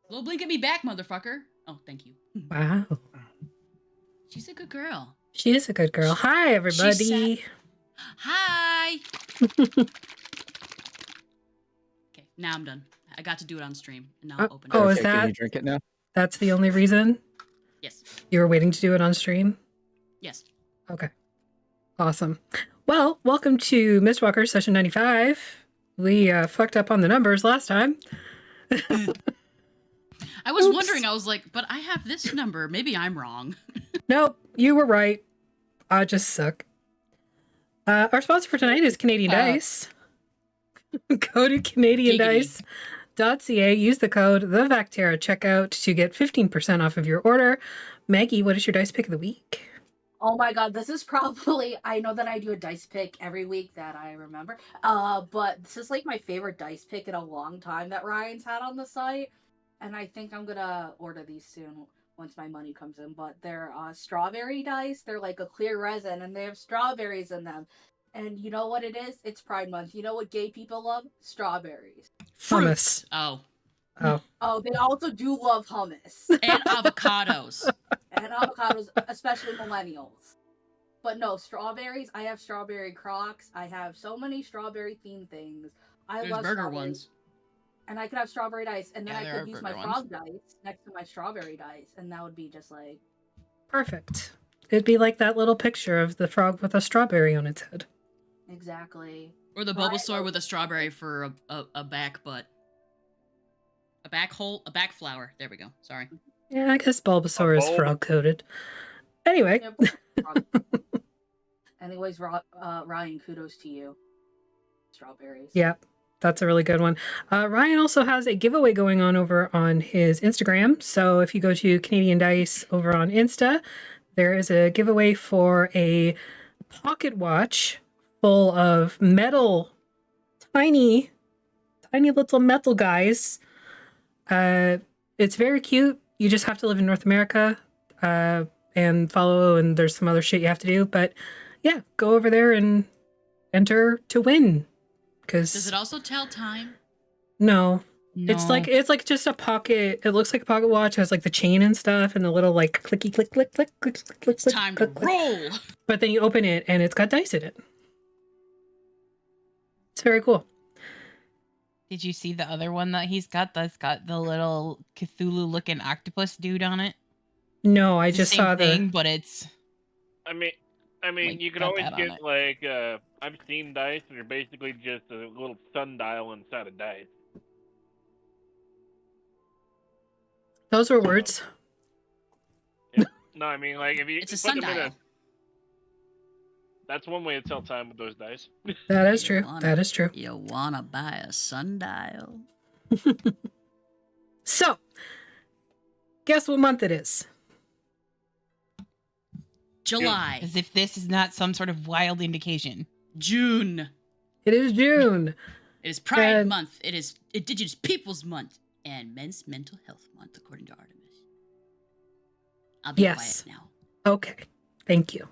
Blow blink at me back, motherfucker. Oh, thank you. Wow. She's a good girl. She is a good girl. Hi, everybody. Hi. Okay, now I'm done. I got to do it on stream, and now I'll open it. Oh, Okay, is that? Can you drink it now? That's the only reason? Yes. You were waiting to do it on stream? Yes. Okay. Awesome. Well, welcome to Mistwalker session 95. We fucked up on the numbers last time. I was wondering, I was like, but I have this number. Maybe I'm wrong. Nope, you were right. I just suck. Our sponsor for tonight is Canadian Dice. Go to CanadianDice.ca. Use the code TheVactera at checkout to get 15% off of your order. Maggie, what is your dice pick of the week? Oh my god, this is probably, I know that I do a dice pick every week that I remember, but this is like my favorite dice pick in a long time that Ryan's had on the site, and I think I'm gonna order these soon once my money comes in, but they're strawberry dice. They're like a clear resin, and they have strawberries in them. And you know what it is? It's Pride Month. You know what gay people love? Strawberries. Hummus. Oh. Oh, they also do love hummus. And avocados. And avocados, especially millennials. But no, strawberries. I have strawberry Crocs. I have so many strawberry themed things. There's love burger ones. And I could have strawberry dice, and then Yeah, I there could are use my burger frog dice next to my strawberry dice, and that would be just like Perfect. It'd be like that little picture of the frog with a strawberry on its head. exactly. Or the Bulbasaur with a strawberry for a back butt. A back hole, a back flower. There we go. Sorry. Yeah, I guess Bulbasaur is frog coated. Anyway. Anyways, Ryan, kudos to you. Strawberries. Yeah, that's a really good one. Ryan also has a giveaway going on over on his Instagram. So if you go to Canadian Dice over on Insta, there is a giveaway for a pocket watch full of metal, tiny little metal guys. It's very cute. You just have to live in North America and follow, and there's some other shit you have to do. But yeah, go over there and enter to win. Does it also tell time? No. It's like just a pocket. It looks like a pocket watch. It has like the chain and stuff and the little like clicky click click click click click click. Time to roll. But then you open it and it's got dice in it. It's very cool. Did you see the other one that he's got that's got the little Cthulhu looking octopus dude on it? No, I just saw the thing, but it's I mean like, you can got always that on get it. like I've seen dice and they're basically just a little sundial inside a dice. those were words. Yeah. No, I mean like if you It's a put them in sundial. that's one way to tell time with those dice. That is true. That is true. You wanna buy a sundial? So, guess what month it is? July. as if this is not some sort of wild indication. June. It is June. It is Pride And- Month. It is Indigenous Peoples Month. And Men's Mental Health Month, according to Artemis. I'll be Yes. quiet now. Okay. Thank you.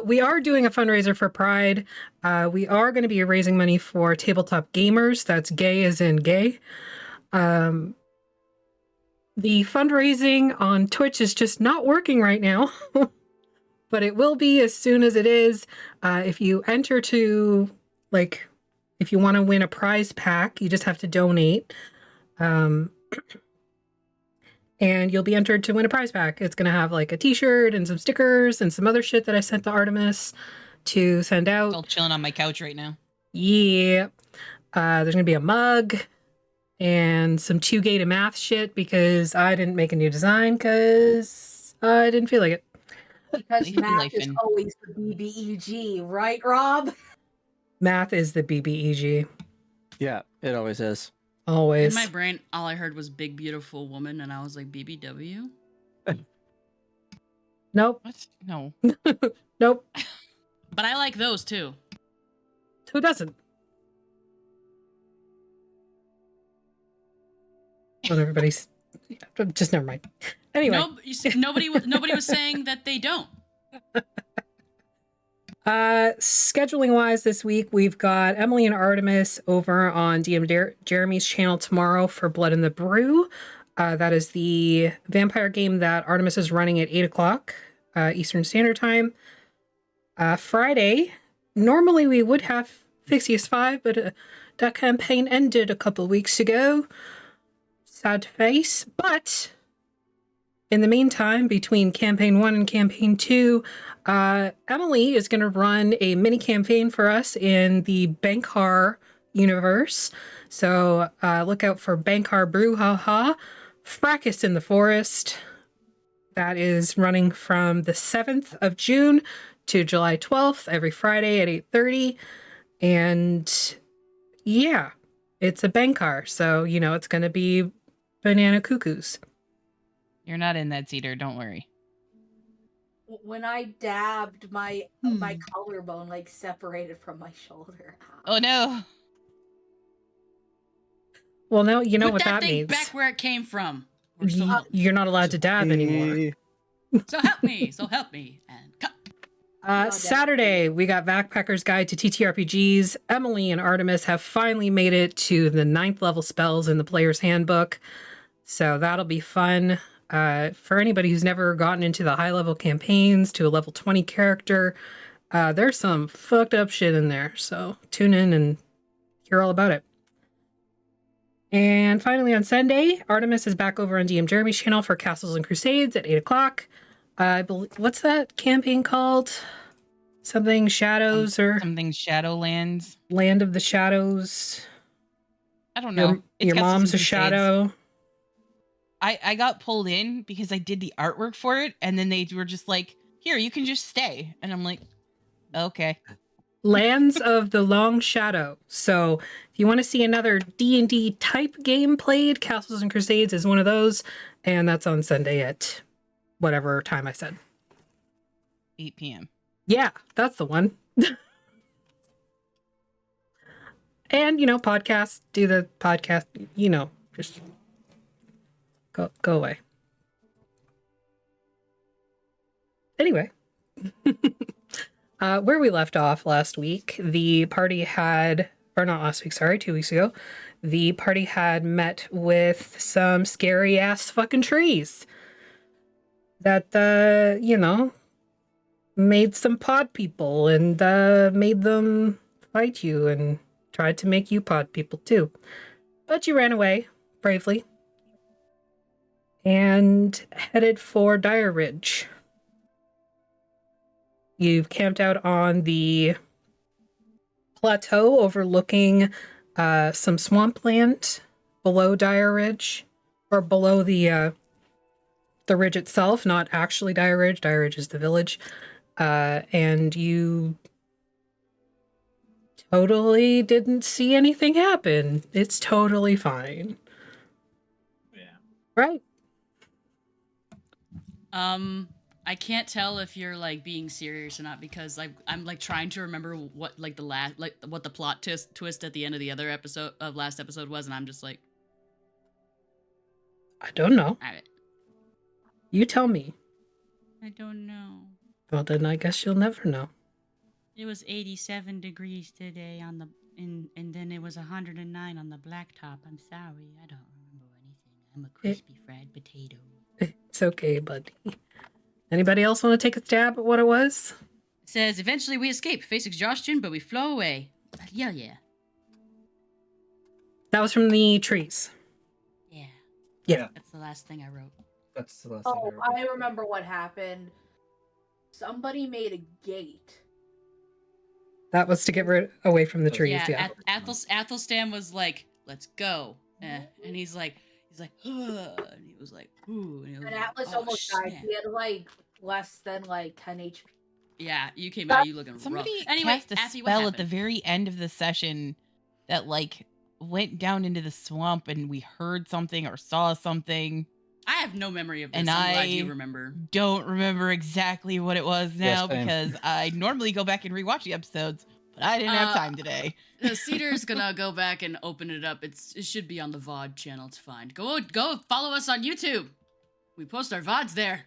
We are doing a fundraiser for Pride. We are going to be raising money for tabletop gamers. That's gay as in gay. The fundraising on Twitch is just not working right now, but it will be as soon as it is. If you enter to, like, if you want to win a prize pack, you just have to donate. And you'll be entered to win a prize pack. It's going to have like a t-shirt and some stickers and some other shit that I sent to Artemis to send out. Still chilling on my couch right now. Yeah. There's going to be a mug and some 2 gay to math shit because I didn't make a new design because I didn't feel like it. Because Leave math life is in. always the BBEG, right, Rob? Math is the BBEG. Yeah, it always is. Always. In my brain, all I heard was big, beautiful woman, and I was like, BBW? Nope. What? No. Nope. But I like those, too. Who doesn't? Well, everybody's... Just never mind. Anyway. No, you see, nobody was saying that they don't. Scheduling wise this week, we've got Emily and Artemis over on Jeremy's channel tomorrow for Blood in the Brew. That is the vampire game that Artemis is running at 8 o'clock Eastern Standard Time. Friday, normally we would have Fixius 5, but that campaign ended a couple weeks ago. Sad to face. But in the meantime, between campaign 1 and campaign 2, Emily is going to run a mini campaign for us in the Bankar universe. So look out for Bankar Brouhaha, Fracas in the Forest. That is running from the 7th of June to July 12th, every Friday at 8:30. And yeah, it's a Bankar, so, you know, it's going to be banana cuckoos. You're not in that, Cedar. Don't worry. When I dabbed, my collarbone like separated from my shoulder. Oh no. Well, now you know Put what that that thing means. back where it came from. Or so help me. You're not allowed to dab anymore. So help me. So help me. And cut. Saturday, we got Backpacker's Guide to TTRPGs. Emily and Artemis have finally made it to the 9th level spells in the player's handbook. So that'll be fun. For anybody who's never gotten into the high level campaigns to a level 20 character, there's some fucked up shit in there. So tune in and hear all about it. And finally on Sunday, Artemis is back over on DM Jeremy's channel for Castles and Crusades at 8 o'clock. I believe, what's that campaign called? Something Shadows or something Shadowlands. Land of the Shadows. I don't know. Your mom's a shadow. I got pulled in because I did the artwork for it, and then they were just like, "Here, you can just stay," and I'm like, "Okay." Lands of the Long Shadow. So if you want to see another D&D type game played, Castles and Crusades is one of those, and that's on Sunday at whatever time I said. 8 p.m. Yeah, that's the one. And, you know, podcast, do the podcast, you know, just go away. Anyway, where we left off last week, the party had, or not last week, sorry, 2 weeks ago, the party had met with some scary ass fucking trees that, you know, made some pod people and made them fight you and tried to make you pod people too. But you ran away bravely and headed for Dire Ridge. You've camped out on the plateau overlooking some swampland below Dire Ridge, or below the ridge itself, not actually Dire Ridge. Dire Ridge is the village. And you totally didn't see anything happen. It's totally fine. Yeah. Right? I can't tell if you're like being serious or not because I'm like trying to remember what like what the plot twist at the end of the other episode of last episode was, and I'm just like, I don't know. all right. You tell me. I don't know. Well, then I guess you'll never know. It was 87 degrees today on the and then it was 109 on the blacktop. I'm sorry, I don't remember anything. I'm a crispy fried potato. It's okay, buddy. Anybody else want to take a stab at what it was? It says eventually we escape, face exhaustion, but we flow away. Yeah. That was from the trees. Yeah. Yeah. That's the last thing I wrote. That's the last thing Oh, I I remember what happened. Somebody made a gate. That was to get away from the trees. Yeah. Athelstan was like, "Let's go," and he's like, "Ugh," and he was like, "Ooh," and, he was And like, Atlas "Oh, almost died. snap." He had like less than like 10 HP. Yeah, you came out, you looking Somebody rough. Anyway, cast a Athy, what spell at happened? the very end of the session that like went down into the swamp, and we heard something or saw something. I have no memory of this. And I'm glad I you remember. Don't remember exactly what it was now same. because I normally go back and rewatch the episodes, but I didn't have time today. Cedar's gonna go back and open it up. It should be on the VOD channel. It's fine. Go follow us on YouTube. We post our VODs there.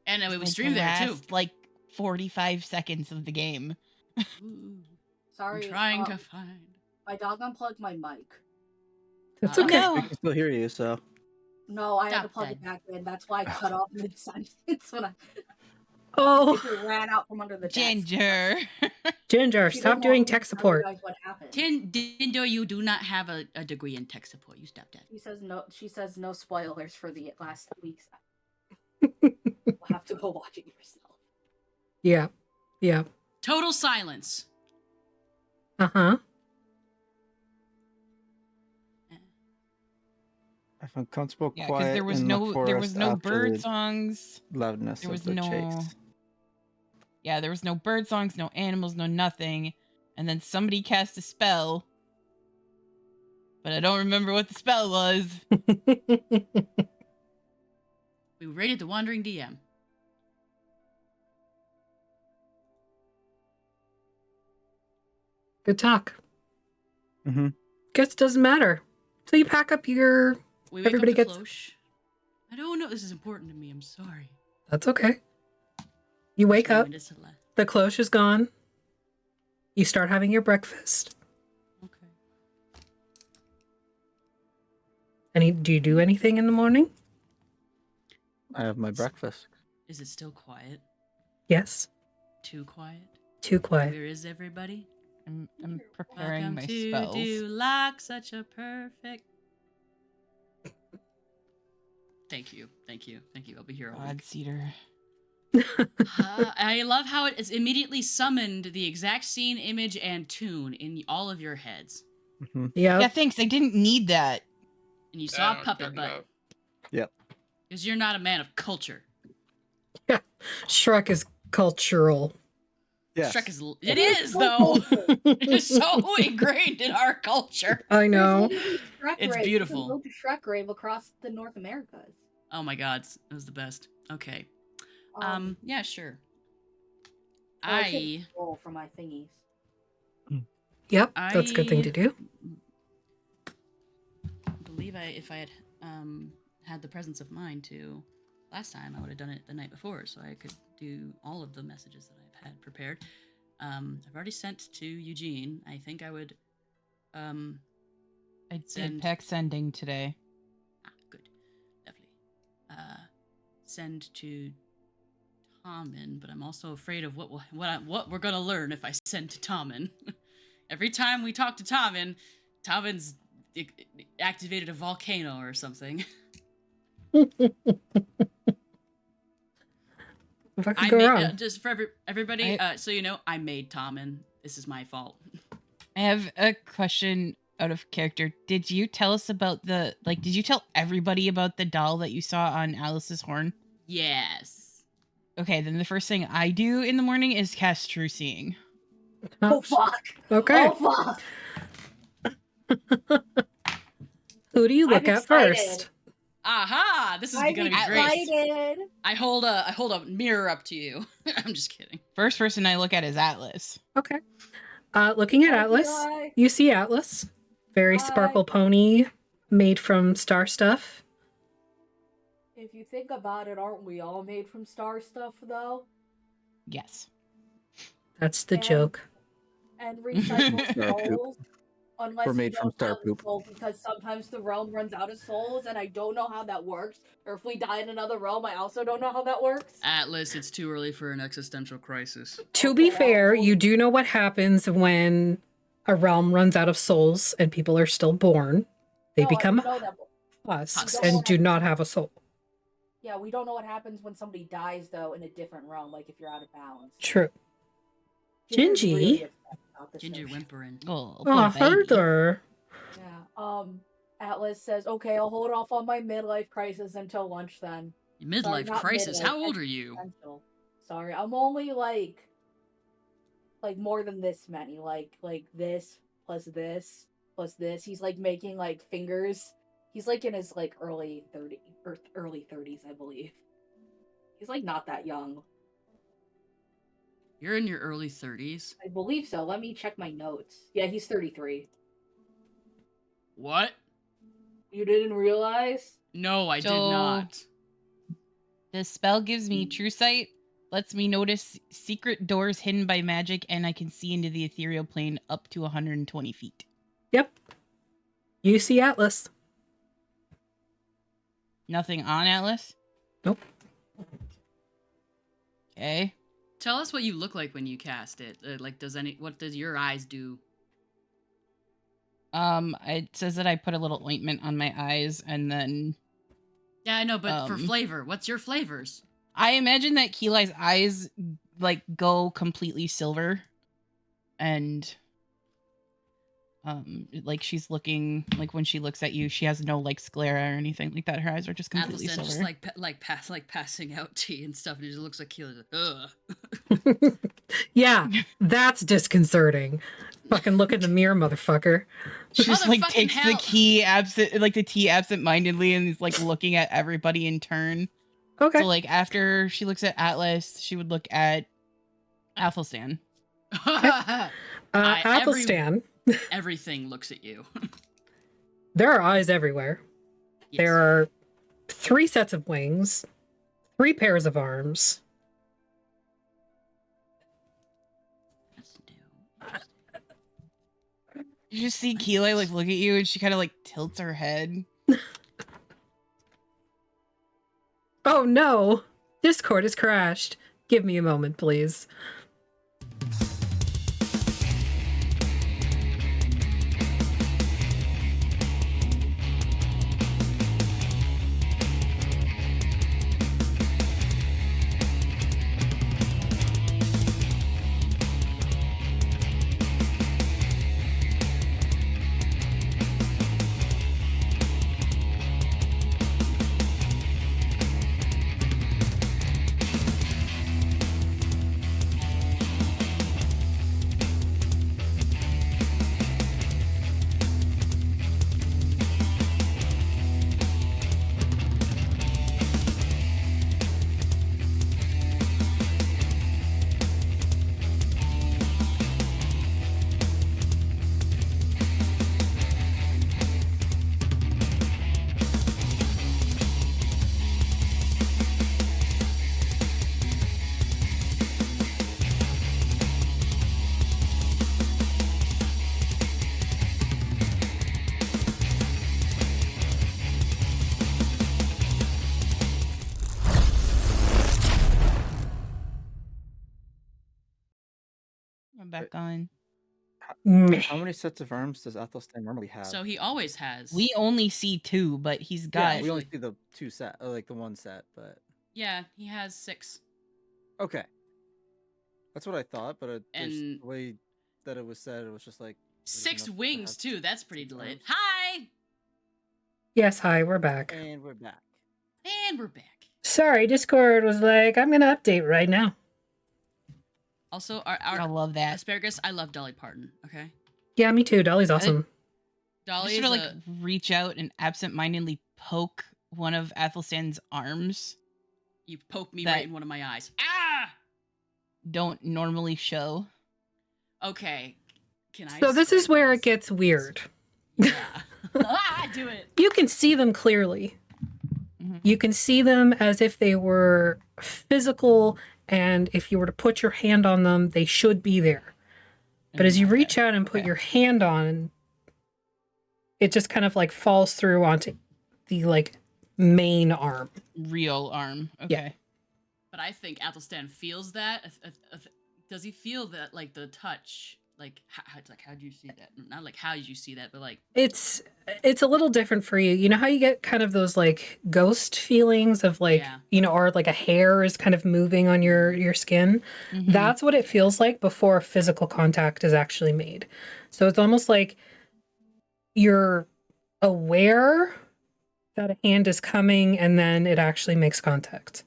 And we Like stream the there too. last, like 45 seconds of the game. Ooh, Sorry. I'm trying to find. My dog unplugged my mic. It's Oh, okay. no. We can still hear you, so. No, I had to Stop plug then. it back in. That's why I cut off mid sentence when Oh, it ran out from under the desk. Ginger. Ginger, She stop didn't doing want me tech to tell you support. guys what happened. Dindo, you do not have a degree in tech support. You stop that. She says no. She says no spoilers for the last week's. You'll have to go watch it yourself. Yeah. Yeah. Total silence. Uh-huh. If I'm comfortable, Yeah, because quiet there was in the no forest after bird the songs. loudness There of was the no chase. Yeah, there was no bird songs, no animals, no nothing. And then somebody cast a spell. But I don't remember what the spell was. We rated the Wandering DM. Good talk. Mm-hmm. Guess it doesn't matter. So you pack up your... We wake Everybody up to gets- Cloche. I don't know. This is important to me. I'm sorry. That's okay. You wake Just up, wanted to let- the cloche is gone. You start having your breakfast. Okay. Do you do anything in the morning? I have my breakfast. Is it still quiet? Yes. Too quiet? Too quiet. Where is everybody? I'm preparing Welcome my to spells. do like such a perfect. Thank you. I'll be here all week. Godseater. I love how it is immediately summoned the exact scene, image, and tune in all of your heads. Mm-hmm. Yeah. Yeah, thanks. I didn't need that. And you I saw know a what puppet, you're talking but about. Yep. because you're not a man of culture. Shrek is cultural. Yes. Shrek is. It is though. It is so ingrained in our culture. I know. There's literally Shrek It's grave. beautiful. You can go to Shrek grave across the North Americas. Oh my God, it was the best. Okay. Yeah, sure. I should roll for my thingies. Yep, that's a good thing to do. Believe if I had had the presence of mind to last time, I would have done it the night before, so I could do all of the messages that I've had prepared. I've already sent to Eugene. I think I would. I did Send. pack sending today. Good, lovely. Send to Tommen, but I'm also afraid of what we're gonna learn if I send to Tommen. Every time we talk to Tommen, Tommen's activated a volcano or something. What could go wrong? Just for everybody, so you know, I made Tommen. This is my fault. I have a question out of character. Did you tell us about did you tell everybody about the doll that you saw on Alice's horn? Yes. Okay, then the first thing I do in the morning is cast True Seeing. Oh fuck! Okay. Oh fuck! Who do you look I'm at excited. first? Aha! This is I'm gonna be great. excited. I hold a mirror up to you. I'm just kidding. First person I look at is Atlas. Okay. Looking at Hi, Atlas, Eli. you see Atlas. Very Hi. sparkle pony made from star stuff. If you think about it, aren't we all made from star stuff, though? Yes. That's the And- joke. And recycle Star poop. souls, unless We're you made from don't star have a poop. soul, because sometimes the realm runs out of souls, and I don't know how that works. Or if we die in another realm, I also don't know how that works. Atlas, it's too early for an existential crisis. To be Okay, fair, I'll- you do know what happens when a realm runs out of souls and people are still born. They No, I become know that. husks We don't and do not have a soul. Yeah, we don't know what happens when somebody dies, though, in a different realm, like if you're out of balance. True. Ginger's Gingy? really upset about this Ginger notion. whimpering. Oh, Oh, poor baby. Herther. Yeah. Atlas says, okay, I'll hold off on my midlife crisis until lunch then. Midlife not crisis. midlife, How old are you? Existential. Sorry, I'm only like more than this many. Like this plus this plus this. He's like making like fingers. He's like in his like early 30s, I believe. He's like not that young. You're in your early 30s. I believe so. Let me check my notes. Yeah, he's 33. What? You didn't realize? No, I did So- not. The spell gives me True Sight, lets me notice secret doors hidden by magic, and I can see into the ethereal plane up to 120 feet. Yep. You see Atlas. Nothing on Atlas? Nope. Okay. Tell us what you look like when you cast it. Like, what does your eyes do? It says that I put a little ointment on my eyes, and then... Yeah, I know, but for flavor, what's your flavors? I imagine that Keeli's eyes, like, go completely silver, and... like she's looking, like when she looks at you, she has no like sclera or anything like that. Her eyes are just completely Athelstan silver. just like passing out tea and stuff, and it just looks like Keely's like, ugh. Yeah, that's disconcerting. Fucking look in the mirror, motherfucker. She just like takes hell. the tea absent-mindedly and is like looking at everybody in turn. Okay. So like after she looks at Atlas, she would look at Athelstan. Athelstan. Everything looks at you. There are eyes everywhere. Yes. There are 3 sets of wings, 3 pairs of arms. You just see Keely like look at you, and she kind of like tilts her head. Oh no! Discord has crashed. Give me a moment, please. I'm back on. How many sets of arms does Athelstan normally have? So he always has. We only see 2, but he's got. Yeah, we only see the 2 set, like the 1 set, but Yeah, he has 6. okay. That's what I thought, but And- the way that it was said, it was just like 6 enough to wings have too. That's pretty 6 lit. arms. Hi, Yes, hi, we're back. And we're back. and we're back. Sorry, Discord was like, I'm gonna update right now. Also, I our love that. asparagus. I love Dolly Parton. Okay, Yeah, me too. Dolly's awesome. Dolly Just is sort of like reach out and absent-mindedly poke one of Athelstan's arms. you poke me that- right in one of my eyes. Ah. Don't normally show. Okay, can I? So this is describe where this? it gets weird. Yeah. Do it. You can see them clearly. Mhm. You can see them as if they were physical, and if you were to put your hand on them, they should be there. But as you reach out and put Okay. your hand on, it just kind of like falls through onto the like main arm. Real arm. Okay. But I think Athelstan feels that. Does he feel that, like the touch? Like, it's like, how do you see that? Not like how did you see that, but like, It's a little different for you. You know how you get kind of those like ghost feelings of like, Yeah. you know, or like a hair is kind of moving on your skin. Mhm. That's what it feels like before physical contact is actually made. So it's almost like you're aware that a hand is coming and then it actually makes contact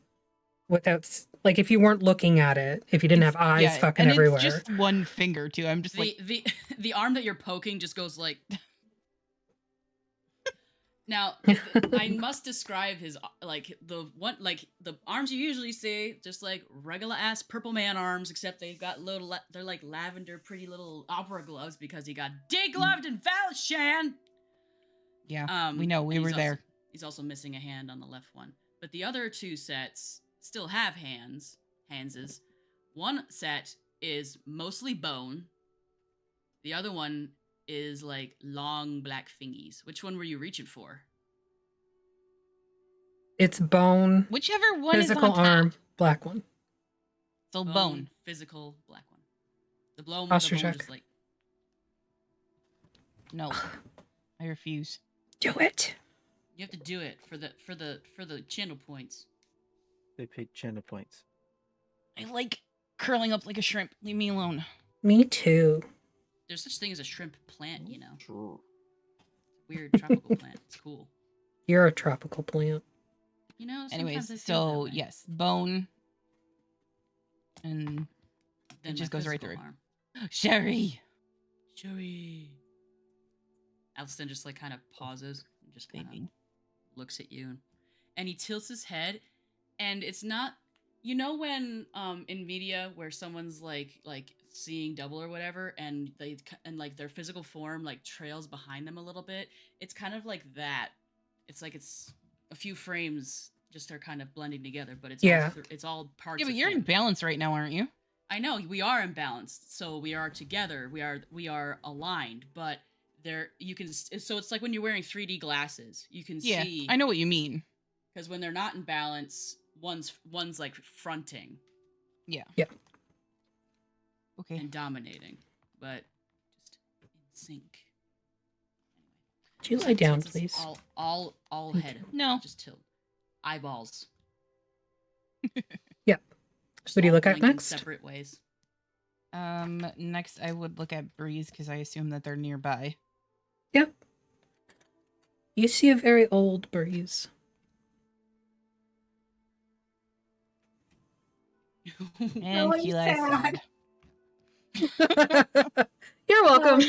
without like if you weren't looking at it, if you didn't have eyes Yeah, fucking and everywhere. It's just one finger too. I'm just like the arm that you're poking just goes like. Now, I must describe his like the arms you usually see, just like regular ass purple man arms, except they've got little they're like lavender, pretty little opera gloves because he got degloved in Valshan. yeah. We know we and were he's there. Also, he's also missing a hand on the left one, but the other 2 sets still have hands. hands. One set is mostly bone. The other one is like long black fingies. Which one were you reaching for? It's bone, Whichever one physical is on arm, top. black one. So bone. Physical, black one. The bone Posture the bone check. is like No. I refuse. Do it. you have to do it for the channel points. They paid channel points. I like curling up like a shrimp. Leave me alone. Me too. There's such thing as a shrimp plant, you know. Sure. Weird tropical plant. It's cool. You're a tropical plant. You know, sometimes I Anyways, feel that so way. yes, bone. And Then it just my goes right physical through. arm. Sherry. Joey. Alston just like kind of pauses and just kind of Baby. looks at you, and he tilts his head, and it's not, you know, when in media where someone's like seeing double or whatever, and like their physical form like trails behind them a little bit. It's kind of like that. It's like it's a few frames just are kind of blending together, but it's Yeah. it's all parts. Yeah, but of you're him. in balance right now, aren't you? I know we are imbalanced, so we are together. We are aligned, but there you can. So it's like when you're wearing 3D glasses, you can Yeah, see. I know what you mean. Because when they're not in balance, one's like fronting Okay. and dominating, but just in sync. Would you Anyway, lie down, tilts his please? All Thank head. No. Just tilt. Eyeballs. Yep. Just What do you all look at blink in next? Separate ways. Next I would look at Breeze because I assume that they're nearby. Yep. You see a very old breeze. And Really Keli's sad. sad. You're welcome.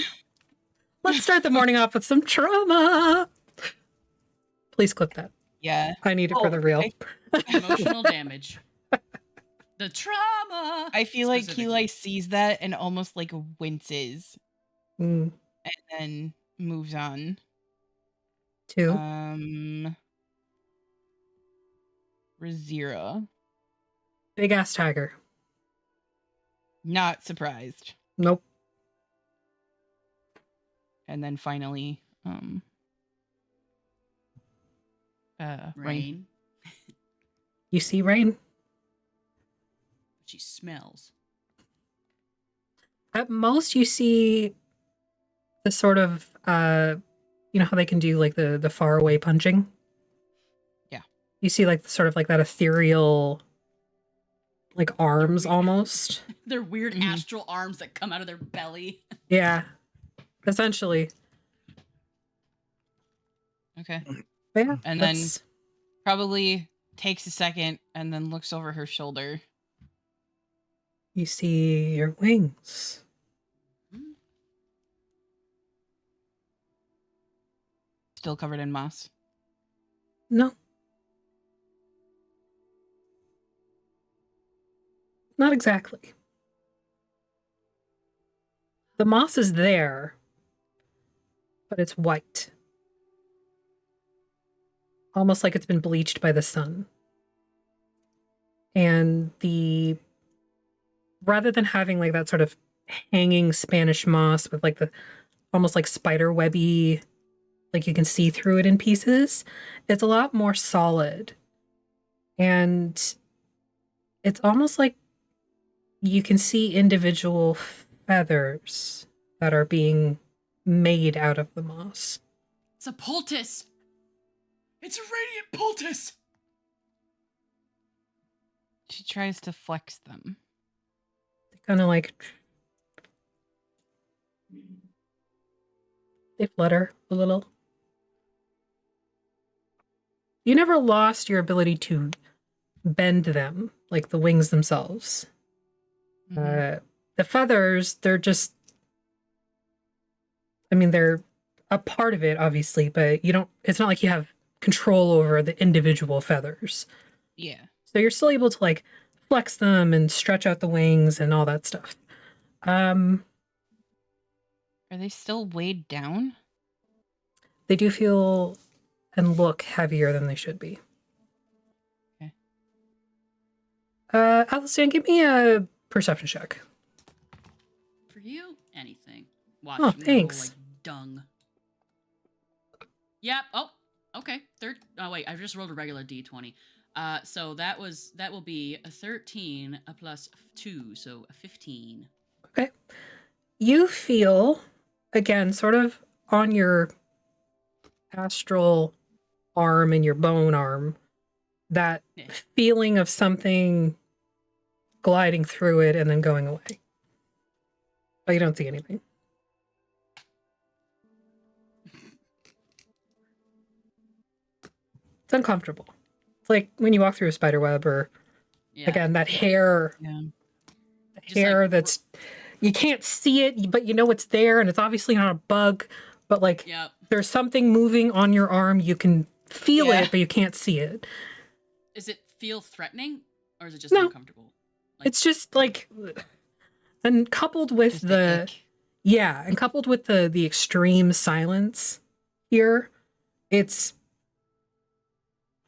Let's start the morning off with some trauma. Please clip that. Yeah. I need it for the real. Emotional damage. The trauma. I feel like specifically. Keli sees that and almost like winces Mm, and then moves on. 2. Razira. Big ass tiger. Not surprised. Nope. And then finally, Rain. Rain. You see rain. She smells. At most, you see the sort of, you know how they can do like the far away punching? Yeah. You see like sort of like that ethereal, like arms weird. almost. Their weird Mhm. astral arms that come out of their belly. Yeah. Essentially. Okay. But yeah, And then- that's- Probably takes a second and then looks over her shoulder. you see your wings. Still covered in moss. No. Not exactly. The moss is there, but it's white. Almost like it's been bleached by the sun. And rather than having like that sort of hanging Spanish moss with like the almost like spider webby, like you can see through it in pieces, it's a lot more solid. And it's almost like you can see individual feathers that are being made out of the moss. It's a poultice. It's a radiant poultice. She tries to flex them. They kind of like they flutter a little. You never lost your ability to bend them, like the wings themselves. Mhm. The feathers, they're just, I mean, they're a part of it, obviously, but you don't, it's not like you have control over the individual feathers. Yeah. So you're still able to like flex them and stretch out the wings and all that stuff. Are they still weighed down? They do feel and look heavier than they should be. Athelstan, give me a perception check. For you, anything. Watch. Oh, I'm gonna roll, like thanks. dung. Yep. Oh, okay. Oh wait, I just rolled a regular d20. So that will be a 13, a plus 2, so a 15. Okay. You feel, again, sort of on your astral arm and your bone arm, that Yeah. feeling of something gliding through it and then going away. But you don't see anything. It's uncomfortable. It's like when you walk through a spider web, or Yeah. again, that hair, Yeah. Just like that's, you can't see it, but you know it's there, and it's obviously not a bug, but like Yep. there's something moving on your arm. You can feel Yeah. it, but you can't see it. Does it feel threatening, or is it just No. uncomfortable? Like, It's just like, and coupled with Just the ick. yeah, and coupled with the extreme silence here, it's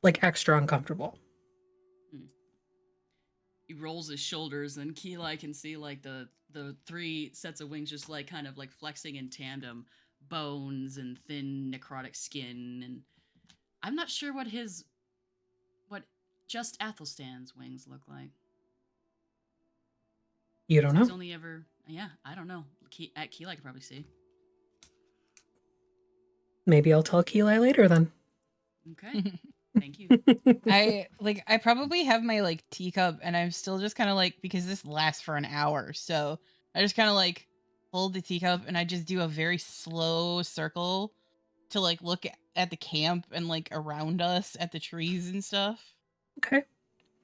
like extra uncomfortable. he rolls his shoulders, and Keelai can see like the 3 sets of wings just like kind of like flexing in tandem, bones and thin necrotic skin, and I'm not sure what just Athelstan's wings look like. You don't He's know. only ever, yeah, I don't know. At Keelai could probably see. Maybe I'll tell Keelai later then. Okay, thank you. I probably have my like teacup, and I'm still just kind of like, because this lasts for an hour, so I just kind of like hold the teacup and I just do a very slow circle to like look at the camp and like around us at the trees and stuff, Okay.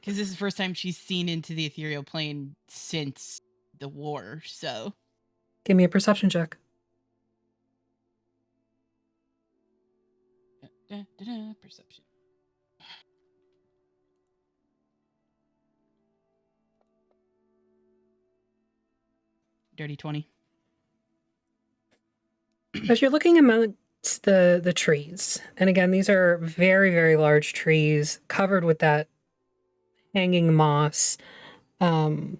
because this is the first time she's seen into the ethereal plane since the war. So Give me a perception check. perception. Dirty 20. As you're looking amongst the trees, and again, these are very, very large trees covered with that hanging moss. And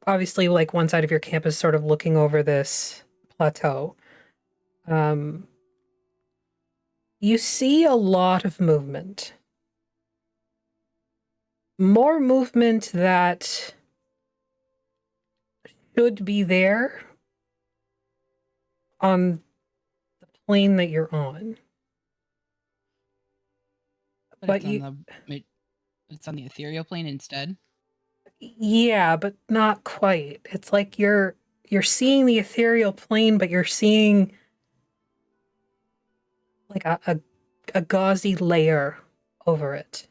obviously, like, one side of your camp is sort of looking over this plateau. You see a lot of movement. More movement that should be there on the plane that you're on. But it's on the ethereal plane instead. Yeah, but not quite. It's like you're seeing the ethereal plane, but you're seeing like a gauzy layer over it.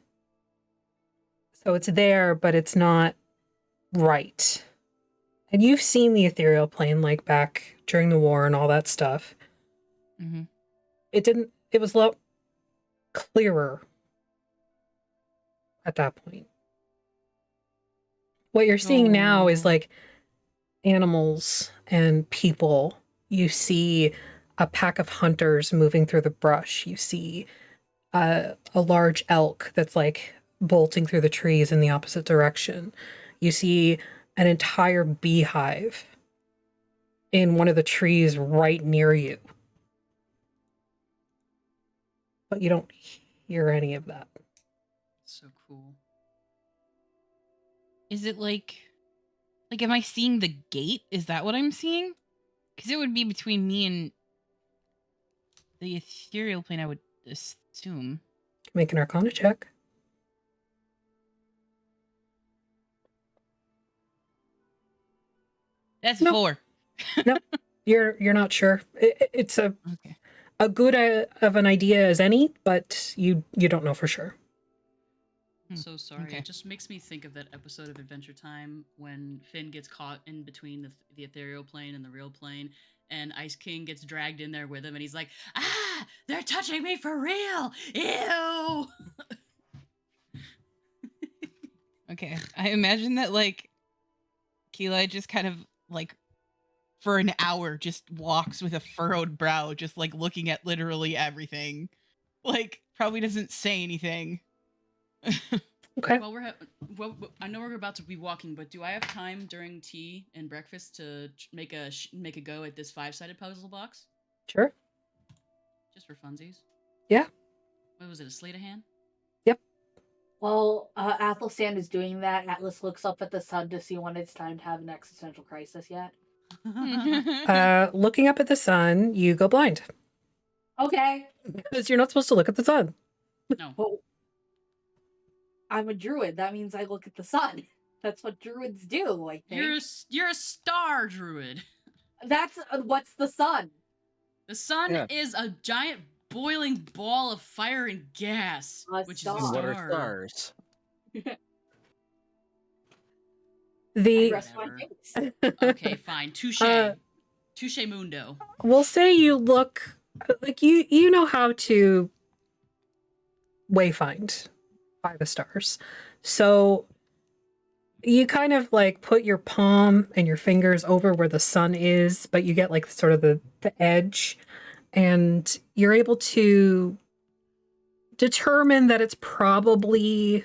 So it's there, but it's not right. And you've seen the ethereal plane like back during the war and all that stuff. Mm-hmm. It was a lot clearer at that point. What you're seeing now is like animals and people. You see a pack of hunters moving through the brush. You see a large elk that's like bolting through the trees in the opposite direction. You see an entire beehive in one of the trees right near you. But you don't hear any of that. So cool. Is it like am I seeing the gate? Is that what I'm seeing? Because it would be between me and the ethereal plane, I would assume. Make an Arcana check. That's Nope. 4. Nope. You're not sure. It's a good of an idea as any, but you don't know for sure. So sorry. Okay. It just makes me think of that episode of Adventure Time when Finn gets caught in between the ethereal plane and the real plane, and Ice King gets dragged in there with him, and he's like, "Ah, they're touching me for real! Ew!" Okay. I imagine that like Keelai just kind of like for an hour just walks with a furrowed brow, just like looking at literally everything. Like probably doesn't say anything. Okay. Well, I know we're about to be walking, but do I have time during tea and breakfast to make a go at this 5-sided puzzle box? Sure. Just for funsies. Yeah. What was it? A sleight of hand? Yep. While Athelstan is doing that, Atlas looks up at the sun to see when it's time to have an existential crisis yet. Looking up at the sun, you go blind. Okay. Because you're not supposed to look at the sun. No. Well, I'm a druid. That means I look at the sun. That's what druids do, I think. You're a star druid. That's what's the sun? The sun Yeah. is a giant boiling ball of fire and gas, A which star. is a What are star. stars? I The rest my Whatever. case. Okay, fine. Touche. Touche mundo. we'll say you look like you know how to wayfind by the stars. So you kind of like put your palm and your fingers over where the sun is, but you get like sort of the edge, and you're able to determine that it's probably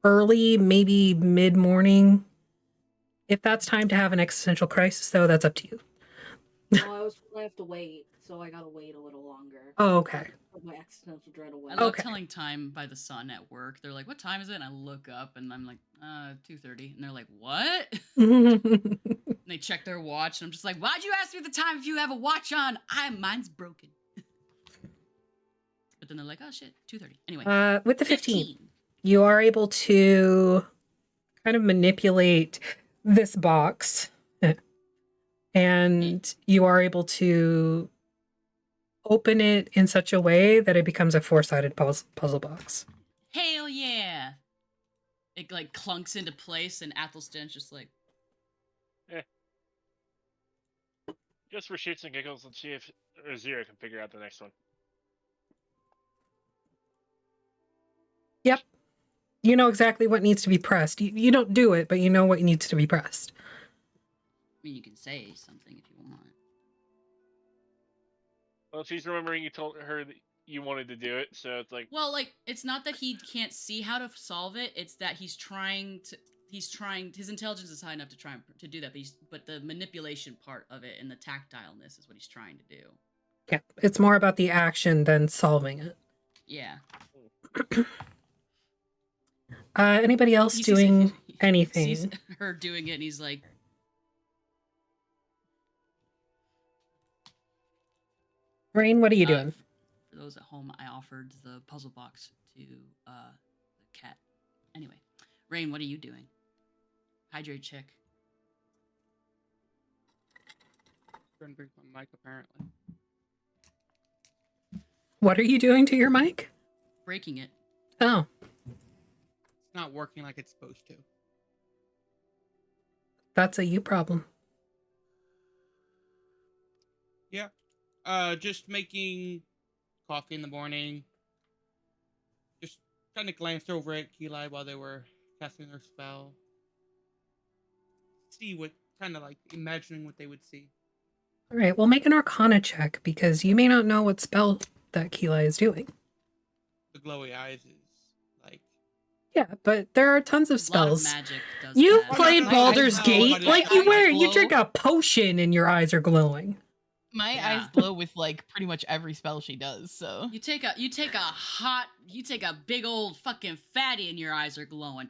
early, maybe mid-morning. If that's time to have an existential crisis, though, that's up to you. No, I was told I have to wait, so I gotta wait a little longer. Oh, okay. Put my existential dread away. I love Okay. telling time by the sun at work. They're like, "What time is it?" And I look up and I'm like, 2:30. And they're like, "What?" And they check their watch and I'm just like, "Why'd you ask me the time if you have a watch on? Mine's broken." But then they're like, "Oh shit, 2:30." Anyway, With the 15, you are able to kind of manipulate this box, and you are able to open it in such a way that it becomes a 4-sided puzzle box. Hell yeah! It like clunks into place and Athelstan's just like, Just for shits and giggles, let's see if Zero can figure out the next one. Yep. You know exactly what needs to be pressed. You don't do it, but you know what needs to be pressed. I mean, you can say something if you want. Well, she's remembering you told her that you wanted to do it, so it's like, Well, like, it's not that he can't see how to solve it, it's that he's trying, his intelligence is high enough to try to do that, but the manipulation part of it and the tactileness is what he's trying to do. Yeah, it's more about the action than solving it. Yeah. Anybody else He sees doing it- he anything? sees her doing it and he's like, Rain, what are you doing? For those at home, I offered the puzzle box to the cat. Anyway, Rain, what are you doing? Hydrate check. Trying to break my mic, apparently. What are you doing to your mic? Breaking it. Oh, It's not working like it's supposed to. that's a you problem. Yeah. Just making coffee in the morning. Just trying to glance over at Keli while they were casting their spell. See what, kind of like imagining what they would see. All right, well, make an Arcana check because you may not know what spell that Keli is doing. The glowy eyes is like... Yeah, but there are tons of A lot of spells. magic does You've that. played I Baldur's know, Gate, but like you drink a potion and your eyes are glowing. My Yeah. eyes glow with like pretty much every spell she does. So You take a big old fucking fatty and your eyes are glowing.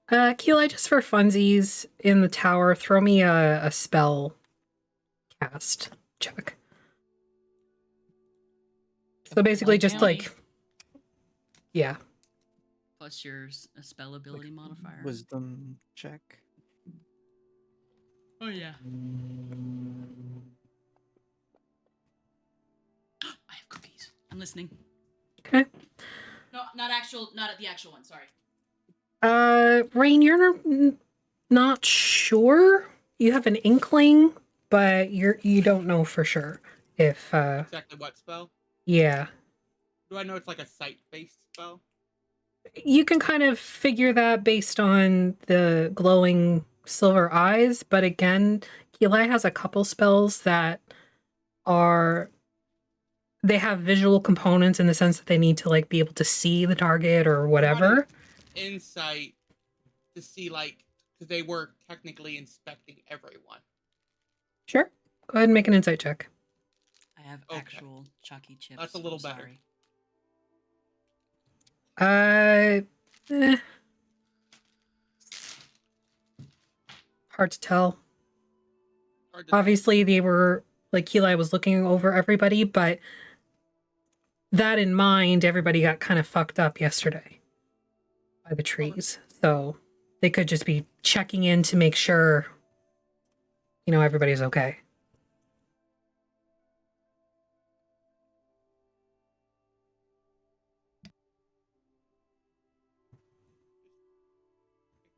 Keli, just for funsies in the tower, throw me a spell cast check. So basically just like, yeah. Plus your spell ability modifier. Wisdom check. Oh yeah. I have cookies. I'm listening. Okay. No, not at the actual one. Sorry. Rain, you're not sure. You have an inkling, but you don't know for sure if Exactly what spell? yeah. Do I know it's like a sight-based spell? You can kind of figure that based on the glowing silver eyes, but again, Keli has a couple spells that they have visual components in the sense that they need to like be able to see the target or I wanted whatever. insight to see, like, because they were technically inspecting everyone. Sure. Go ahead and make an insight check. I have Okay. actual chalky chips. That's a little I'm better. sorry. Hard to tell. Hard to tell. Obviously, they were like Eli was looking over everybody, but that in mind, everybody got kind of fucked up yesterday by the trees. So they could just be checking in to make sure, you know, everybody's okay.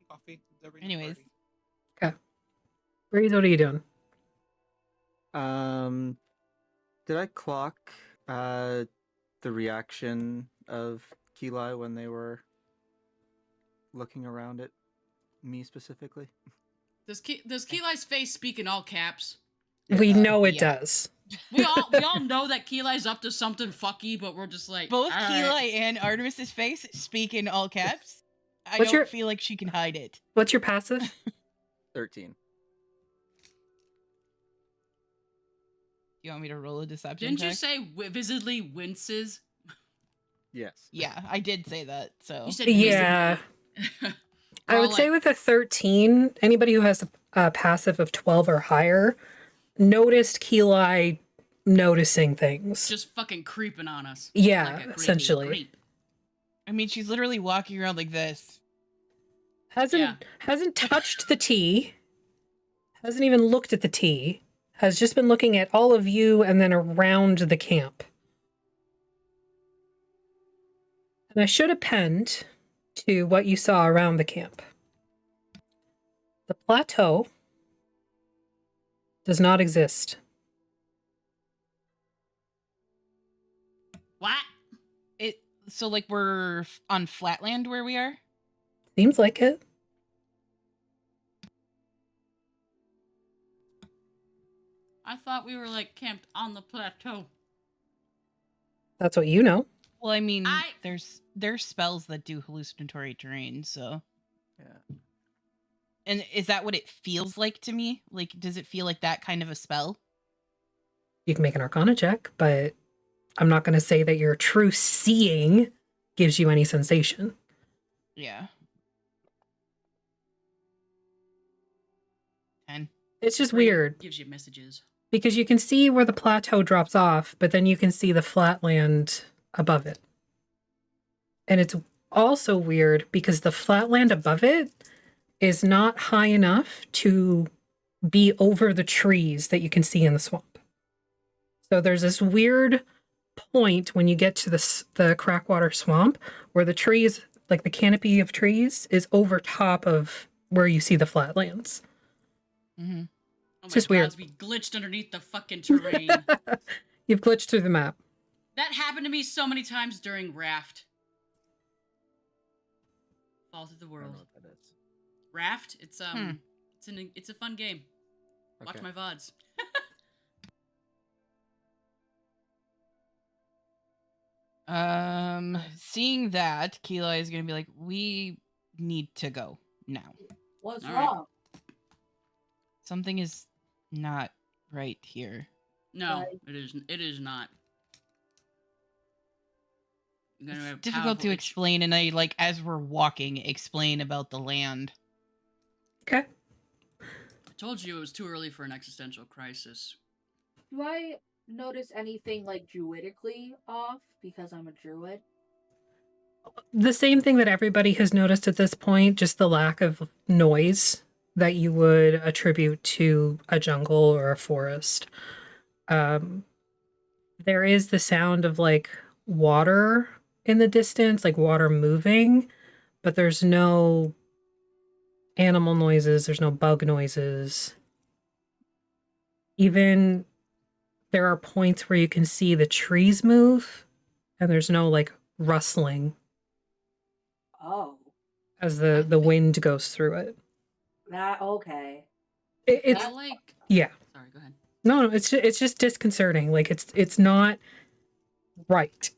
Coffee. Anyways. Okay. Breeze, what are you doing? Did I clock the reaction of Keli when they were looking around at me specifically? Does Keli's face speak in all caps? We know it yeah. does. We all know that Keli's up to something fucky, but we're just like Both all Keli right. and Artemis's face speak in all caps. I What's don't your- feel like she can hide it. What's your passive? 13. You want me to roll a deception Didn't check? you say visibly winces? Yes. Yeah, I did say that. So You said Yeah. visibly. I We're would all say like, with a 13, anybody who has a passive of 12 or higher noticed Keli noticing things. just fucking creeping on us. Yeah, like a creepy essentially. creep. I mean, she's literally walking around like this. Hasn't touched the tea. Hasn't even looked at the tea. Has just been looking at all of you and then around the camp. And I should append to what you saw around the camp. The plateau does not exist. What? So like we're on flatland where we are? Seems like it. I thought we were like camped on the plateau. That's what you know. Well, I mean, I- there's spells that do hallucinatory terrain, so. Yeah. And is that what it feels like to me? Like, does it feel like that kind of a spell? You can make an Arcana check, but I'm not going to say that your true seeing gives you any sensation. Yeah. 10. It's just Brain weird Gives you messages. because you can see where the plateau drops off, but then you can see the flatland above it. And it's also weird because the flatland above it is not high enough to be over the trees that you can see in the swamp. So there's this weird point when you get to the Crackwater Swamp where the trees, like the canopy of trees, is over top of where you see the flatlands. Mm-hmm. Oh It's my just weird. gods, we glitched underneath the fucking terrain. You've glitched through the map. That happened to me so many times during Raft. Fall through the I don't world. know what that is. Raft? It's it's a fun game. Watch Okay. my VODs. Seeing that, Keli is gonna be like, we need to go now. What's All right. wrong? Something is not right here. No, Right. it is not. I'm gonna have It's difficult powerful to explain, and I like as we're walking, explain about the land. Okay. I told you it was too early for an existential crisis. Do I notice anything like druidically off because I'm a druid? The same thing that everybody has noticed at this point, just the lack of noise that you would attribute to a jungle or a forest. There is the sound of like water in the distance, like water moving, but there's no animal noises, there's no bug noises. Even there are points where you can see the trees move and there's no like rustling Oh, as the wind goes through it. that okay. It's I like. yeah. Sorry, go ahead. No, it's just disconcerting. Like it's not Right.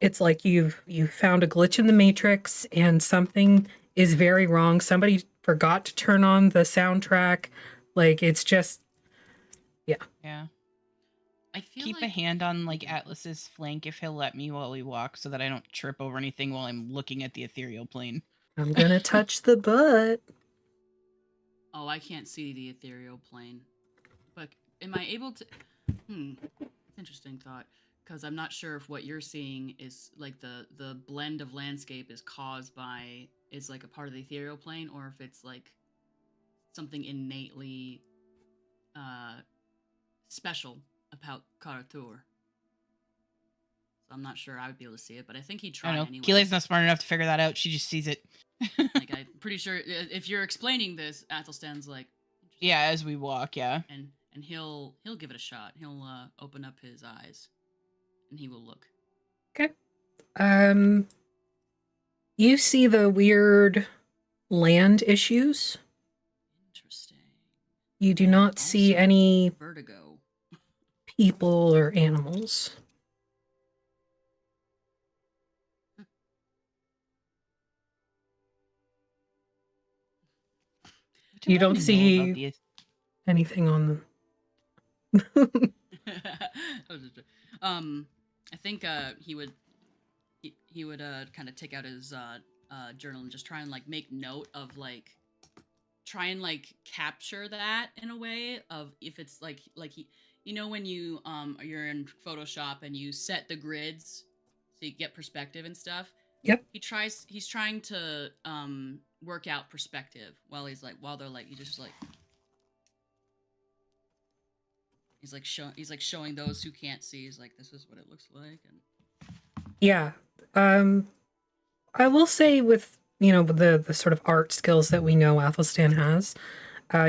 It's like you've found a glitch in the matrix and something is very wrong. Somebody forgot to turn on the soundtrack. Like it's just Yeah. I feel Keep like a hand on like Atlas's flank if he'll let me while we walk, so that I don't trip over anything while I'm looking at the ethereal plane. I'm gonna touch the butt. Oh, I can't see the ethereal plane. But am I able to? Interesting thought. Because I'm not sure if what you're seeing is like the blend of landscape is caused by is like a part of the ethereal plane, or if it's like something innately special about Karatur. So I'm not sure I would be able to see it, but I think he'd I try don't know. anyway. Keelay's not smart enough to figure that out. She just sees it. Like I'm pretty sure if you're explaining this, Athelstan's like, Yeah, as we walk, yeah. and he'll give it a shot. He'll open up his eyes, and he will look. Okay. You see the weird land issues. Interesting. You do not see Also, any vertigo. people or animals. What do You I don't know see about the anything on them. I think he would kind of take out his journal and just try and like make note of like try and like capture that in a way of if it's like he when you you're in Photoshop and you set the grids so you get perspective and stuff. Yep. He's trying to work out perspective while they're like he just like he's like showing those who can't see. He's like, this is what it looks like. And Yeah. I will say with, the sort of art skills that we know Athelstan has,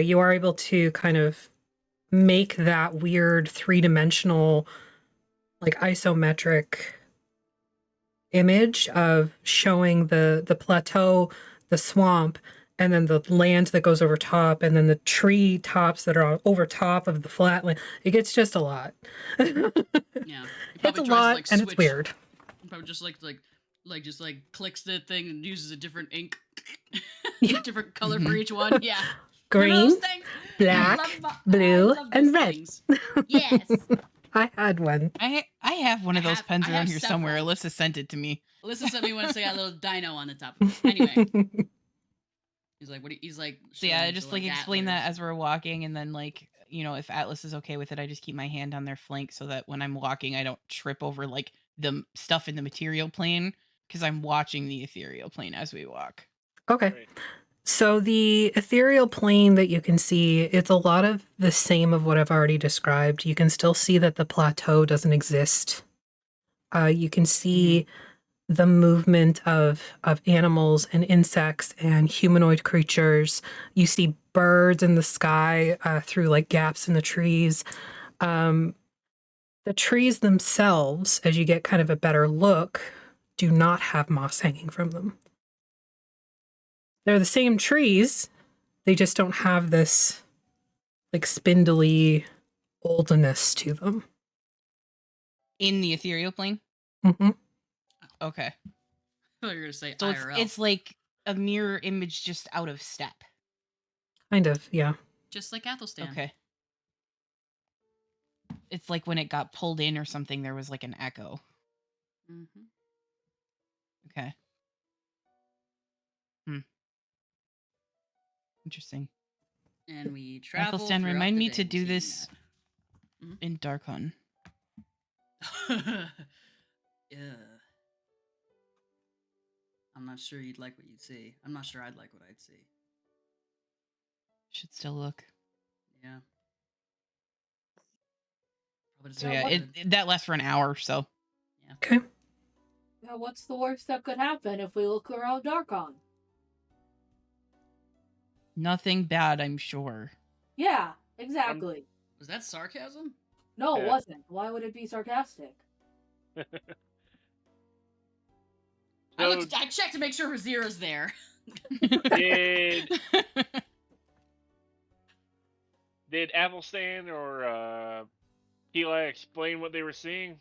you are able to kind of make that weird three-dimensional, like isometric image of showing the plateau, the swamp, and then the land that goes over top, and then the tree tops that are over top of the flat land. It gets just a lot. yeah, It's a lot, and it's weird. Probably just just clicks the thing and uses a different ink, Yeah. different color for each one. Yeah, Green, black, blue, and red. Things. Yes. I had one. I have one of those pens I around have here somewhere. several. Alyssa sent it to me. Alyssa sent me one to say a little dino on the top of it. Anyway, he's like, what? He's like, So yeah, showing just to, like explain Atlas. that as we're walking, and then like if Atlas is okay with it, I just keep my hand on their flank so that when I'm walking, I don't trip over like the stuff in the material plane because I'm watching the ethereal plane as we walk. Okay. Right. So the ethereal plane that you can see, it's a lot of the same of what I've already described. You can still see that the plateau doesn't exist. You can see the movement of animals and insects and humanoid creatures. You see birds in the sky through like gaps in the trees. The trees themselves, as you get kind of a better look, do not have moss hanging from them. They're the same trees. They just don't have this like spindly oldness to them. In the ethereal plane? Mm-hmm. Okay. I thought you were gonna say So IRL. it's like a mirror image just out of step. Kind of, yeah. just like Athelstan. Okay. It's like when it got pulled in or something, there was like an echo. Mm-hmm. Okay. Interesting. And we travel. Athelstan, throughout remind the me day to do seeing this that. in Darkon. Yeah. I'm not sure you'd like what you'd see. I'm not sure I'd like what I'd see. Should still look. Yeah. Probably So doesn't yeah, look good. that lasts for an hour, so. Yeah. Okay. Now, what's the worst that could happen if we look around Darkon? Nothing bad, I'm sure. Yeah, exactly. Was that sarcasm? No, it Yeah. wasn't. Why would it be sarcastic? I checked to make sure Razira's there. Did Athelstan or Eli explain what they were seeing?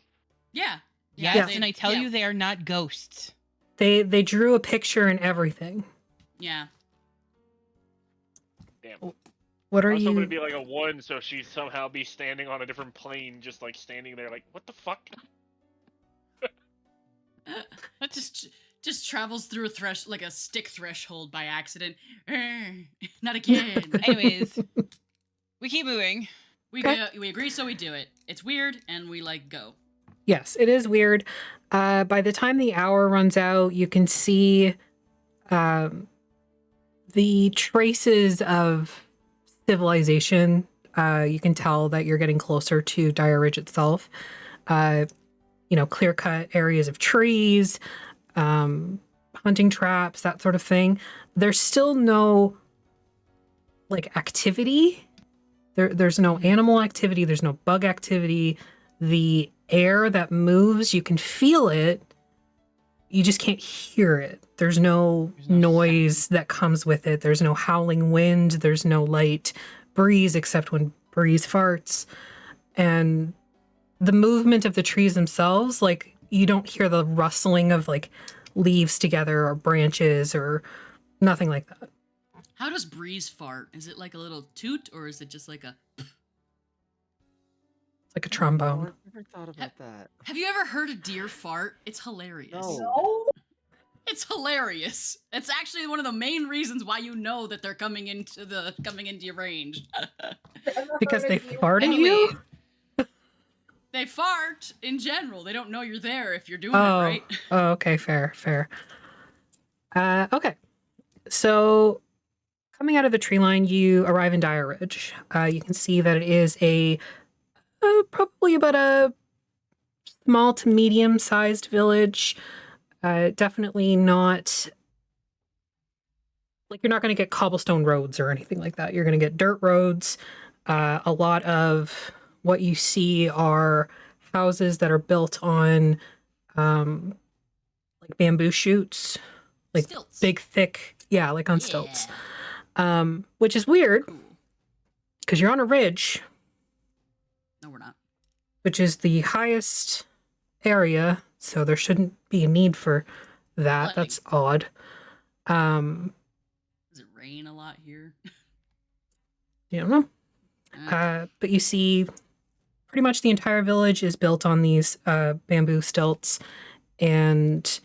Yeah. Yes, Yeah. and I tell yeah. you, they are not ghosts. They drew a picture and everything. Yeah. Damn. What I are was hoping you? it'd be like a 1, so she'd somehow be standing on a different plane, just like standing there, like, what the fuck? What Just travels through like a stick threshold by accident. Not again. Anyways, we keep moving. we Okay. we agree, so we do it. It's weird, and we like go. Yes, it is weird. By the time the hour runs out, you can see the traces of civilization. You can tell that you're getting closer to Dire Ridge itself. Clear-cut areas of trees, hunting traps, that sort of thing. There's still no activity. There's no animal activity. There's no bug activity. The air that moves, you can feel it. You just can't hear it. There's no noise that comes with it. There's no howling wind. There's no light breeze except when breeze farts. And the movement of the trees themselves, you don't hear the rustling of leaves together or branches or nothing like that. How does breeze fart? Is it like a little toot, or is it just like a... It's like a trombone. I've never thought about that. Have you ever heard a deer fart? It's hilarious. No. It's hilarious. It's actually one of the main reasons why you know that they're coming into your range. Because they fart at you? They fart in general. They don't know you're there if you're doing Oh. it right. Oh, okay, fair. Okay. So coming out of the tree line, you arrive in Dire Ridge. You can see that it is probably about a small to medium-sized village. Definitely not... you're not going to get cobblestone roads or anything like that. You're going to get dirt roads. A lot of what you see are houses that are built on bamboo shoots, Stilts. big, thick, on stilts. Which is weird because you're on a ridge. No, we're not. Which is the highest area, so there shouldn't be a need for that. Lightning. That's odd. Does it rain a lot here? You don't know. But you see pretty much the entire village is built on these bamboo stilts, and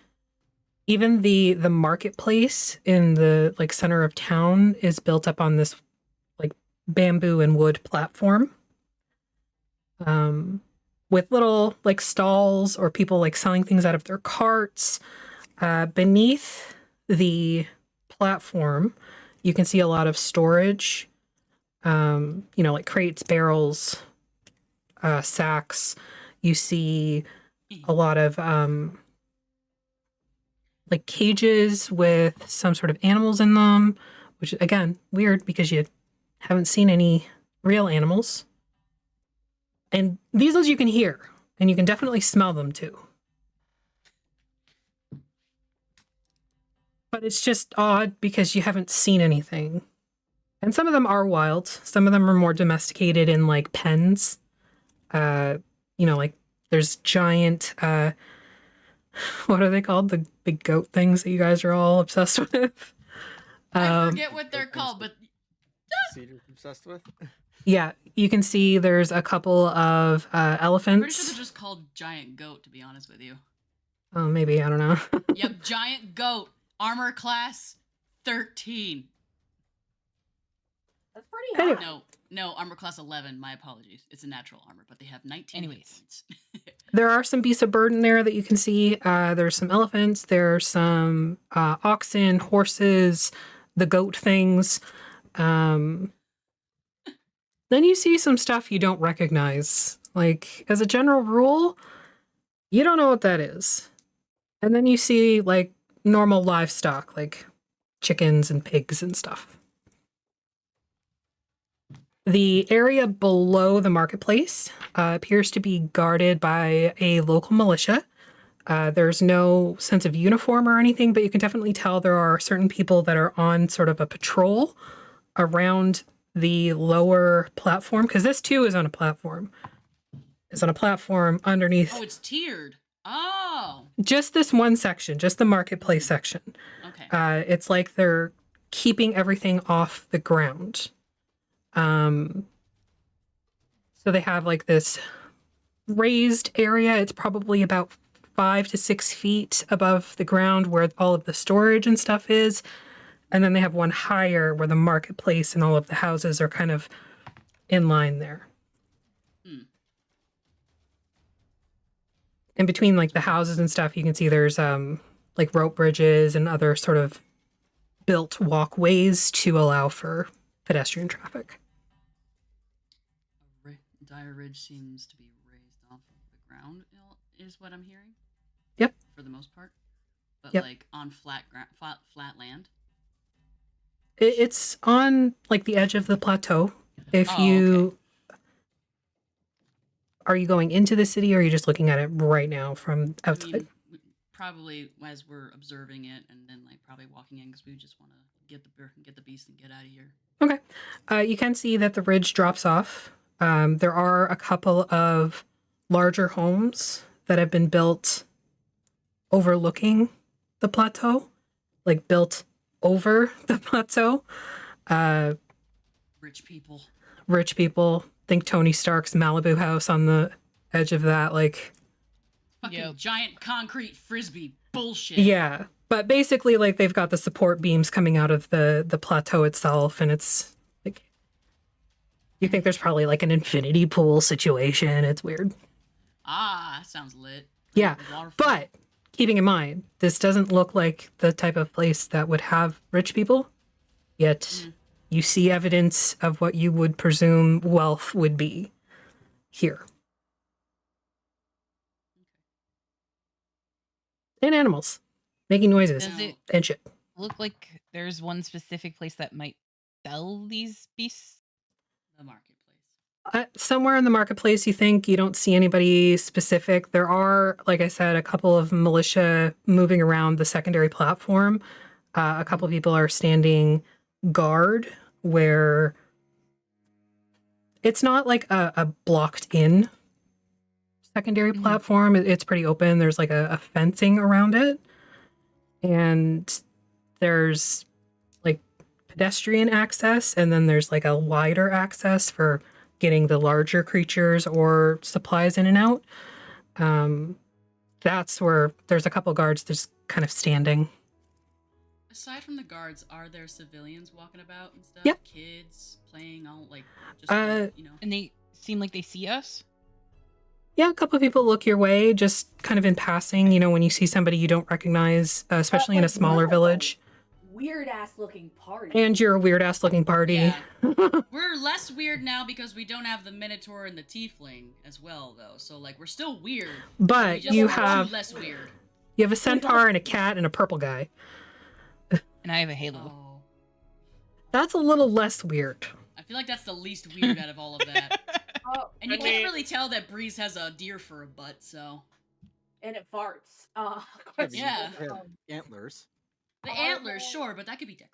even the marketplace in the center of town is built up on this bamboo and wood platform. With little stalls or people selling things out of their carts. Beneath the platform, you can see a lot of storage, crates, barrels, sacks. You see a lot of cages with some sort of animals in them, which again, weird because you haven't seen any real animals. And these ones you can hear, and you can definitely smell them too. But it's just odd because you haven't seen anything. And some of them are wild. Some of them are more domesticated in pens. There's giant, what are they called? The big goat things that you guys are all obsessed with. I forget what they're called, but... Cedar's obsessed with? Yeah, you can see there's a couple of I'm elephants. pretty sure they're just called giant goat, to be honest with you. Oh, maybe, I don't know. Yep, giant goat. Armor class 13. That's pretty high. No, armor class 11. My apologies. It's a natural armor, but they have 19 hit Anyways. points. There are some beasts of burden there that you can see. There's some elephants. There's some oxen, horses, the goat things. Then you see some stuff you don't recognize. As a general rule, you don't know what that is. And then you see, normal livestock, chickens and pigs and stuff. The area below the marketplace appears to be guarded by a local militia. There's no sense of uniform or anything, but you can definitely tell there are certain people that are on sort of a patrol around the lower platform, because this too is on a platform. It's on a platform underneath. Oh, it's tiered. Oh. Just this one section, just the marketplace section. Okay. It's like they're keeping everything off the ground. So they have like this raised area. It's probably about 5 to 6 feet above the ground where all of the storage and stuff is. And then they have one higher where the marketplace and all of the houses are kind of in line there. In between like the houses and stuff, you can see there's like rope bridges and other sort of built walkways to allow for pedestrian traffic. Dire Ridge seems to be raised off of the ground, is what I'm hearing. Yep. For the most part, but Yep. like on flat land. It's on like the edge of the plateau. If Oh, you are you going into the city, or are you just looking at it right now from outside? I mean, probably as we're observing it, and then like probably walking in because we just want to get the beast and get out of here. Okay. You can see that the ridge drops off. There are a couple of larger homes that have been built overlooking the plateau, like built over the plateau. Rich people. Think Tony Stark's Malibu house on the edge of that, like Fucking giant concrete frisbee bullshit. yeah. But basically, like they've got the support beams coming out of the plateau itself, and it's like you think there's probably like an infinity pool situation. It's weird. Ah, sounds lit. Yeah, Waterfall. but keeping in mind, this doesn't look like the type of place that would have rich people, yet you see evidence of what you would presume wealth would be here. And animals making noises Does it and shit. look like there's one specific place that might sell these beasts? The marketplace. Somewhere in the marketplace, you think. You don't see anybody specific. There are, like I said, a couple of militia moving around the secondary platform. A couple of people are standing guard where it's not like a blocked in secondary platform. It's pretty open. There's like a fencing around it. And there's like pedestrian access, and then there's like a wider access for getting the larger creatures or supplies in and out. That's where there's a couple guards just kind of standing. Aside from the guards, are there civilians walking about and stuff? Yep. Kids playing all like just like, you know. And they seem like they see us? Yeah, a couple of people look your way, just kind of in passing. You know, when you see somebody you don't recognize, especially in a smaller village. Weird ass looking party. And you're a weird ass looking party. Yeah. We're less weird now because we don't have the Minotaur and the Tiefling as well, though. So like we're still weird. But we just you are have less weird. You have a centaur and a cat and a purple guy. And I have a halo. Oh, That's a little less weird. I feel like that's the least weird out of all of that. Oh, And you I can't mean- really tell that Breeze has a deer for a butt, so and it farts. Yeah. Antlers. the Are antlers, there- sure, but that could be decorative.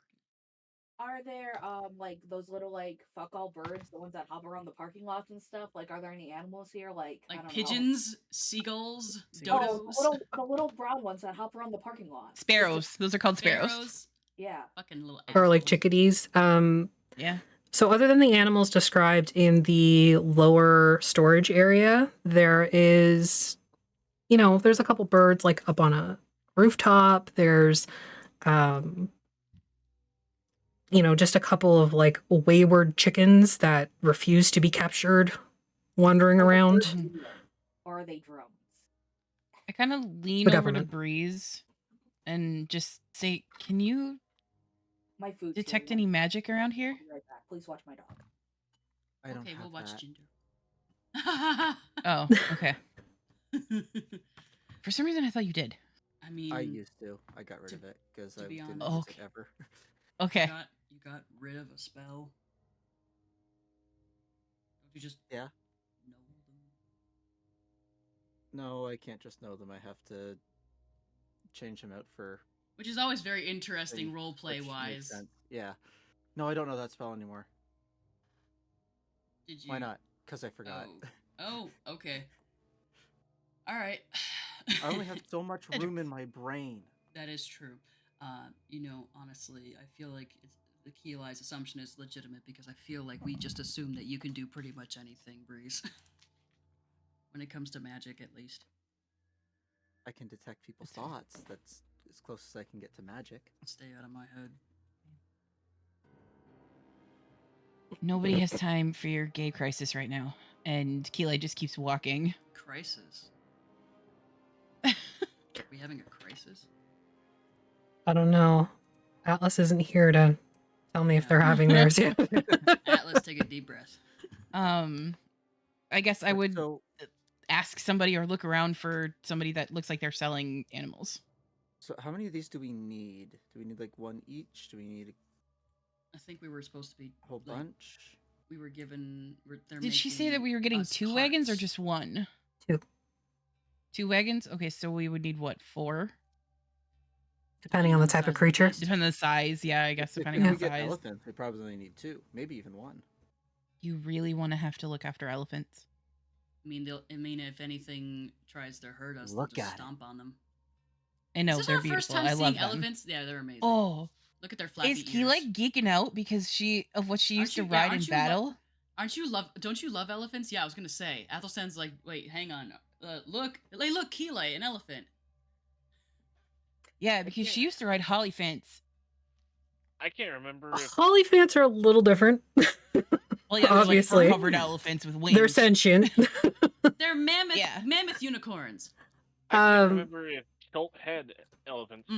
Are there like those little like fuck all birds, the ones that hop around the parking lots and stuff? Like, are there any animals here? Like I Like don't know. pigeons, seagulls, Seagulls. dodos, The little brown ones that hop around the parking lot. Sparrows. Those are called sparrows. sparrows, Yeah. fucking little Or like assholes. chickadees. Yeah. So other than the animals described in the lower storage area, there is, you know, there's a couple birds like up on a rooftop. There's, you know, just a couple of like wayward chickens that refuse to be captured wandering around. Or are they drones? I kind of lean The over to government. Breeze and just say, "Can you My food. detect any magic around here?" I'll be right back. Please watch my dog. I don't Okay, have we'll watch that. Ginger. Oh, okay. For some reason, I thought you did. I mean, I used to. I got rid to- of it because to I be didn't honest- use it ever. Okay. you got rid of a spell. Don't you just Yeah. know them? No, I can't just know them. I have to change them out for Which is always very interesting things, role play which makes wise. sense. Yeah. No, I don't know that spell anymore. Did you? Why not? Because I forgot. Oh, okay. All right. I only have so much That- room in my brain. That is true. Honestly, I feel like the Keeli's assumption is legitimate because I feel like we just assume that you can do pretty much anything, Breeze. When it comes to magic, at least. I can detect people's thoughts. That's as close as I can get to magic. Stay out of my head. Nobody has time for your gay crisis right now. And Keelai just keeps walking. Crisis? We having a crisis? I don't know. Atlas isn't here to tell me if Yeah. they're having theirs yet. Atlas, take a deep breath. I guess I would So, ask somebody or look around for somebody that looks like they're selling animals. so how many of these do we need? Do we need like one each? Do we need I think we were supposed to be a whole like, bunch? We were given. Did she say that we were getting 2 wagons or just 1? 2. 2 wagons? Okay, so we would need what, 4? Depending on the type of creature. Depending on the size, yeah, I guess If depending we on the get size. elephants, we probably only need 2, maybe even 1. You really want to have to look after elephants? I mean, if anything tries to hurt us, Look they'll just at it. stomp on them. I know, Is this they're our first beautiful. time I seeing love them. elephants? Yeah, they're amazing. Oh, Look at their flappy is ears. Keelai geeking out because of what she used to ride in aren't you battle? Don't you love elephants? Yeah, I was gonna say. Athelstan's like, wait, hang on. Look, Keelai, an elephant. Yeah, because she used to ride Hollyphants. I can't remember if Hollyphants are a little different. Well, yeah, Obviously. they're like covered elephants with wings. They're sentient. They're mammoth, Yeah. mammoth unicorns. I can't Um, remember if Stolt had elephants.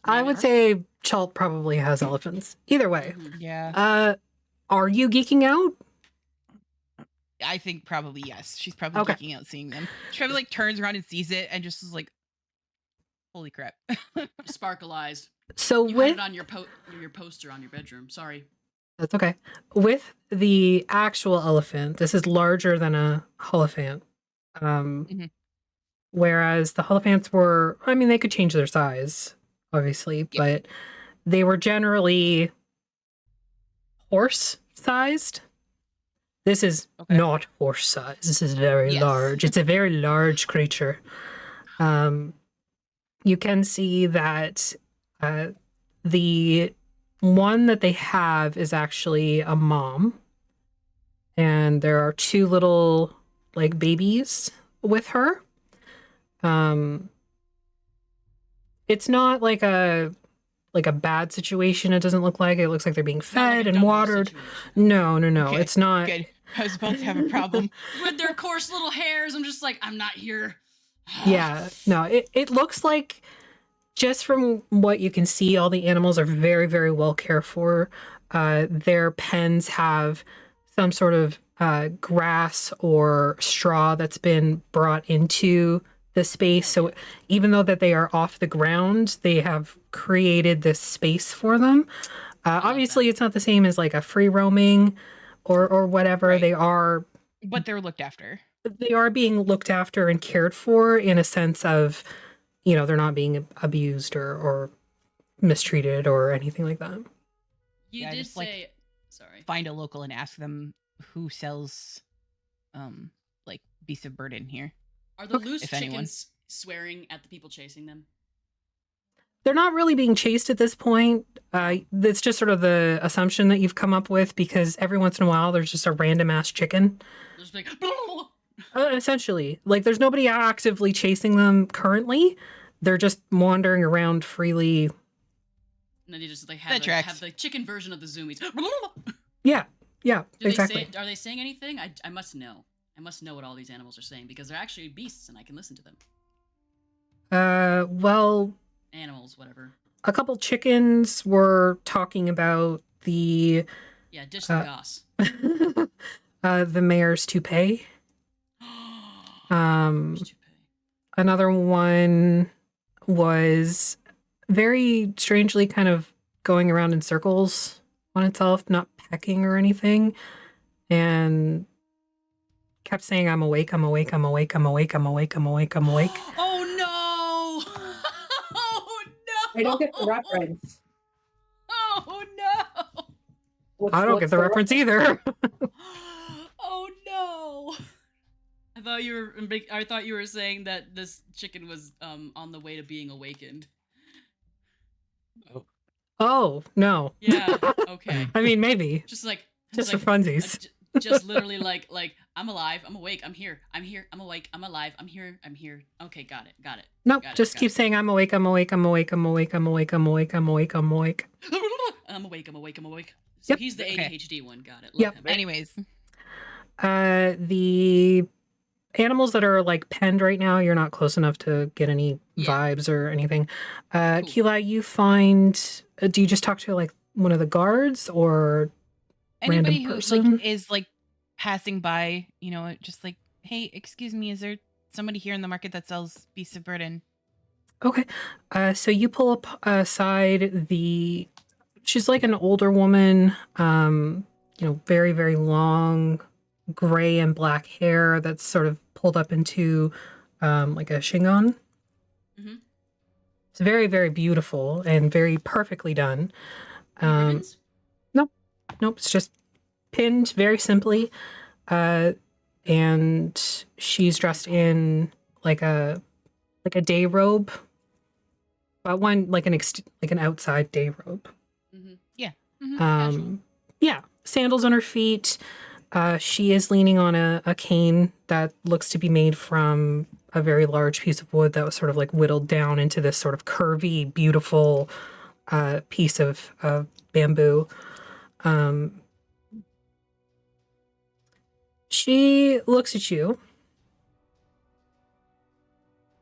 I would say Chult probably has elephants. Either way. Mhm. Yeah, Are you geeking out? I think probably yes. She's probably Okay. geeking out seeing them. She probably like turns around and sees it and just is like, "Holy crap!" Sparkle eyes. So You with had it on your poster on your bedroom. Sorry. that's okay. With the actual elephant, this is larger than a holophant. Mhm. Whereas the holophants were, I mean, they could change their size, obviously, Yeah. but they were generally horse-sized. This is Okay. not horse-sized. This is very Yes. large. It's a very large creature. You can see that the one that they have is actually a mom, and there are 2 little like babies with her. It's not like a bad situation. It doesn't look like it. It looks like they're being It's not like fed a and Dumbo watered. situation. No, Okay, it's not. Good. I was about to have a problem. With their coarse little hairs, I'm just like, I'm not here. Yeah, no, it looks like, just from what you can see, all the animals are very, very well cared for. Their pens have some sort of grass or straw that's been brought into the space. So even though that they are off the ground, they have created this space for them. Obviously, it's not the same as like a free roaming or whatever. Right. They are But they're looked after. being looked after and cared for in a sense of, they're not being abused or mistreated or anything like that. You Yeah, did just, like, say. Sorry. Find a local and ask them who sells, like beasts of burden here. Are the loose If anyone. chickens swearing at the people chasing them? They're not really being chased at this point. That's just sort of the assumption that you've come up with, because every once in a while there's just a random ass chicken. They're just like, Essentially, like there's nobody actively chasing them currently. They're just wandering around freely. and then you just like That tracks. have the chicken version of the zoomies. Yeah, Do exactly. are they saying anything? I must know. I must know what all these animals are saying because they're actually beasts and I can listen to them. Well, Animals, whatever. a couple chickens were talking about the Yeah, dish the goss. the mayor's toupee. Another one was very strangely kind of going around in circles on itself, not pecking or anything, and kept saying, "I'm awake, I'm awake, I'm awake, I'm awake, I'm awake, I'm awake, I'm awake." Oh no! Oh no! I don't get the reference. Oh no! I don't get the reference either. Oh no! I thought you were saying that this chicken was on the way to being awakened. Oh, no. Yeah. Okay. I mean, maybe. Just like Just like, for funsies. just literally like I'm alive, I'm awake, I'm here, I'm awake, I'm alive, I'm here. Okay, got it. Nope, Got it, just got keep it. saying I'm awake, I'm awake, I'm awake, I'm awake, I'm awake, I'm awake, I'm awake, I'm awake. I'm awake. So Yep. he's the Okay. ADHD one. Got it. Love Yep. him. Anyways, The animals that are like penned right now, you're not close enough to get any Yeah. vibes or anything. Cool. Kila, you find, do you just talk to like one of the guards or anybody random who person? like is like passing by, you know, just like, hey, excuse me, is there somebody here in the market that sells beasts of burden? Okay. So you pull up aside she's like an older woman, you know, very, very long gray and black hair that's sort of pulled up into like a shingon. Mhm. It's very, very beautiful and very perfectly done. Any ribbons? Nope, it's just pinned very simply. And she's dressed in like a day robe. But one like an outside day robe. Mm-hmm. Casual. Yeah, sandals on her feet. She is leaning on a cane that looks to be made from a very large piece of wood that was sort of like whittled down into this sort of curvy, beautiful piece of bamboo. She looks at you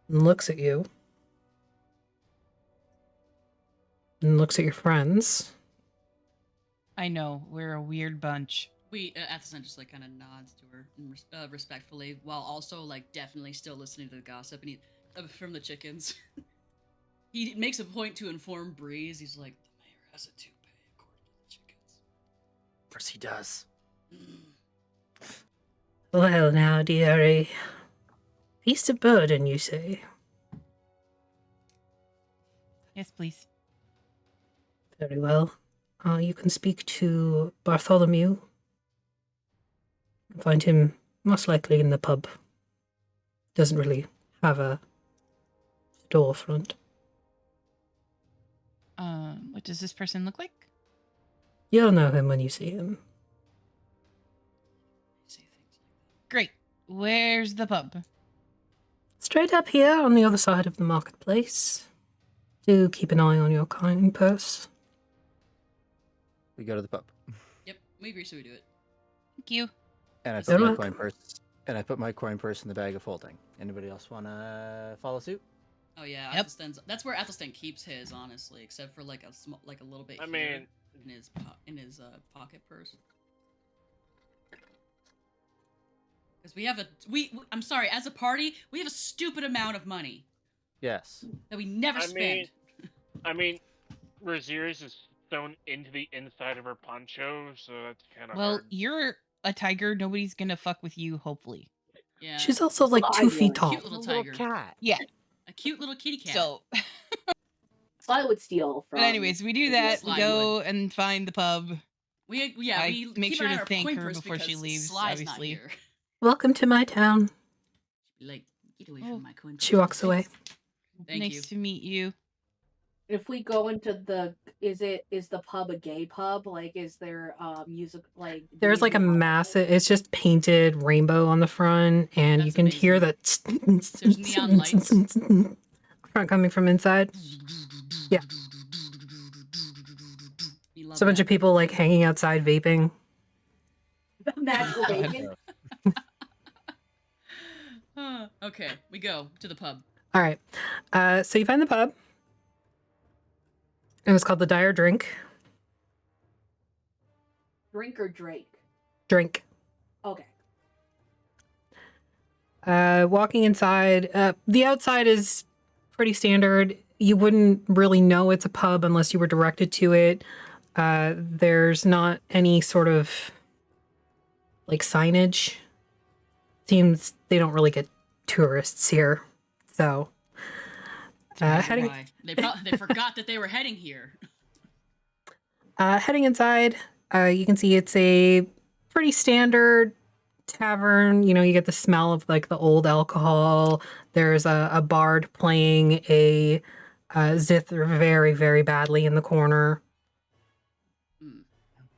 and looks at you and looks at your friends. I know, we're a weird bunch. Athelstan just like kind of nods to her respectfully, while also like definitely still listening to the gossip and from the chickens. He makes a point to inform Breeze. He's like, the mayor has a toupee according to the chickens. Of course he does. Well, now, dearie. Beast of burden, you say? Yes, please. Very well. You can speak to Bartholomew. Find him most likely in the pub. Doesn't really have a storefront. What does this person look like? You'll know him when you see him. Say things like Great. Where's the pub? Straight up here on the other side of the marketplace. Do keep an eye on your coin purse. We go to the pub, that. Yep, we agree, so we do it. Thank you. and I Good put my luck. coin purse. And I put my coin purse in the bag of holding. Anybody else want to follow suit? Oh yeah, Yep. That's where Athelstan keeps his, honestly, except for like a little bit. I here mean- in his pocket purse. Because we have I'm sorry, as a party, we have a stupid amount of money Yes. that we never I spend. I mean, Razir's is sewn into the inside of her poncho, so that's kind of Well, hard. you're a tiger. Nobody's gonna fuck with you, hopefully. Yeah, She's also like I 2 feet would. tall. cute little tiger, cat. Yeah. a cute little kitty cat. So, So I would steal from. but anyways, we do that. We Sly go and find the pub. we I we make keep sure an eye to on our thank coin her purse before she because leaves, Sly's obviously. Not here. Welcome to my town. Like, get away Oh. from my coin purse. She walks away. Thank nice you. to meet you. If we go into is the pub a gay pub? Like, is there music like? There's like a massive, it's just painted rainbow on the front, and you That's can hear amazing. that There's neon lights. front coming from inside. Yeah. We love So a bunch that. of people like hanging outside vaping. Natural bacon. Okay, we go to the pub. All right. So you find the pub. It was called the Dire Drink. Drink or Drake? Drink. Okay. Walking inside, the outside is pretty standard. You wouldn't really know it's a pub unless you were directed to it. There's not any sort of like signage. Seems they don't really get tourists here. So heading Why? They forgot that they were heading here. heading inside, you can see it's a pretty standard tavern. You know, you get the smell of like the old alcohol. There's a bard playing a zither very, very badly in the corner. Mm.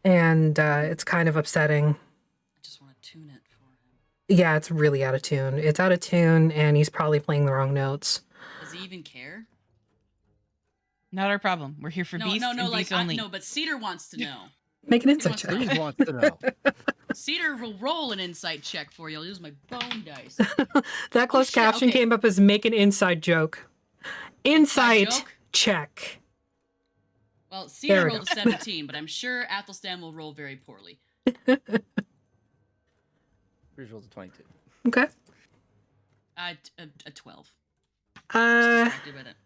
And it's kind of upsetting. I just want to tune it for him. Yeah, it's really out of tune. It's out of tune, and he's probably playing the wrong notes. Does he even care? Not our problem. We're here for No, beasts no, and like beasts only. no, but Cedar wants to know. Make an He insight wants to check. know. Please wants to know. Cedar will roll an insight check for you. I'll use my bone dice. That closed shit, caption okay. came up as make an inside joke. Insight joke? check. Well, There Cedar we rolled go. a 17, but I'm sure Athelstan will roll very poorly. Visuals of 22. Okay. A 12. Just Uh, distracted with it.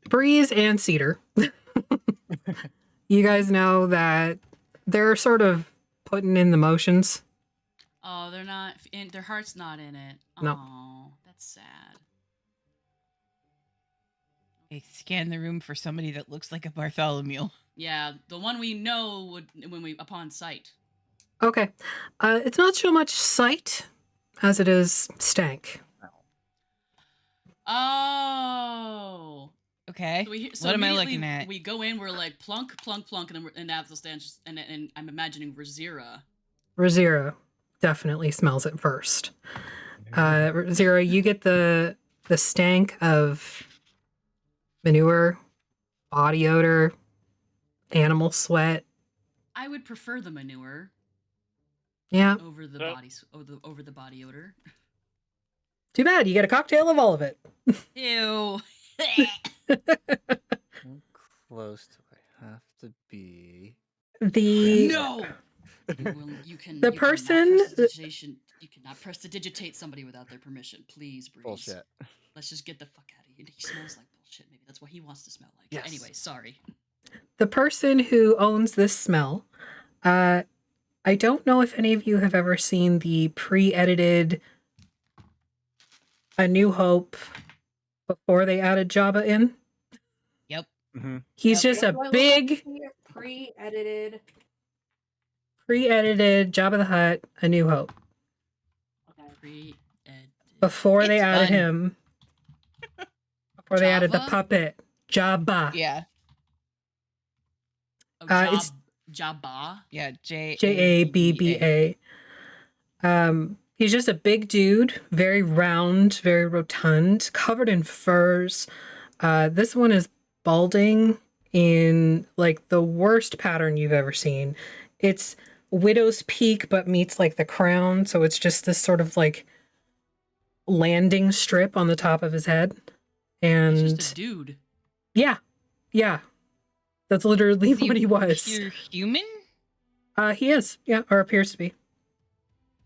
Breeze and Cedar. You guys know that they're sort of putting in the motions. Oh, they're not. Their heart's not in it. No. Oh, that's sad. I scan the room for somebody that looks like a Bartholomew. Yeah, the one we know would upon sight. Okay. It's not so much sight as it is stank. Oh. Okay. So What am I immediately looking at? We go in, we're like plunk, plunk, plunk, and then Athelstan just and I'm imagining Razira. Razira definitely smells it first. Razira, you get the stank of manure, body odor, animal sweat. I would prefer the manure Yeah. over the That- body over the body odor. Too bad. You get a cocktail of all of it. Ew. How close do I have to be? The No. You The person- You cannot prestidigitate somebody without their permission. Please, Breeze. Bullshit. Let's just get the fuck out of here. He smells like bullshit. Maybe that's what he wants to smell like. Yes. Anyway, sorry. the person who owns this smell, I don't know if any of you have ever seen the pre-edited A New Hope before they added Jabba in. Yep. Mm-hmm. He's Yeah, just a what do I look big like here? Pre-edited. Jabba the Hutt, A New Hope. Okay. Pre-ed. Before they It's added fun. him. Before they added the Java? puppet. Jabba. Yeah. Oh, it's- Jabba. Yeah. Jabba. He's just a big dude, very round, very rotund, covered in furs. This one is balding in like the worst pattern you've ever seen. It's widow's peak, but meets like the crown, so it's just this sort of like landing strip on the top of his head. And He's just a dude. yeah, that's literally Is he what he was. Pure human? He is, yeah, or appears to be.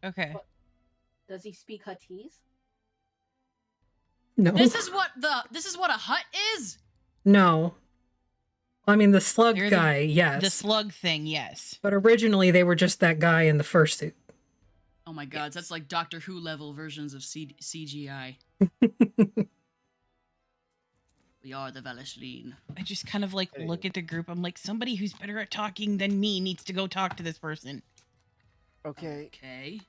Okay. Does he speak Huttese? No, This is what a hut is. no. I mean, the slug They're the- guy, yes. The slug thing, yes. But originally, they were just that guy in the fursuit. Oh my god, that's like Doctor Who level versions of CGI. We are the Valashleen. I just kind of like Hey. look at the group. I'm like, somebody who's better at talking than me needs to go talk to this person. Okay. Okay.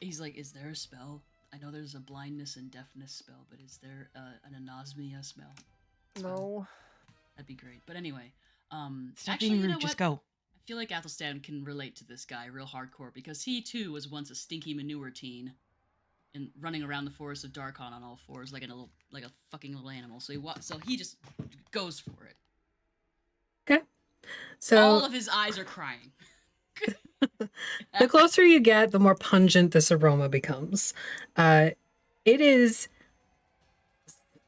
He's like, is there a spell? I know there's a blindness and deafness spell, but is there an anosmia spell? No. That'd be great. But anyway, Stop actually, being you rude. know Just what? go. I feel like Athelstan can relate to this guy real hardcore because he too was once a stinky manure teen, and running around the forest of Darkon on all fours like a fucking little animal. So he just goes for it. So All of his eyes are crying. the closer you get, the more pungent this aroma becomes. It is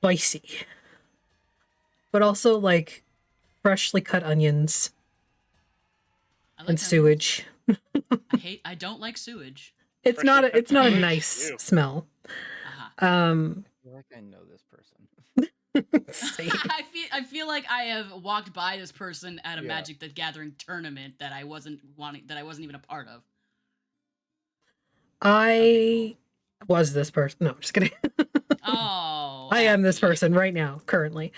spicy, but also like freshly cut onions I like and how- sewage. I don't like sewage. It's not Freshly it's not a cut nice Ew. smell. Uh-huh. I feel like I know this person. Same. I feel like I have walked by this person at a Yeah. Magic the Gathering tournament that I wasn't even a part of. I was this person. No, I'm just kidding. Oh, I am this Abby. person right now, currently.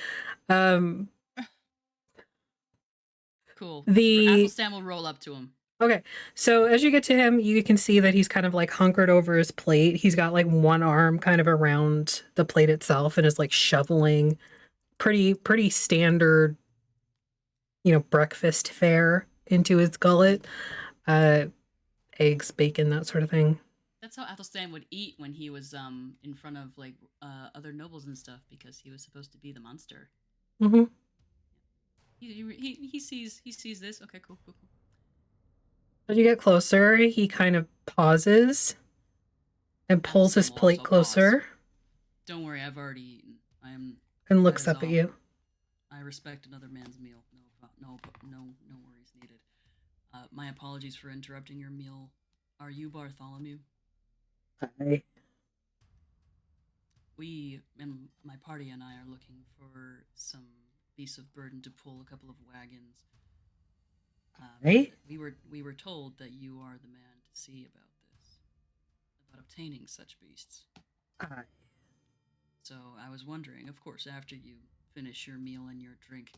Cool. The- Athelstan will roll up to him. Okay, so as you get to him, you can see that he's kind of like hunkered over his plate. He's got like one arm kind of around the plate itself and is like shoveling pretty standard, breakfast fare into his gullet. Eggs, bacon, that sort of thing. That's how Athelstan would eat when he was in front of like other nobles and stuff, because he was supposed to be the monster. Mm-hmm. He sees this. Okay, cool. As you get closer, he kind of pauses and pulls his Athelstan will plate also closer pause. Don't worry, I've already eaten. and looks that is up at all. you. I respect another man's meal. No worries needed. My apologies for interrupting your meal. Are you Bartholomew? Hi. We and my party and I are looking for some beasts of burden to pull a couple of wagons. Hey? We were told that you are the man to see about this, about obtaining such beasts. Hi. So I was wondering, of course, after you finish your meal and your drink,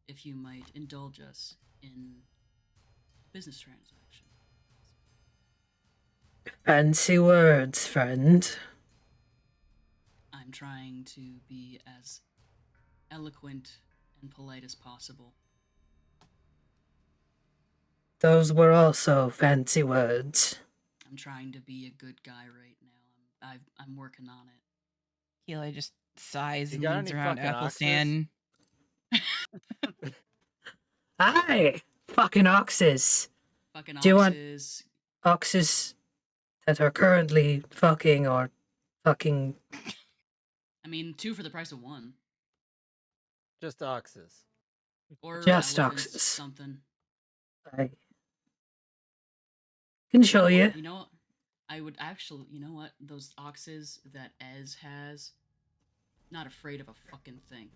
if you might indulge us in a business transaction. Fancy words, friend. I'm trying to be as eloquent and polite as possible. Those were also fancy words. I'm trying to be a good guy right now. I'm working on it. Keelah just sighs You and got leans any around fucking Athelstan. Hi! Fucking oxes. Fucking Do you want- oxes. Oxes that are currently fucking or fucking. I mean, 2 for the price of 1. Just oxes. Or Just elephants, oxes. something. I can show you. You know, I would actually, you know what? Those oxes that Ez has, not afraid of a fucking thing.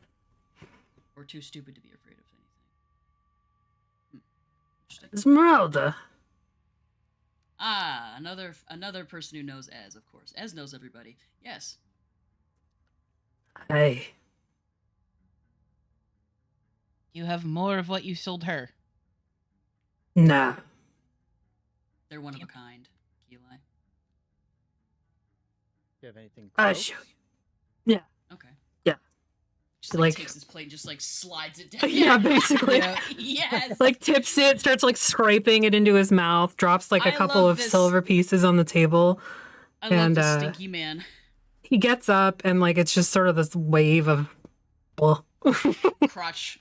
Or too stupid to be afraid of anything. Interesting. Esmeralda. Ah, another person who knows Ez, of course. Ez knows everybody. Yes. Hi. You have more of what you sold her. Nah. They're one of a kind, Keelah. You have anything I'll close? show you. Okay. Yeah. Just Like- takes his plate and just slides it down. Yeah, basically. Yeah. Yes. Tips it, starts scraping it into his mouth, drops a I couple love of this. silver pieces on the table. I love and, this stinky man. He gets up and it's just sort of this wave of blah. Crotch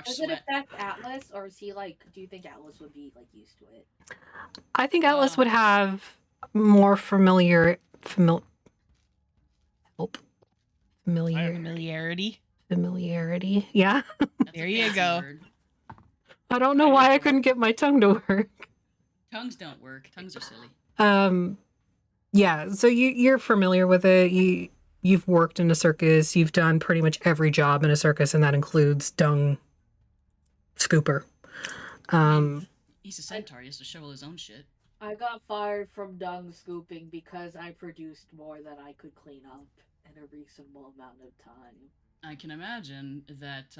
Does it sweat. affect Atlas, or is he do you think Atlas would be used to it? I think Atlas would have more familiarity. Familiarity. Yeah. That's a There you fancy go. word. I don't know why I couldn't get my tongue to work. Tongues don't work. Tongues are silly. Yeah, so you're familiar with it. You've worked in a circus. You've done pretty much every job in a circus, and that includes dung scooper. He's a centaur. He has to shovel his own shit. I got fired from dung scooping because I produced more than I could clean up in a reasonable amount of time. I can imagine that.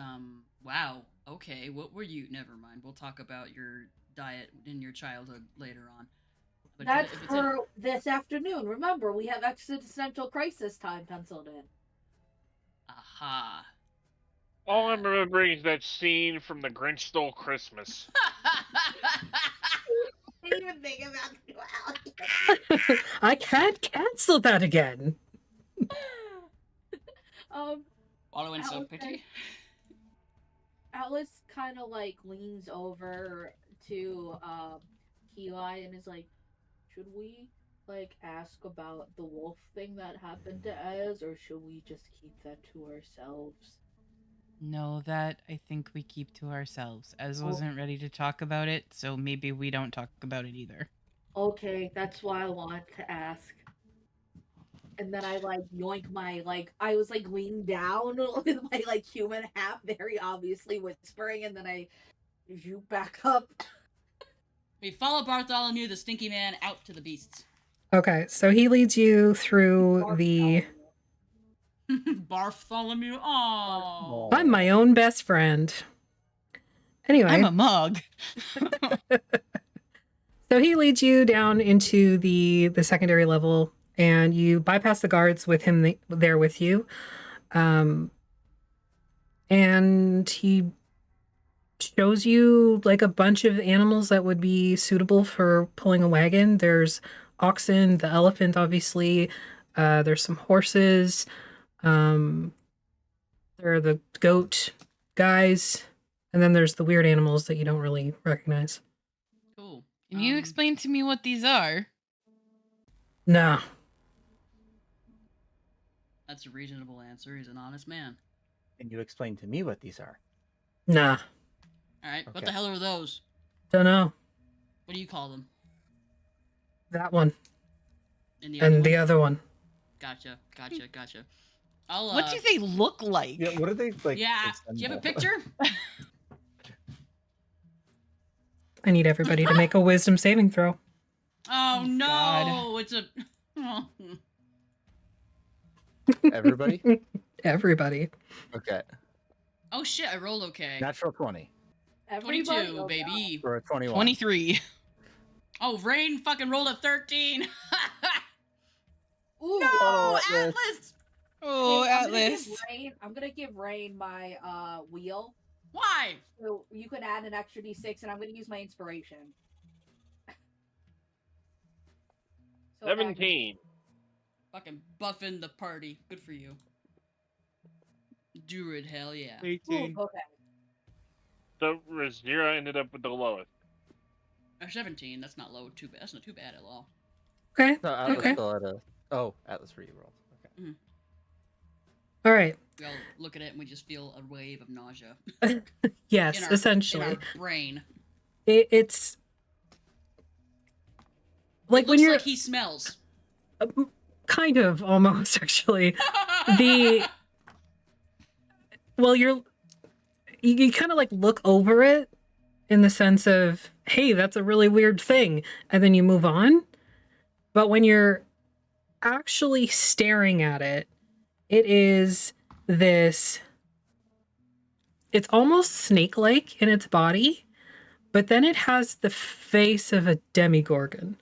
Wow. Okay. What were you? Never mind. We'll talk about your diet in your childhood later on. But That's if it's for this afternoon. Remember, we have existential crisis time penciled in. Aha. All I'm remembering is that scene from The Grinch Stole Christmas. I didn't even think about it. I can't cancel that again. Follow in Atlas- self-pity. Atlas kind of leans over to Keelah and is like, should we ask about the wolf thing that happened to Ez, or should we just keep that to ourselves? No, that I think we keep to ourselves. Ez wasn't ready to talk about it, so maybe we don't talk about it either. Okay, that's why I wanted to ask. And then I yoink my I was leaning down with my human hat, very obviously whispering, and then I zoop back up. We follow Bartholomew, the stinky man, out to the beasts. Okay, so he leads you through the. Bartholomew. Oh. I'm my own best friend. Anyway, I'm a mug. so he leads you down into the secondary level, and you bypass the guards with him there with you. And he shows you like a bunch of animals that would be suitable for pulling a wagon. There's oxen, the elephant, obviously. There's some horses. There are the goat guys, and then there's the weird animals that you don't really recognize. Cool. Can you explain to me what these are? No. That's a reasonable answer. He's an honest man. Can you explain to me what these are? Nah. All right. What Okay. the hell are those? Don't know. What do you call them? That one. And And one? the other one. Gotcha. I'll. What do they look like? Yeah, what are they like? Yeah. Do you have a picture? I need everybody to make a wisdom saving throw. Oh no! God. It's a. Oh. Everybody? Everybody. Okay. Oh shit! I rolled okay. Natural 20 Everybody? 22, Oh, baby. for a 21. 23. Oh, Rain fucking rolled a 13. God. Ooh. No, Oh, Atlas. Atlas. Oh, Hey, Atlas. I'm gonna give Rain my wheel. Why? So you could add an extra d6, and I'm gonna use my inspiration. So 17. Fucking buffing the party. Good for you. Druid, hell yeah. 18. Ooh, okay. So Razira ended up with the lowest. 17. That's not low. Too bad. That's not too bad at all. Okay. No, Atlas Okay. still had a... Oh, Atlas re-rolled. Okay. All right. We all look at it and we just feel a wave of nausea Yes, in our essentially. brain. It's like It when looks you're like he smells. kind of almost actually. Well, you kind of like look over it in the sense of, hey, that's a really weird thing, and then you move on. But when you're actually staring at it, it is this, it's almost snake-like in its body, but then it has the face of a demigorgon.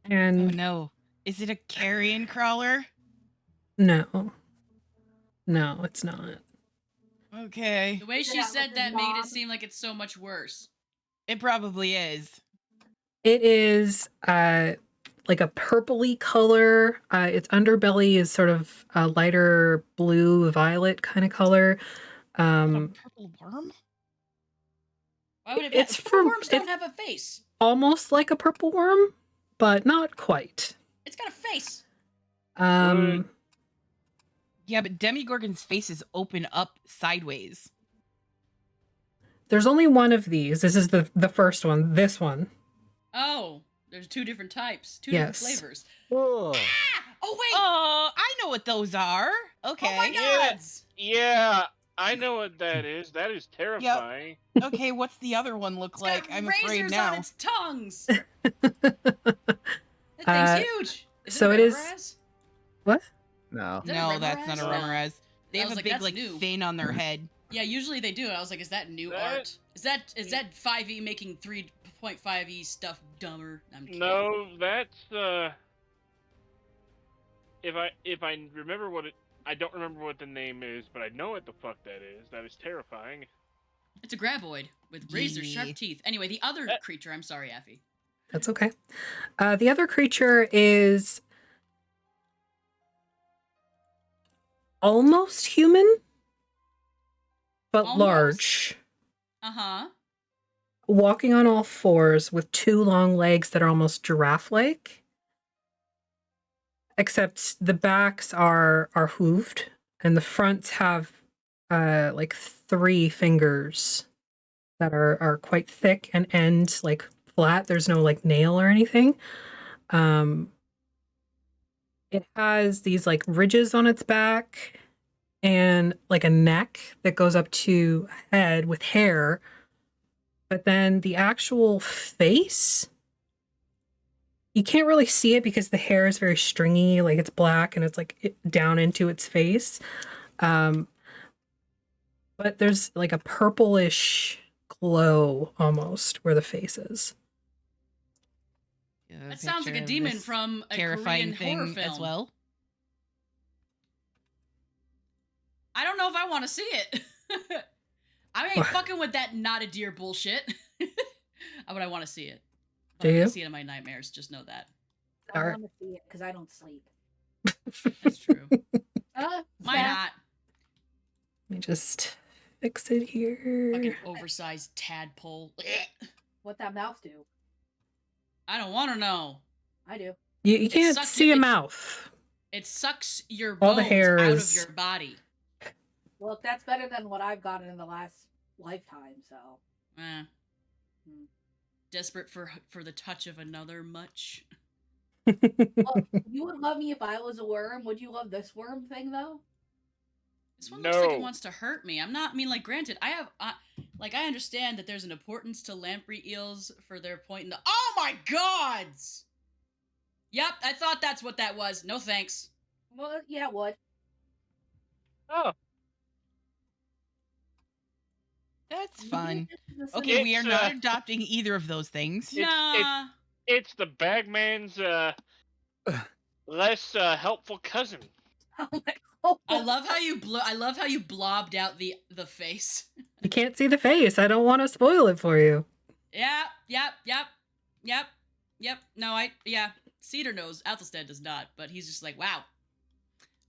Oh And no. Is it a carrion crawler? no, it's not. Okay. The way she Yeah, said with that the made it knob. seem like it's so much worse. It probably is. It is like a purpley color. Its underbelly is sort of a lighter blue, violet kind of color. A purple worm? Why would it It's have? from- Worms don't it's- have a face. Almost like a purple worm, but not quite. It's got a face. Yeah, but Demigorgon's faces open up sideways. There's only one of these. This is the first one. This one. Oh, there's two different types, two Yes. different flavors. Oh. Ah! Oh wait! Oh, I know what those are. Okay. Oh my Yeah. god! Yeah, I know what that is. That is terrifying. Okay, what's the other one look It's like? got I'm razors afraid on now. its tongues. That thing's huge. Is so it it a is- Remoraz? No. Is that a No, that's not a Remoraz? Remoraz. They I have was a like, big that's like new. fin on their head. Yeah, usually they do. I was like, is that new That- art? Is that 5e making 3.5e stuff dumber? I'm kidding. No, that's if I remember what it, I don't remember what the name is, but I know what the fuck that is. That is terrifying. It's a graboid with razor sharp Yeah. teeth. Anyway, the other creature. I'm sorry, Affy. That's okay. The other creature is almost human, but Almost? large. Uh-huh. Walking on all fours with two long legs that are almost giraffe-like. Except the backs are hooved, and the fronts have like 3 fingers that are quite thick and end like flat. There's no like nail or anything. It has these like ridges on its back and like a neck that goes up to a head with hair. But then the actual face, you can't really see it because the hair is very stringy, like it's black and it's like down into its face. But but there's like a purplish glow almost where the face is. A That sounds like picture a of demon this from a terrifying Korean horror thing film as well. I don't know if I want to see it. I ain't fucking with that not a deer bullshit. But I want to see it. But Do I'm you? gonna see it in my nightmares. Just know that. I Alright. want to see it because I don't sleep. That's true. Uh, Why yeah. not? Let me just fix it here. Fucking oversized tadpole. What that mouth do? I don't want to know. I do. You can't sucks see your- a it- mouth. It sucks your All the bones out of hairs. your body. Well, that's better than what I've gotten in the last lifetime. So. Eh. Hmm. Desperate for the touch of another much. Well, you would love me if I was a worm. Would you love this worm thing though? This one looks like it No. wants to hurt me. I'm not. I mean, like, granted, I understand that there's an importance to lamprey eels for their point in the. Oh my gods! Yep, I thought that's what that was. No thanks. Well, yeah, it would. Oh, That's fun. This Okay, is- we are It's, not adopting either of those things. It's- Nah. it's the bagman's less helpful cousin. Oh my- oh I my- love how you blobbed out the face. You can't see the face. I don't want to spoil it for you. Yep. No, Cedar knows. Athelstan does not, but he's just like, wow.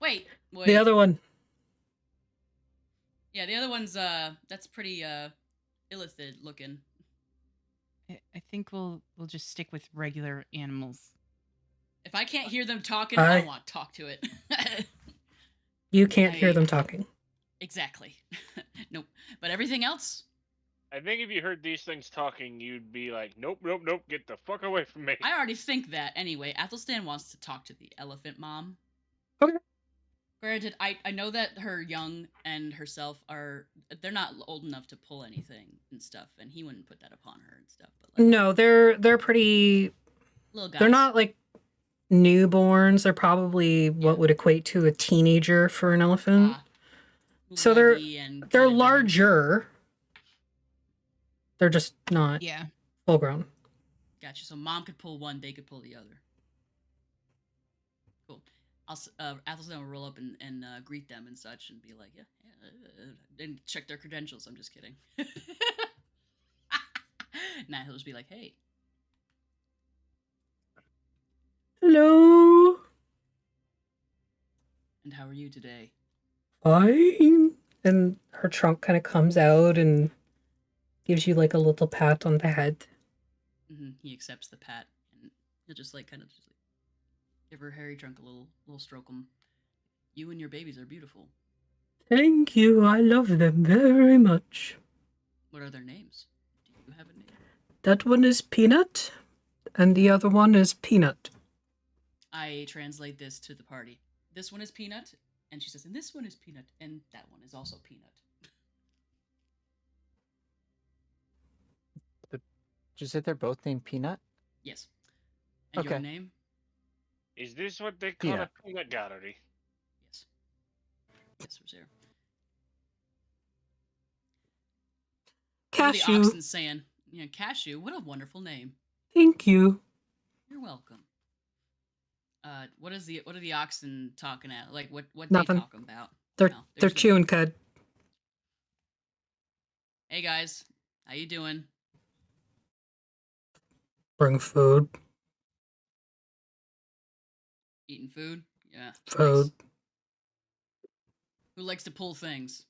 Wait. The other one. Yeah, the other one's that's pretty illithid looking. I think we'll just stick with regular animals. If I can't hear them talking, I don't want to talk to it. You can't hear I- them talking. Exactly. Nope. But everything else, I think if you heard these things talking, you'd be like, nope, get the fuck away from me. I already think that anyway. Athelstan wants to talk to the elephant mom. Okay. Granted, I know that her young and herself they're not old enough to pull anything and stuff, and he wouldn't put that upon her and stuff. But like, No, they're pretty. little guys. They're not like newborns. They're probably what would equate to a teenager for an elephant. Ah, So they're leggy and they're kind of larger. They're just not Yeah. full grown. Gotcha. So mom could pull one, they could pull the other. Cool. Athelstan will roll up and greet them and such, and be like, yeah, and check their credentials. I'm just kidding. Nah, he'll just be like, hey, Hello. and how are you today? Fine. And her trunk kind of comes out and gives you like a little pat on the head. He accepts the pat, and he'll just like kind of just like give her hairy trunk a little stroke 'em. You and your babies are beautiful. Thank you. I love them very much. What are their names? Do you have a name? That one is Peanut, and the other one is Peanut. I translate this to the party. This one is Peanut, and she says, and this one is Peanut, and that one is also Peanut. Did you say they're both named Peanut? Yes. And your Okay. name? Is this what they call Yeah. a peanut gallery? Yes. Yes, Rosaire. What are the Cashew. oxen saying? Yeah, Cashew. What a wonderful name. Thank you. You're welcome. What are the oxen talking at? Like what Nothing. they talking about? They're No, they're there's no- chewing cud. Hey guys, how you doing? Bring food. Eating food? Yeah. Food. nice. Who likes to pull things?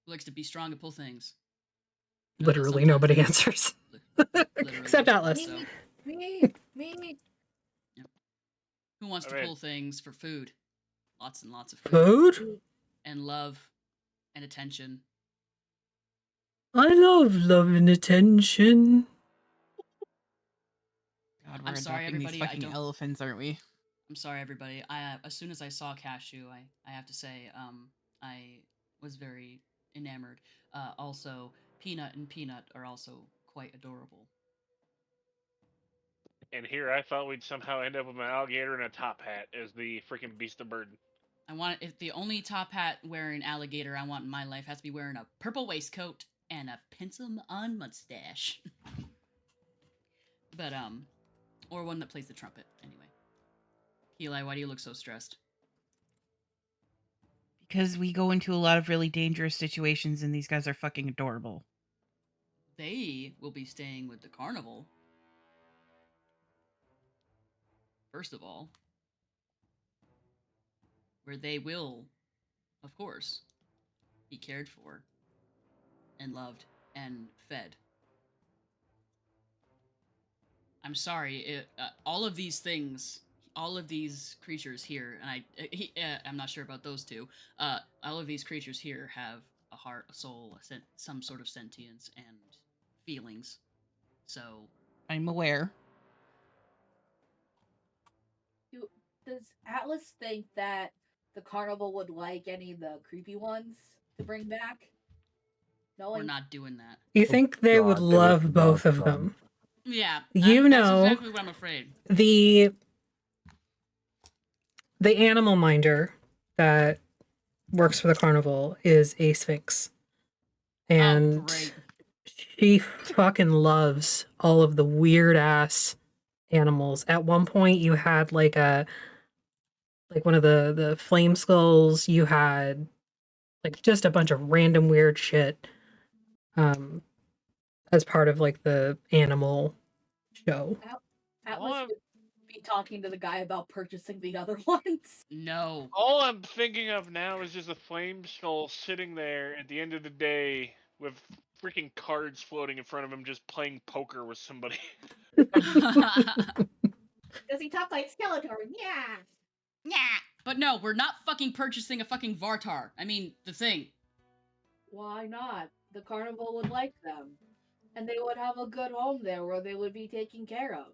Who likes to be strong and pull things? You know that Literally sometimes nobody they- answers. literally, Except Atlas. so- Me. Who wants to Alright. pull things for food? Lots and lots of Food? and love and attention. I love and attention. God, we're I'm sorry, adopting these everybody, I fucking don't- elephants, aren't we? I'm sorry, everybody. As soon as I saw Cashew, I have to say, I was very enamored. Also, Peanut and Peanut are also quite adorable. And here I thought we'd somehow end up with an alligator and a top hat as the freaking beast of burden. I want if the only top hat wearing alligator I want in my life has to be wearing a purple waistcoat and a pencil on mustache. But or one that plays the trumpet. Anyway, Eli, why do you look so stressed? Because we go into a lot of really dangerous situations, and these guys are fucking adorable. They will be staying with the carnival. First of all, where they will, of course, be cared for and loved and fed. I'm sorry, all of these things, all of these creatures here, and I'm not sure about those two. All of these creatures here have a heart, a soul, some sort of sentience and feelings. So I'm aware. Does Atlas think that the carnival would like any of the creepy ones to bring back? we're not doing that. You think they would God, they would love both love of them. them? Yeah, You that's know, exactly what I'm afraid. the animal minder that works for the carnival is a sphinx, and great. she fucking loves all of the weird ass animals. At one point, you had like one of the flame skulls. You had like just a bunch of random weird shit as part of like the animal show. Atlas would be talking to the guy about purchasing the other ones. No. All I'm thinking of now is just a flame skull sitting there at the end of the day with freaking cards floating in front of him, just playing poker with somebody. Does he talk like Skeletor? Yeah. Yeah. But no, we're not fucking purchasing a fucking Vartar. I mean, the thing. Why not? The carnival would like them. And they would have a good home there where they would be taken care of.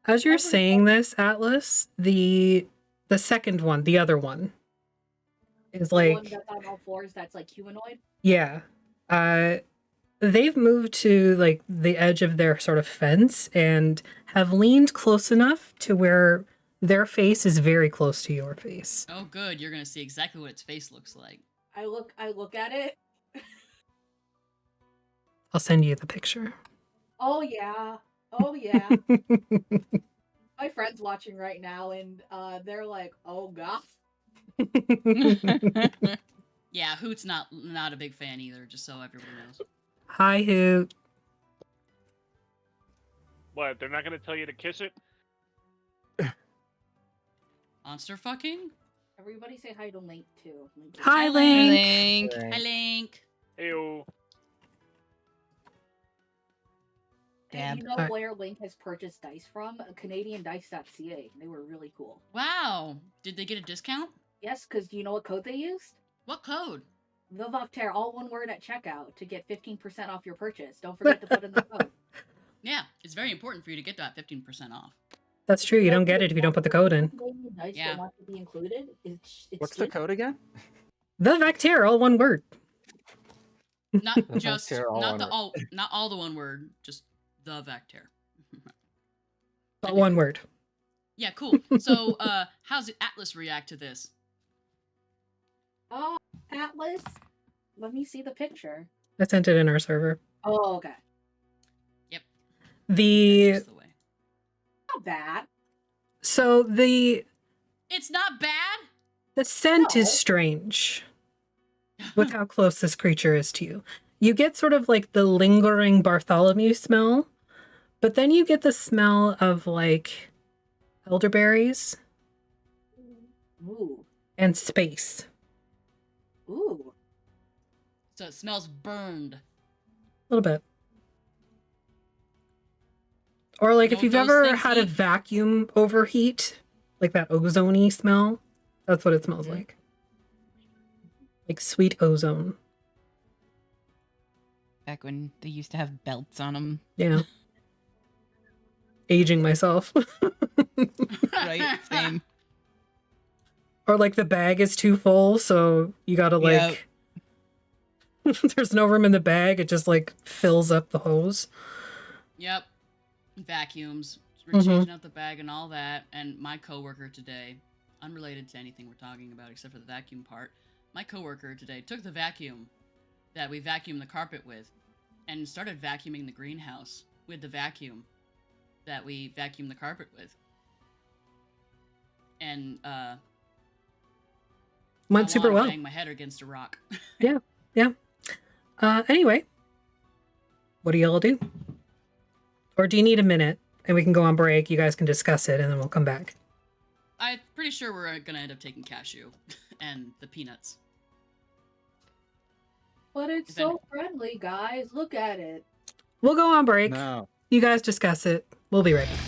As you're saying this, Atlas, the second one, the other one, is The like, one that's on all fours that's like humanoid? yeah. They've moved to like the edge of their sort of fence and have leaned close enough to where their face is very close to your face. Oh, good. You're gonna see exactly what its face looks like. I look at it. I'll send you the picture. Oh yeah. Oh yeah. My friend's watching right now and they're like, oh god. Yeah, Hoot's not a big fan either, just so everyone knows. Hi, Hoot. What? They're not gonna tell you to kiss it? Monster fucking? Everybody say hi to Link too. Link is- Hi, Link. Hi, Link. Ew. And you know Alright. where Link has purchased dice from? CanadianDice.ca. They were really cool. Wow. Did they get a discount? Yes, because do you know what code they used? What code? The Voctair, all one word at checkout to get 15% off your purchase. Don't forget to put in the code. Yeah, it's very important for you to get that 15% off. That's true. You don't get it if you don't put the code in. Canadian Dice Yeah. don't want to be included. It's What's the cheap. code again? The Vectair, all one word. Not The just Vectair, all not one the word. all not all the one word, just the Vectair. But one word. Yeah, cool. So how's Atlas react to this? Oh, Atlas. Let me see the picture. I sent it in our server. Oh, okay. The That's just the way. Not bad. so the It's not bad. scent No. is strange with how close this creature is to you. You get sort of like the lingering Bartholomew smell, but then you get the smell of like elderberries Ooh. and space. Ooh. So it smells burned. A little bit. Or like You if know you've what those ever things had a eat? vacuum overheat, like that ozone-y smell, that's what it smells Mhm. like. Like sweet ozone. Back when they used to have belts on them. Yeah. Aging myself. Right, same. Or like the bag is too full, so you gotta like there's no room in the bag, it just like fills up the hose. Yep. Vacuums. We're Mhm. changing out the bag and all that. And my coworker today, unrelated to anything we're talking about except for the vacuum part. My coworker today took the vacuum that we vacuum the carpet with and started vacuuming the greenhouse with the vacuum that we vacuum the carpet with. And Went all super while I well. banged my head against a rock. Yeah. Anyway, what do y'all do? Or do you need a minute and we can go on break? You guys can discuss it and then we'll come back. I'm pretty sure we're gonna end up taking cashew and the peanuts. But it's If so friendly, guys. Look at it. We'll go on break. No. You guys discuss it. We'll be right back.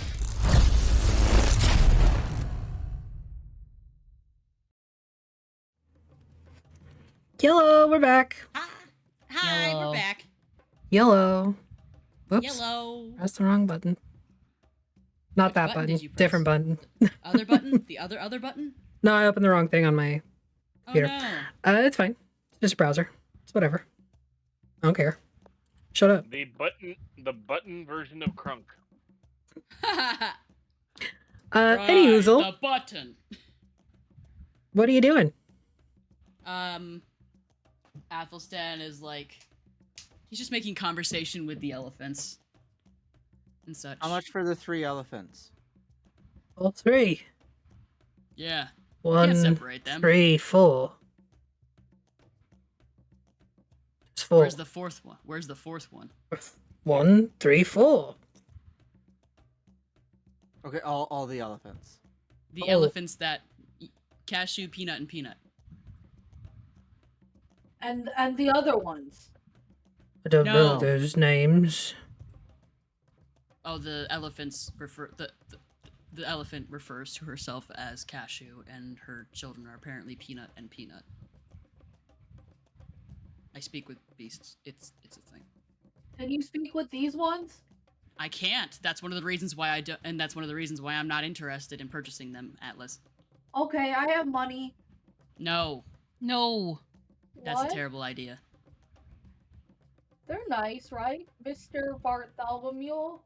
Yellow, we're back. Hi, Yellow. we're back. Yellow. Whoops. Yellow. Press the wrong button. Not Which that button button. did you press? Different button. Other button? The other button? No, I opened the wrong thing on my Oh Here. no. It's fine. It's just a browser. It's whatever. I don't care. Shut up. The button version of Crunk. Any oozle, The button. what are you doing? Athelstan is like, he's just making conversation with the elephants and such. How much for the 3 elephants? All 3. Yeah. One, Can't separate them. 3, 4. It's 4. Where's the fourth one? Where's the fourth one? 1, 3, 4. Okay, all the elephants. The Oh. elephants that cashew, peanut, and peanut. And the other ones. I don't know No. those names. Oh, the elephants refer the elephant refers to herself as Cashew, and her children are apparently Peanut and Peanut. I speak with beasts. It's a thing. Can you speak with these ones? I can't. That's one of the reasons why I do, and that's one of the reasons why I'm not interested in purchasing them, Atlas. Okay, I have money. No, No. that's What? a terrible idea. They're nice, right, Mr. Bartholomew?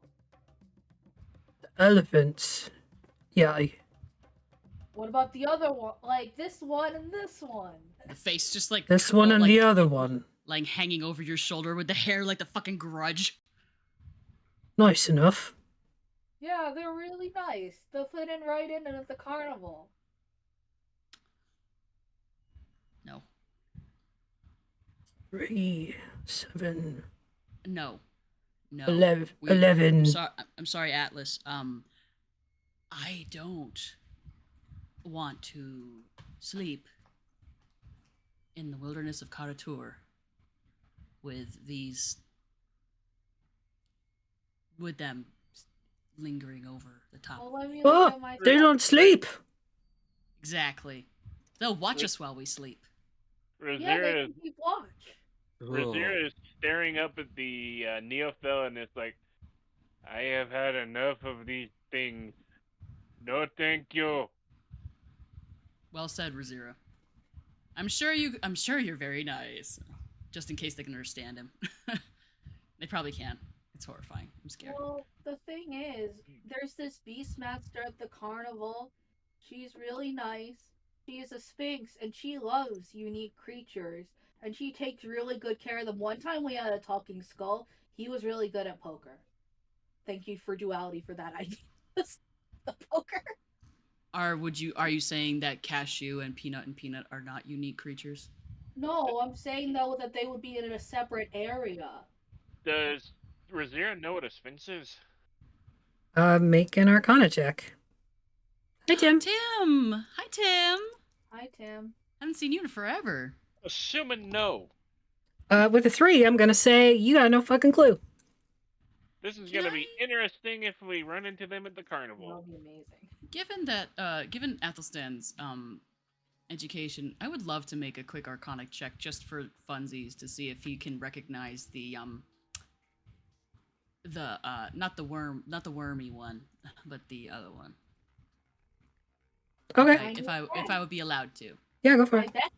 Elephants. Yeah. What about the other one? Like this one and this one? The face just like This one and like, the other one. like hanging over your shoulder with the hair like the fucking Grudge. Nice enough. Yeah, they're really nice. They'll fit in right in at the carnival. No, 3, 7, no, no. 11. We- 11. I'm sorry, Atlas. I don't want to sleep in the wilderness of Karatur with them lingering over the top. Well, let me Oh, look at my They don't sleep. Exactly. They'll watch us while we sleep. Yeah, they Rosira can keep watch. is staring up at the Neophil and it's like, I have had enough of these things. No, thank you. Well said, Razira. I'm sure you're very nice. Just in case they can understand him. They probably can. It's horrifying. I'm scared. Well, the thing is, there's this Beastmaster at the carnival. She's really nice. She is a sphinx, and she loves unique creatures. And she takes really good care of them. One time we had a talking skull. He was really good at poker. Thank you for duality for that idea. The poker. Are you saying that Cashew and Peanut are not unique creatures? No, I'm saying though that they would be in a separate area. Does Rosira know what a sphinx is? Make an Arcana check. Hey, Tim. Tim! Hi, Tim! Hi, Tim. Haven't seen you in forever. Assuming no. With a 3, I'm gonna say you got no fucking clue. This is Can gonna be interesting if we run into them at the carnival. That'll be amazing. Given Athelstan's education, I would love to make a quick Arcanic check just for funsies to see if he can recognize the not the wormy one, but the other one. Okay. If I would be allowed to. Yeah, go for I it. bet.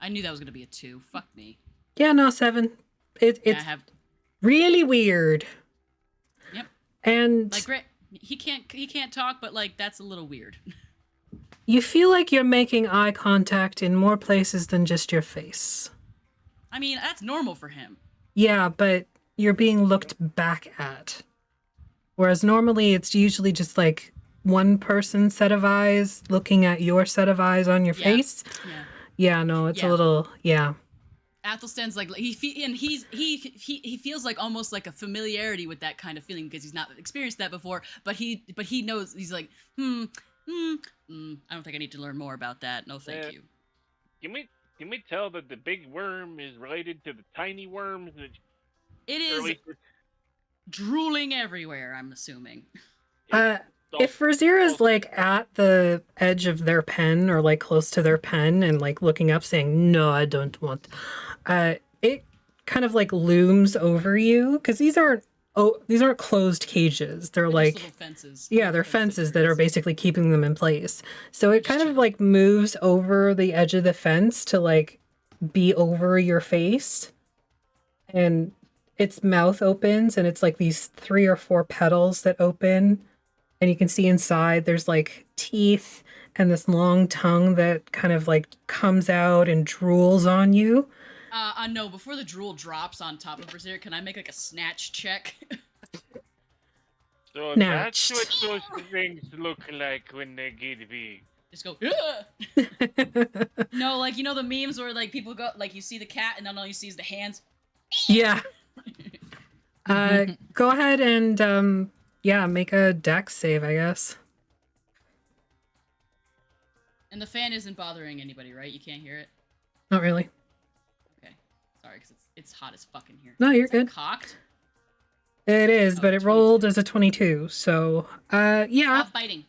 I knew that was gonna be a 2. Fuck me. Yeah, no, 7. It's Yeah, I have really weird. Yep. And like great. He can't talk, but like that's a little weird. You feel like you're making eye contact in more places than just your face. I mean, that's normal for him. Yeah, but you're being looked back at. Whereas normally it's usually just like one person's set of eyes looking at your set of eyes on your Yeah. face. Yeah. Yeah, no, it's a Yeah. little, yeah. Athelstan's like he feels like almost like a familiarity with that kind of feeling because he's not experienced that before. But he knows, he's like, I don't think I need to learn more about that. No, thank you. Can we tell that the big worm is related to the tiny worms that It is drooling everywhere, I'm assuming. If Razira's like at the edge of their pen or like close to their pen and like looking up saying, no, I don't want, it kind of like looms over you because these aren't closed cages. They're like little fences. Yeah, they're fences that are basically keeping them in place. So it kind of like moves over the edge of the fence to like be over your face. And its mouth opens and it's like these 3 or 4 petals that open. And you can see inside there's like teeth and this long tongue that kind of like comes out and drools on you. No, before the drool drops on top of Razira, can I make like a snatch check? So Snatched. that's what those things look like when they get big. Just go, no, like, you know the memes where like people go, like you see the cat and then all you see is the hands? Yeah. Go ahead and yeah, make a dex save, I guess. And the fan isn't bothering anybody, right? You can't hear it? Not really. Okay. Sorry, because it's hot as fuck in here. No, you're Is that good. cocked? It is, Oh, but it 22. rolled as a 22. So, yeah. Stop biting.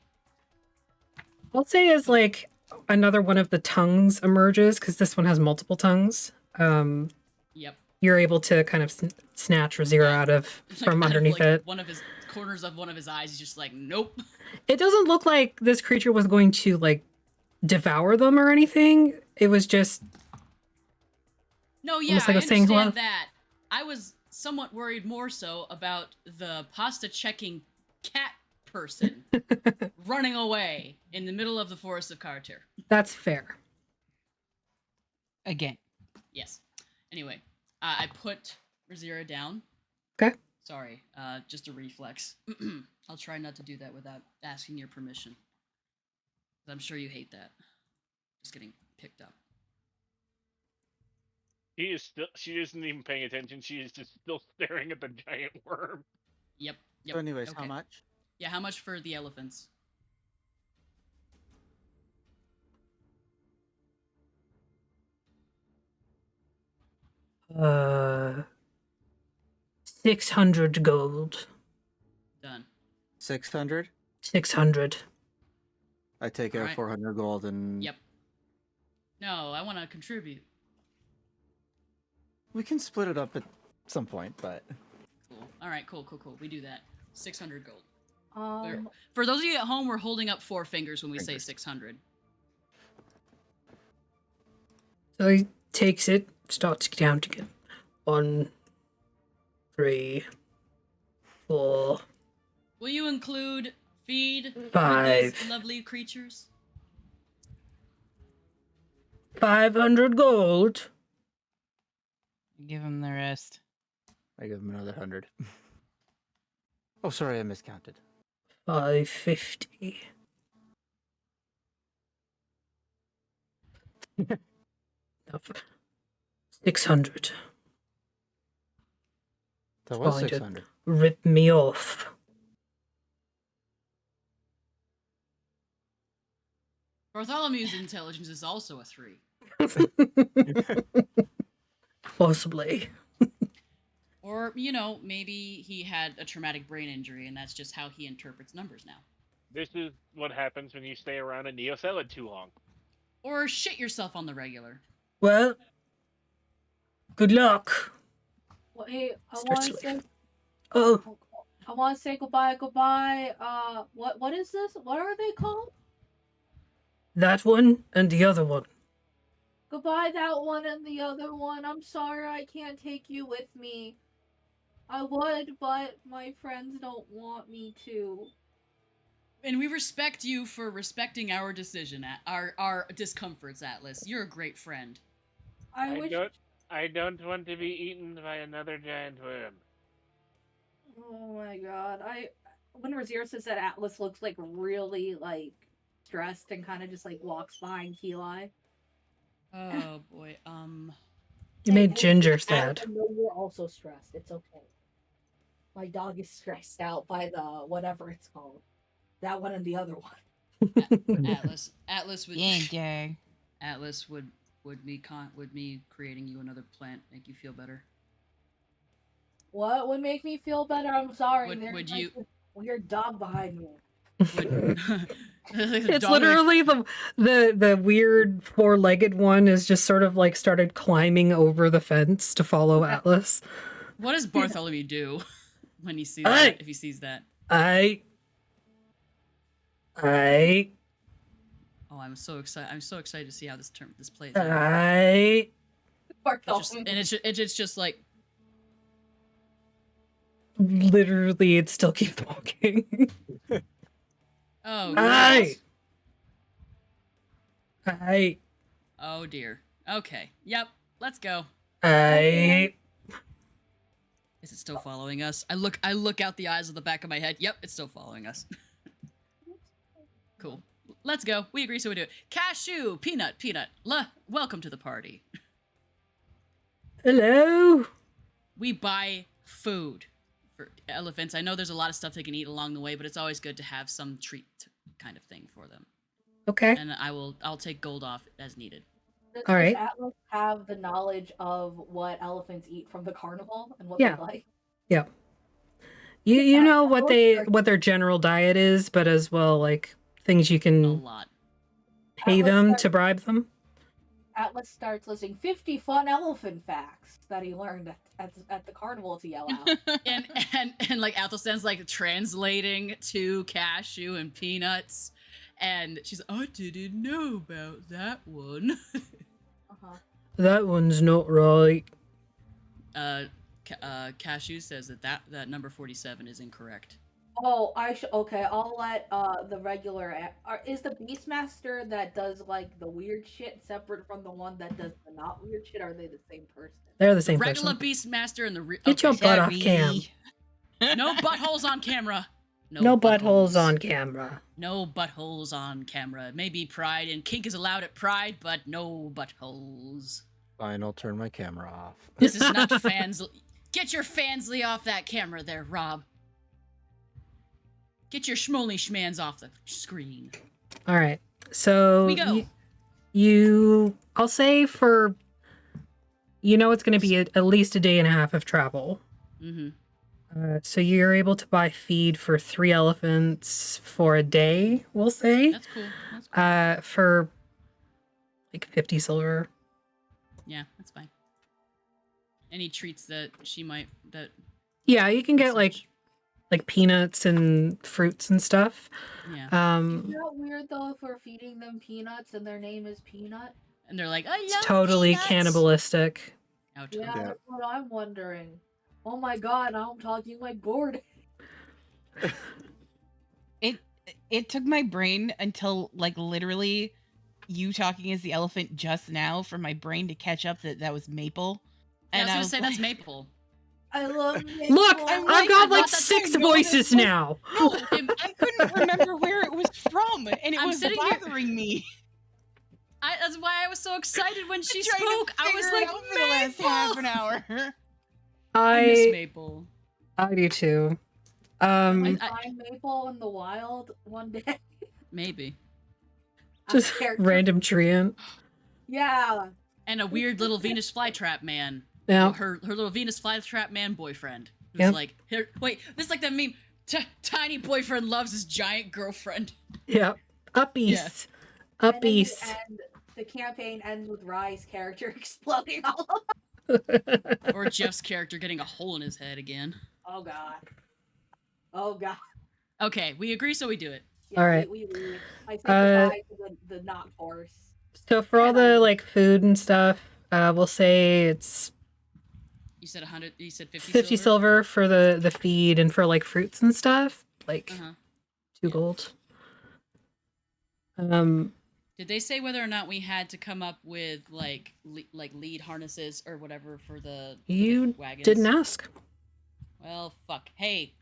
I'll say as like another one of the tongues emerges, because this one has multiple tongues. Yep. You're able to kind of snatch Razira out of from out of, underneath like, it. One of his corners of one of his eyes, he's just like, nope. It doesn't look like this creature was going to like devour them or anything. It was just No, yeah, almost like I a saying hello. understand that. I was somewhat worried more so about the pasta checking cat person running away in the middle of the forest of Karatir. That's fair. Again. Yes. Anyway, I put Razira down. Okay. Sorry, just a reflex. I'll try not to do that without asking your permission. I'm sure you hate that. Just getting picked up. She isn't even paying attention. She is just still staring at the giant worm. Yep. So anyways, how okay. much? Yeah, how much for the elephants? Uh, 600 gold. Done. 600? 600. I take out Alright. 400 gold and... Yep. No, I want to contribute. We can split it up at some point, but... Cool. All right, cool. We do that. 600 gold. Um, For those of you at home, we're holding up 4 fingers when we say 600. So he takes it, starts counting it. 1, 3, 4. Will you include feed for 5. these lovely creatures? 500 gold. Give him the rest. I give him another 100. Oh, sorry, I miscounted. 550. No, 600. That was Fine, 600. Rip me off. Bartholomew's intelligence is also a 3. Possibly. Or, you know, maybe he had a traumatic brain injury and that's just how he interprets numbers now. This is what happens when you stay around a Neocellid too long. Or shit yourself on the regular. Well, good luck. wait, I Starts want to to say, Oh, I want to say goodbye. What is this? What are they called? that one and the other one. Goodbye, that one and the other one. I'm sorry I can't take you with me. I would, but my friends don't want me to. And we respect you for respecting our decision, our discomforts, Atlas. You're a great friend. I wish. I don't want to be eaten by another giant worm. Oh my god! When Razir says that Atlas looks like really like stressed and kind of just like walks behind Keli. Oh boy. You made Ginger Atlas, sad. I know you're also stressed. It's okay. My dog is stressed out by the whatever it's called. That one and the other one. Atlas would. Dang. Atlas would me creating you another plant make you feel better? What would make me feel better? I'm sorry. Would There's you? like a weird dog behind me. It's literally the weird four-legged one is just sort of like started climbing over the fence to follow Atlas. What does Bartholomew do when he sees that? If he sees that? Oh, I'm so excited! I'm so excited to see how this plays out. It's just like literally, it still keeps walking. Oh, Aye. Oh dear. Okay. Yep. Let's go. Aye. Is it still following us? I look out the eyes of the back of my head. Yep, it's still following us. Cool. Let's go. We agree, so we do it. Cashew, peanut. Welcome to the party. Hello. We buy food for elephants. I know there's a lot of stuff they can eat along the way, but it's always good to have some treat kind of thing for them. Okay. And I'll take gold off as needed. All right. Does Atlas have the knowledge of what elephants eat from the carnival and what Yeah. they like? Yeah. You know what their general diet is, but as well like things you A can lot. pay them to bribe them. Atlas starts listing 50 fun elephant facts that he learned at the carnival to yell out. and like Athelstan's like translating to Cashew and Peanuts, and she's I didn't know about that one. That one's not right. Cashew says that number 47 is incorrect. Oh, okay. I'll let the regular. Is the Beastmaster that does like the weird shit separate from the one that does the not weird shit? Are they the same person? They're the same Regular person. Beastmaster and the Get your butt off cam. No buttholes on camera. No buttholes on camera. No buttholes on camera. Maybe Pride and kink is allowed at Pride, but no buttholes. Fine, I'll turn my camera off. This is not fans. Get your fansly off that camera there, Rob. Get your schmoly schmans off the screen. All right. So we go. I'll say for it's going to be at least a day and a half of travel. Mm-hmm. So you're able to buy feed for 3 elephants for a day, we'll say. That's cool. That's cool. For like 50 silver. Yeah, that's fine. Any treats that she might Yeah, you can get like peanuts and fruits and stuff. Yeah. Isn't that weird though if we're feeding them peanuts and their name is Peanut? And they're like, it's totally peanuts. cannibalistic. Oh, yeah, that's what I'm wondering. Oh my god, I'm talking like Gordon. It took my brain until like literally you talking as the elephant just now for my brain to catch up that was Maple. And I was like, that's Maple. I love Maple. Look, I've got like 6 voices now. No, I couldn't remember where it was from, and it was bothering me. That's why I was so excited when she Trying to spoke. I was figure it like, out for the last half an hour. I miss Maple. I do too. I find Maple in the wild one day. Maybe. Just random treant. Yeah. And a weird little Venus flytrap man. Yeah. Her little Venus flytrap man boyfriend. Who's like, here, wait, this is like that meme. Tiny boyfriend loves his giant girlfriend. Yeah. Up east. Yeah. Up east. And the campaign ends with Rye's character exploding all Or Jeff's character getting a hole in his head again. Oh god. Oh god. Okay, we agree, so we do it. Yeah, all right. We I say goodbye to the not horse. So for all the like food and stuff, we'll say it's. You said 100. You said 50 silver for the feed and for like fruits and stuff, like 2 gold. Did they say whether or not we had to come up with like lead harnesses or whatever for the You wagons? didn't ask. Well, fuck. Hey,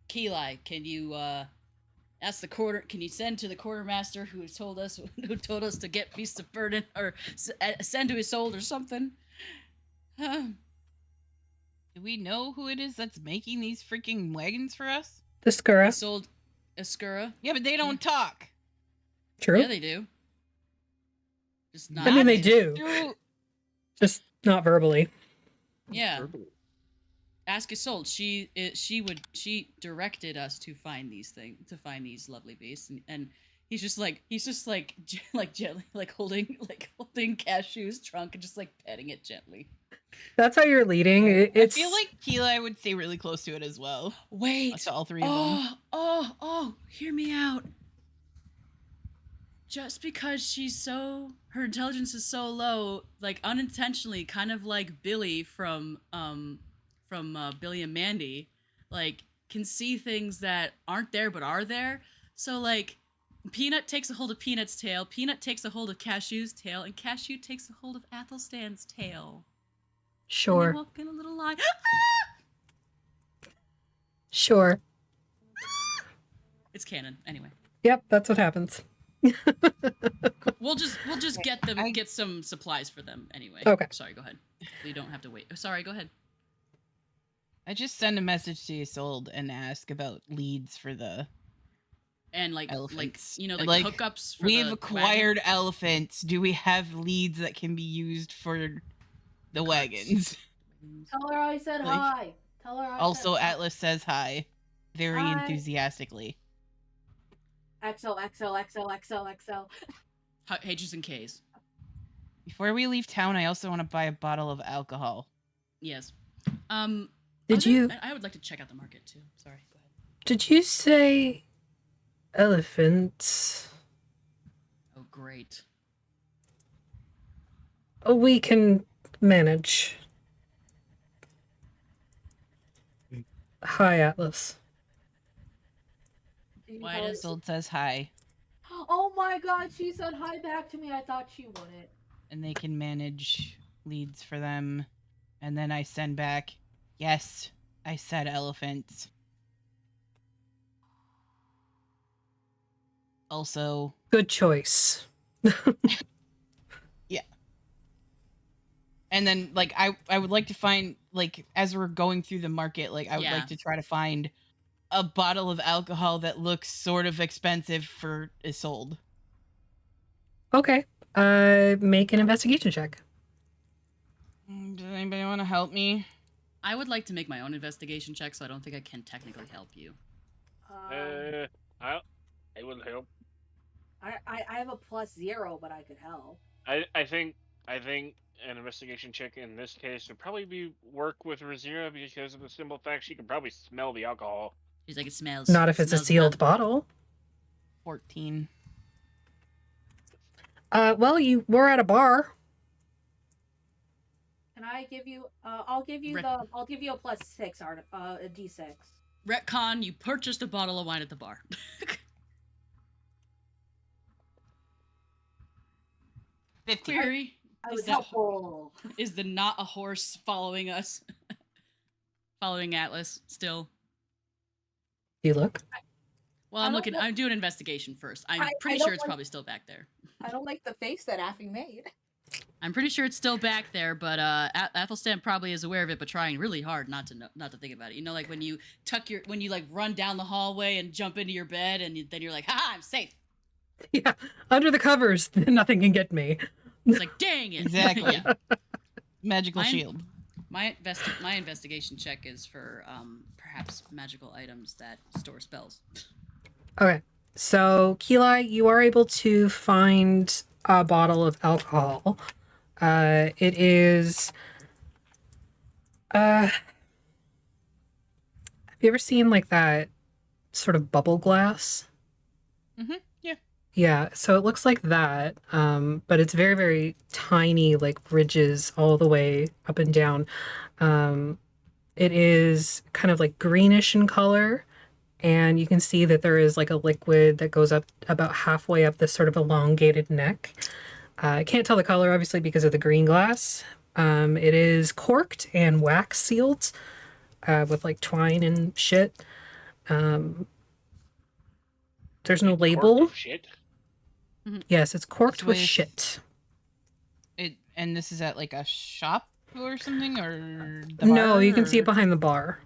Keli, can you ask the quarter? Can you send to the quartermaster who told us to get beasts of burden or send to his soul or something? Do we know who it is that's making these freaking wagons for us? The He Skura. sold Escura. Yeah, but they don't talk. True. Yeah, they do. Just not. I mean, they in- do. Through- Just not verbally. Yeah. Ask Isolde. She directed us to find these lovely beasts, and he's just like gently holding Cashew's trunk and just like petting it gently. That's how you're leading. It's I feel like Keli would stay really close to it as well. Wait. To all three of them. Oh, hear me out. Just because her intelligence is so low, like unintentionally, kind of like Billy from Billy and Mandy, like can see things that aren't there but are there. So like Peanut takes a hold of Peanut's tail, Peanut takes a hold of Cashew's tail, and Cashew takes a hold of Athelstan's tail. And sure. they walk in a little line. Sure. It's canon. Anyway. Yep, that's what happens. We'll just get some supplies for them anyway. Okay. Sorry, go ahead. We don't have to wait. Sorry, go ahead. I just send a message to Isolde and ask about leads for the And like elephants. like hookups for we've the acquired elephants. Do we have leads that can be used for the wagons? Tell her I said Like, hi. Tell her I Also, said hi. Atlas says hi, very Hi. enthusiastically. XOXOXOXOXO. H's and K's. Before we leave town, I also want to buy a bottle of alcohol. Yes. Did you I would like to check out the market too. Sorry, go ahead. did you say elephants? Oh, great. Oh, we can manage. Hi, Atlas. Why does Isolde says hi, Oh my god, she said hi back to me. I thought she wouldn't. and they can manage leads for them. And then I send back, yes, I said elephants. Also, Good choice. and then like I would like to find, like, as we're going through the market, like I would Yeah. like to try to find a bottle of alcohol that looks sort of expensive for Isolde. Okay. Make an investigation check. Does anybody want to help me? I would like to make my own investigation check, so I don't think I can technically help you. I will help. I have a +0, but I could help. I think an investigation check in this case would probably be work with Razira because of the simple fact she can probably smell the alcohol. He's like, it smells. Not if it's a smells sealed not- bottle. 14. Well, you were at a bar. Can I give you? I'll give you Rick. I'll give you a +6 a D6. Retcon, you purchased a bottle of wine at the bar. 15. Query. I Is was that- helpful. Is the not a horse following us? Following Atlas still? You look. Well, I I'm don't looking. know- I'm doing an investigation first. I'm I pretty don't sure it's like- probably still back there. I don't like the face that Affy made. I'm pretty sure it's still back there, but Athelstan probably is aware of it, but trying really hard not to think about it. You know, like when you like run down the hallway and jump into your bed, and then you're like, "Ha, I'm safe." Yeah. Under the covers, nothing can get me. It's like, dang it. Exactly. Yeah. Magical Mine- shield. My investigation check is for perhaps magical items that store spells. Okay. So, Keli, you are able to find a bottle of alcohol. It is. Have you ever seen like that sort of bubble glass? Mm-hmm. Yeah. Yeah, so it looks like that, but it's very, very tiny, like ridges all the way up and down. It is kind of like greenish in color, and you can see that there is like a liquid that goes up about halfway up this sort of elongated neck. I can't tell the color, obviously, because of the green glass. It is corked and wax sealed with like twine and shit. There's no label. Shit. Yes, it's corked It's with with- shit. And this is at like a shop or something, or the No, bar, you can see or- it behind the bar.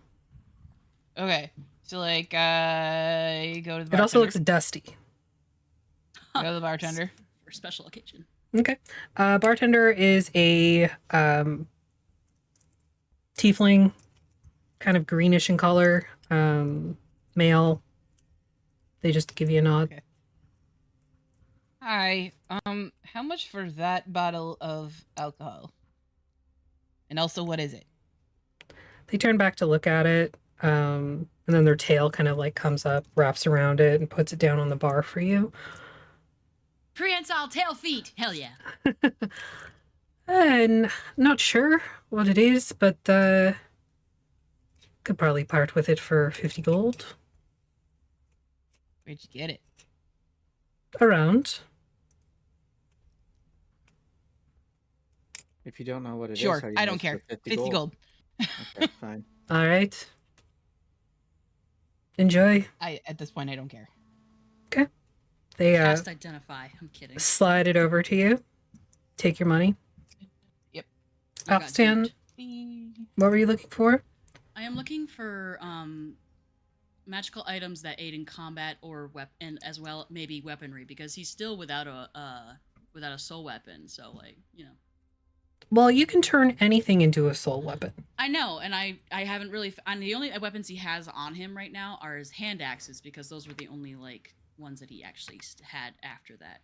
Okay, so like you go to the bartender. It also looks dusty. Go to the bartender. For a special occasion. Okay. Bartender is a tiefling, kind of greenish in color, male. They just give you a nod. Okay. Hi. How much for that bottle of alcohol? And also, what is it? They turn back to look at it, and then their tail kind of like comes up, wraps around it, and puts it down on the bar for you. Prehensile tail feet. Hell yeah. And not sure what it is, but could probably part with it for 50 gold. Where'd you get it? Around. If you don't know what it is, Sure, how you I know don't it's care. for 50 gold. Okay, fine. All right. Enjoy. At this point, I don't care. They Cast identify. I'm kidding. slide it over to you. Take your money. I got Alstan, duped. what were you looking for? I am looking for magical items that aid in combat or weapon, as well maybe weaponry, because he's still without a soul weapon. So like, you know. Well, you can turn anything into a soul weapon. I know, and I haven't really. And the only weapons he has on him right now are his hand axes, because those were the only like ones that he actually had after that,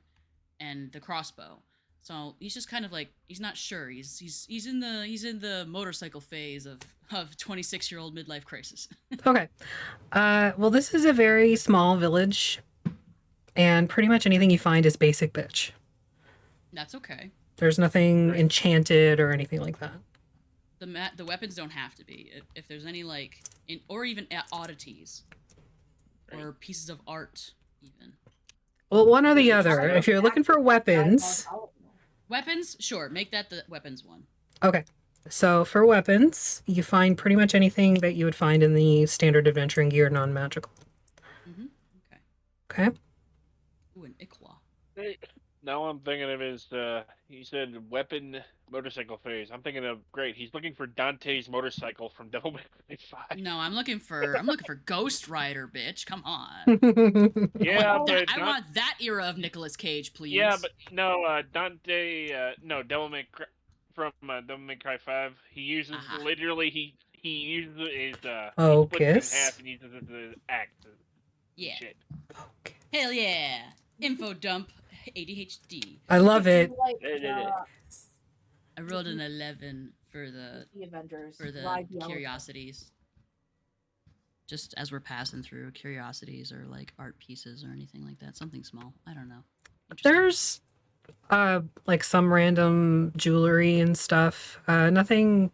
and the crossbow. So he's just kind of like, he's not sure. He's in the motorcycle phase of 26-year-old midlife crisis. Okay. Well, this is a very small village, and pretty much anything you find is basic bitch. That's okay. There's nothing enchanted or anything like that. The weapons don't have to be. If there's any like, or even oddities, or pieces of art, even. Well, one or the other. If you're looking for weapons, Weapons, sure. Make that the weapons one. okay. So for weapons, you find pretty much anything that you would find in the standard adventuring gear, non-magical. Mm-hmm. Okay. Okay. Ooh, an Ikwa. Hey, now I'm thinking of his, he said weapon motorcycle phase. I'm thinking of, great, he's looking for Dante's motorcycle from Devil May Cry 5. No, I'm looking for Ghost Rider, bitch. Come on. Yeah, I but want that era of Nicolas Cage, please. yeah, but no, Dante, no, Devil May Cry, from Devil May Cry 5, he uses, literally, he uses his, he splits it in Focus. half and uses it as an axe. Yeah. Shit. Okay. Hell yeah. Info dump ADHD. I love it. Like, I rolled an 11 for the Avengers. for the Ride the elephant. curiosities. Just as we're passing through, curiosities or like art pieces or anything like that. Something small. I don't know. Interesting. There's like some random jewelry and stuff. Nothing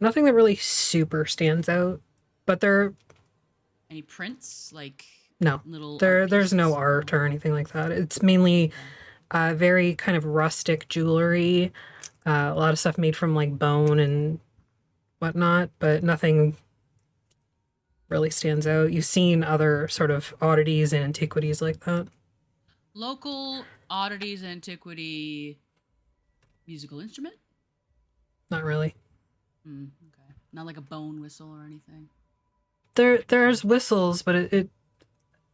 that really super stands out. But Any prints like no. little There's no pieces? art or anything like that. It's mainly very kind of rustic jewelry. A lot of stuff made from like bone and whatnot, but nothing really stands out. You've seen other sort of oddities and antiquities like that. Local oddities, antiquity, musical instrument? Not really. Okay. Not like a bone whistle or anything. There's whistles, but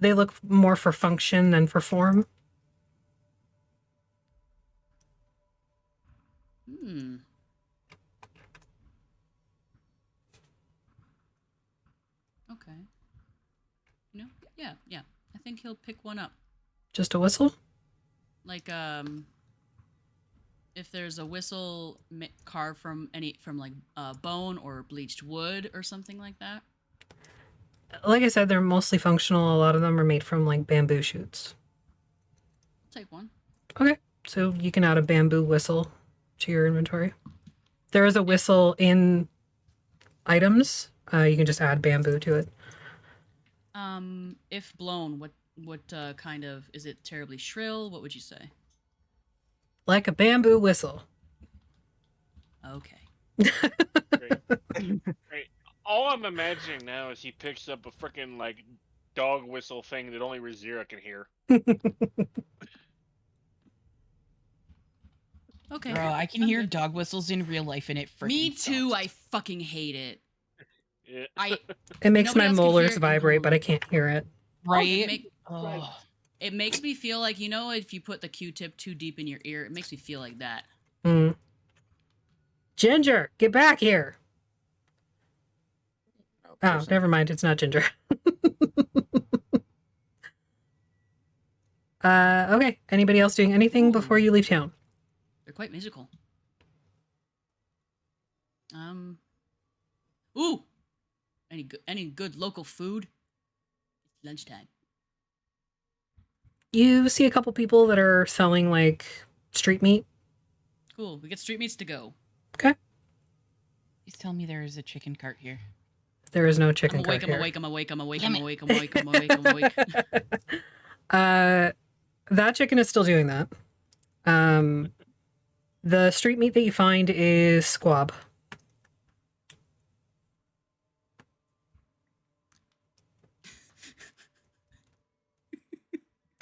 they look more for function than for form. Okay. You know? Yeah. I think he'll pick one up. Just a whistle? Like if there's a whistle carved from like bone or bleached wood or something like that. Like I said, they're mostly functional. A lot of them are made from like bamboo shoots. I'll take one. Okay, so you can add a bamboo whistle to your inventory. There is a whistle in items. You can just add bamboo to it. If blown, what kind of, is it terribly shrill? What would you say? Like a bamboo whistle. Okay. Great. All I'm imagining now is he picks up a freaking like dog whistle thing that only Razira can hear. Okay. Bro, I can I'm hear good. dog whistles in real life, and it freaking Me too. sucks. I fucking hate it. Yeah. It makes Nobody my else can hear molars it. vibrate, but I can't hear it. Right? Right. Ugh. It makes me feel like, you know, if you put the Q-tip too deep in your ear, it makes me feel like that. Mm. Ginger, get back here. Oh, Oh, person. never mind. It's not Ginger. Okay. Anybody else doing anything before you leave town? They're quite musical. Ooh! Any good local food? It's lunchtime. You see a couple people that are selling like street meat. Cool. We get street meats to go. Okay. Please tell me there is a chicken cart here. There is no chicken I'm awake, cart I'm here. awake, I'm awake, I'm awake, Damn I'm it. awake, I'm awake, I'm awake, I'm awake. That chicken is still doing that. The street meat that you find is squab.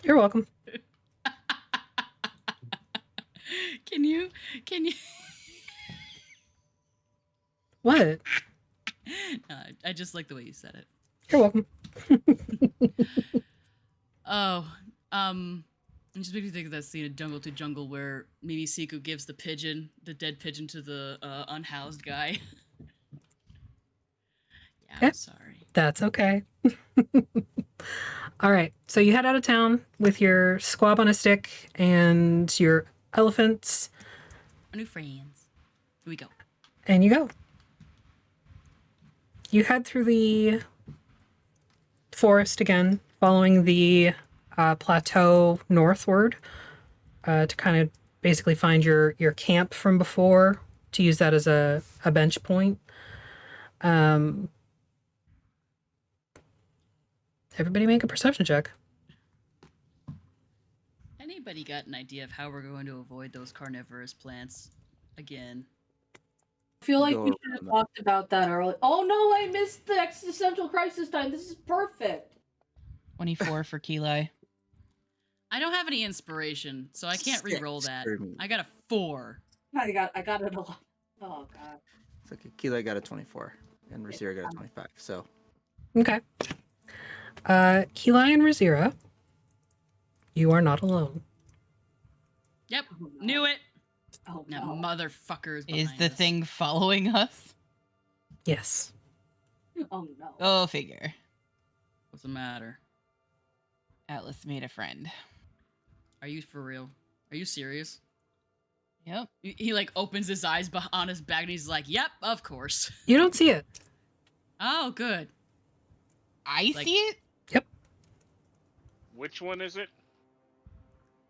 You're welcome. Can you? What? I just like the way you said it. You're welcome. Oh, it just makes me think of that scene in Jungle to Jungle where Mimi Siku gives the dead pigeon to the unhoused guy. Yeah, Okay. I'm sorry. That's okay. All right. So you head out of town with your squab on a stick and your elephants, Our new friends. Here we go. and you go. You head through the forest again, following the plateau northward to kind of basically find your camp from before, to use that as a bench point. Everybody make a perception check. Anybody got an idea of how we're going to avoid those carnivorous plants again? I feel like Go we should have around. talked about that early. Oh no, I missed the existential crisis time. This is perfect. 24 for Keli. I don't have any inspiration, so I can't re-roll that. For me. I got a 4. I got it a lot. Oh god. It's okay. Keela got a 24, and Razira got a 25. So Okay. Keli and Razira, you are not alone. Yep, Oh, no. knew it. Oh That no. motherfucker is Is behind the us. thing following us? Yes. Oh no. Go figure. What's the matter? Atlas made a friend. Are you for real? Are you serious? Yep. He like opens his eyes on his back and he's like, "Yep, of course." You don't see it. Oh, good. I Like- see it? Which one is it?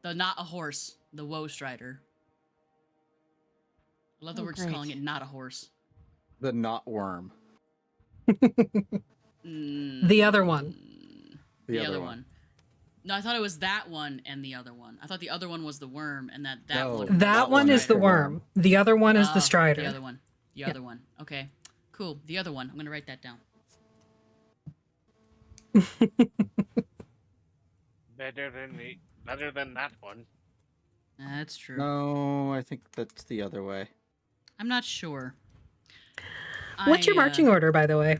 The not a horse, the woe strider. I love that Oh, we're just great. calling it not a horse. the not worm. The other one. The other one. No, I thought it was that one and the other one. I thought the other one was the worm and that No. one. That one is the worm. The other one is the Oh, strider. The other one. The Yeah. other one. Okay. Cool. The other one. I'm gonna write that down. Better than that one. That's true. No, I think that's the other way. I'm not sure. What's your I, marching order, by the way?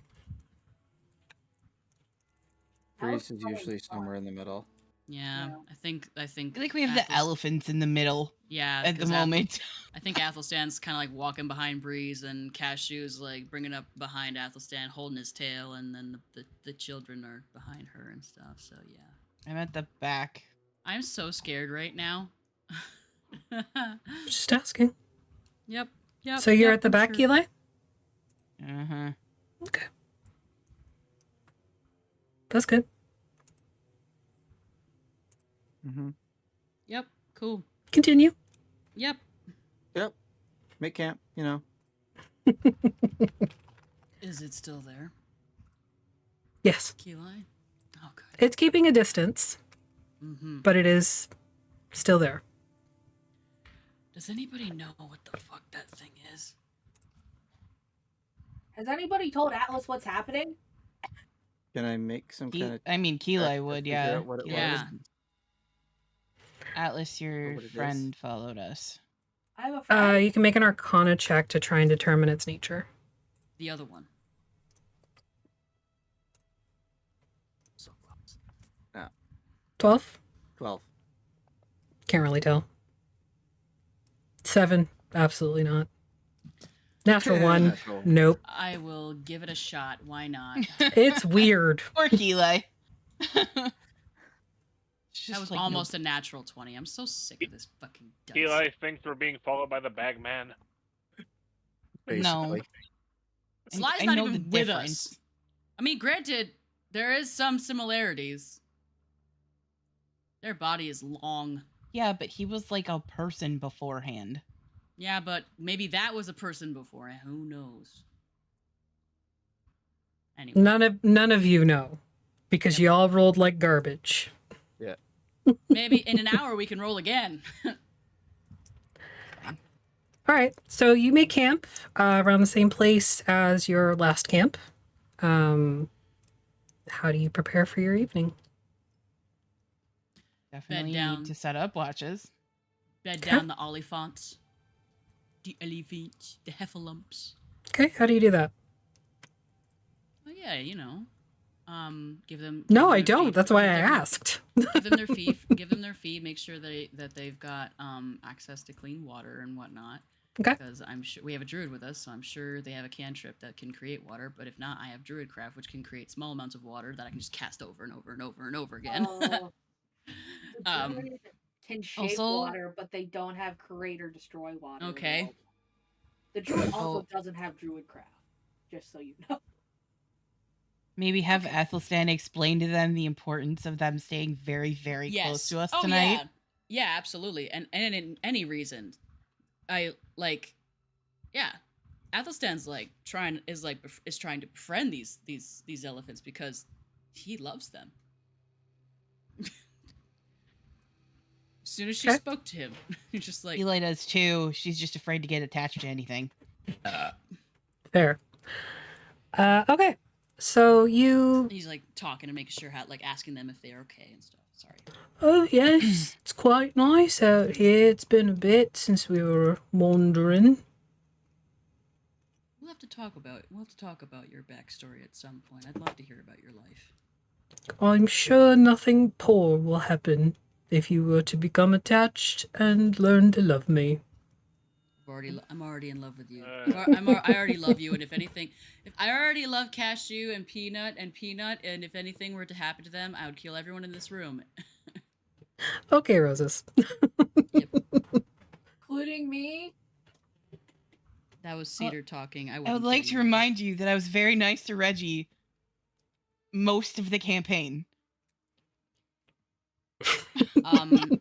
Greece is usually somewhere in the middle. Yeah, Yeah. I think. I feel like we have the Athels- elephants in the middle Yeah, at the 'cause moment. I think Athelstan's kind of like walking behind Breeze, and Cashew's like bringing up behind Athelstan, holding his tail, and then the children are behind her and stuff. So yeah, I'm at the back. I'm so scared right now. Just asking. Yep. Yep. So you're yep, at the I'm back, sure. Eli? Uh-huh. Okay. That's good. Mm-hmm. Yep. Cool. Continue. Yep. Yep. Make camp, you know. Is it still there, Yes. Keli? It's keeping a distance, Mm-hmm. but it is still there. Does anybody know what the fuck that thing is? Has anybody told Atlas what's happening? Can I make some kind of I mean, check Keeli to would, figure yeah. out what it Yeah. was? Atlas, your what it is? friend followed us. I have a friend. You can make an Arcana check to try and determine its nature. The other one. So close. No, 12? 12. Can't really tell. 7? Absolutely not. Natural 1? Natural. Nope. I will give it a shot. Why not? It's weird. Or Keeli. That was almost a natural 20. I'm so sick of this fucking dice. Eli thinks we're being followed by the Bagman. Basically. Sly's I not know even the with difference. us. I mean, granted, there is some similarities. Their body is long. Yeah, but he was like a person beforehand. Yeah, but maybe that was a person before. Who knows? Anyway. None of you know, because you all rolled like garbage. Yeah. Maybe in an hour we can roll again. All right, so you may camp around the same place as your last camp. How do you prepare for your evening? Definitely down. need to set up watches. Bed Okay. down the oliphants. The elephants. The heffalumps. Okay, how do you do that? Oh yeah, you know. Give them. No, give them I their don't. feed. That's why I Give them- asked. Give them their feed. Give them their feed. Make sure that they've got access to clean water and whatnot. Okay. Because I'm sure we have a druid with us, so I'm sure they have a cantrip that can create water. But if not, I have druidcraft, which can create small amounts of water that I can just cast over and over and over and over again. The druid can shape Also- water, but they don't have create or destroy water. Okay. available. The druid Oh. also doesn't have druid craft, just so you know. Maybe have Athelstan explain to them the importance of them staying very, very close to us tonight. Yeah, absolutely. And in any reason, I like, yeah. Athelstan's like trying to befriend these elephants because he loves them. As soon as she Okay. spoke to him, he's just like, Eli does too. She's just afraid to get attached to anything. Fair. Okay, so you... he's like talking and making sure asking them if they're okay and stuff. Sorry. Oh, yes, it's quite nice out here. It's been a bit since we were wandering. We'll have to talk about your backstory at some point. I'd love to hear about your life. I'm sure nothing poor will happen if you were to become attached and learn to love me. I'm already in love with you. I already love you, and if anything, if I already love Cashew and Peanut, and if anything were to happen to them, I would kill everyone in this room. Okay, Roses. Including me. That was Cedar talking. I I would wouldn't like kill to you. remind you that I was very nice to Reggie most of the campaign.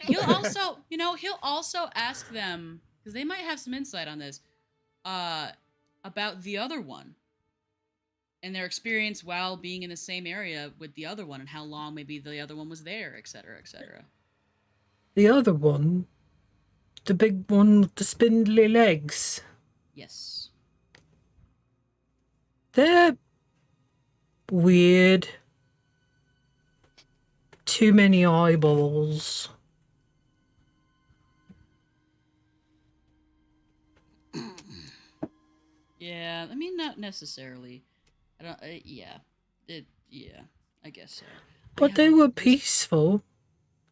He'll also ask them, because they might have some insight on this, about the other one and their experience while being in the same area with the other one and how long maybe the other one was there, etc., etc. The other one? The big one with the spindly legs? Yes. They're weird. Too many eyeballs. Yeah, I mean, not necessarily. I don't. Yeah, I guess so. But they were peaceful.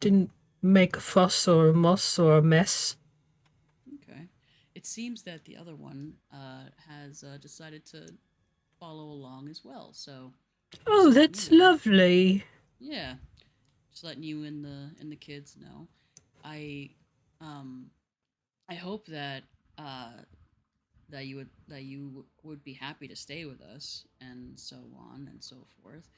Didn't make a fuss or a muss or a mess. Okay. It seems that the other one has decided to follow along as well. So Oh, that's lovely. yeah, just letting you and the kids know. I hope that that you would be happy to stay with us and so on and so forth.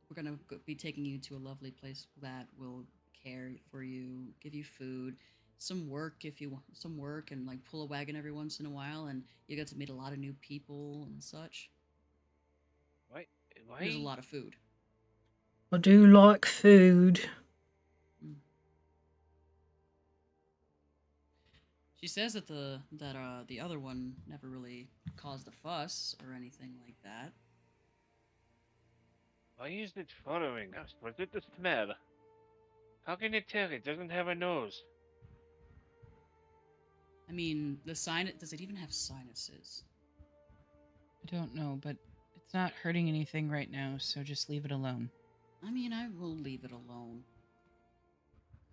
We're gonna be taking you to a lovely place that will care for you, give you food, some work if you want some work, and like pull a wagon every once in a while, and you get to meet a lot of new people and such. Why? There's a lot of food. I do like food. She says that the other one never really caused a fuss or anything like that. Why is it following us? Was it the smell? How can it tell it doesn't have a nose? I mean, does it even have sinuses? I don't know, but it's not hurting anything right now, so just leave it alone. I mean, I will leave it alone.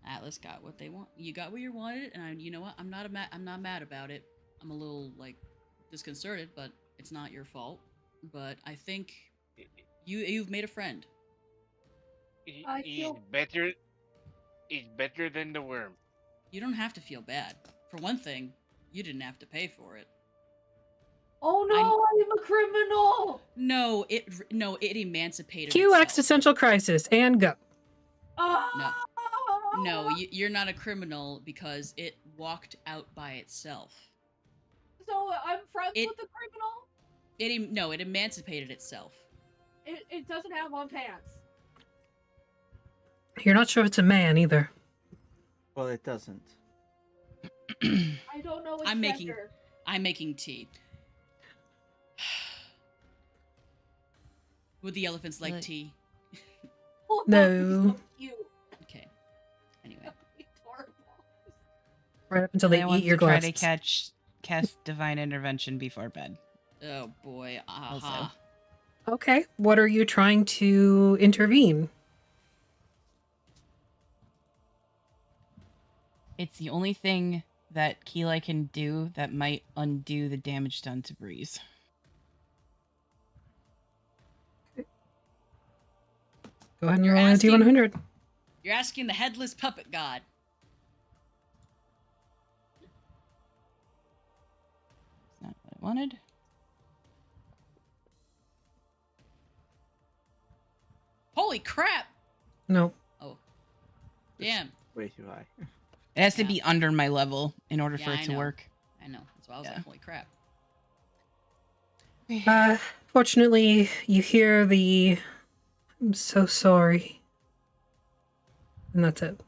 Atlas got what they want. You got what you wanted, and you know what? I'm not mad about it. I'm a little like disconcerted, but it's not your fault. But I think you've made a friend. I feel- He's better than the worm. You don't have to feel bad. For one thing, you didn't have to pay for it. Oh no, I'm a criminal! No, it emancipated Cue itself. existential crisis and go. No, you're not a criminal because it walked out by itself. So I'm friends with the criminal? It emancipated itself. It doesn't have on pants. You're not sure it's a man either. Well, it doesn't. I don't know its I'm gender. making tea. Would the elephants like tea? Oh, No. that would be so cute. Okay. Anyway. That would be adorable. Right up until they eat your try glasses. to cast divine intervention before bed. Oh boy. Also. Aha. Okay, what are you trying to intervene? It's the only thing that Keelai can do that might undo the damage done to Breeze. Go ahead and You're roll a asking- D100. You're asking the headless puppet god. That's not what I wanted. Holy crap! Nope. Oh. Damn. Way too high. It has to Yeah. be under my level in order Yeah, for I it to know. work. I know. That's why I was Yeah. like, holy crap. Fortunately, you hear the "I'm so sorry." And that's it.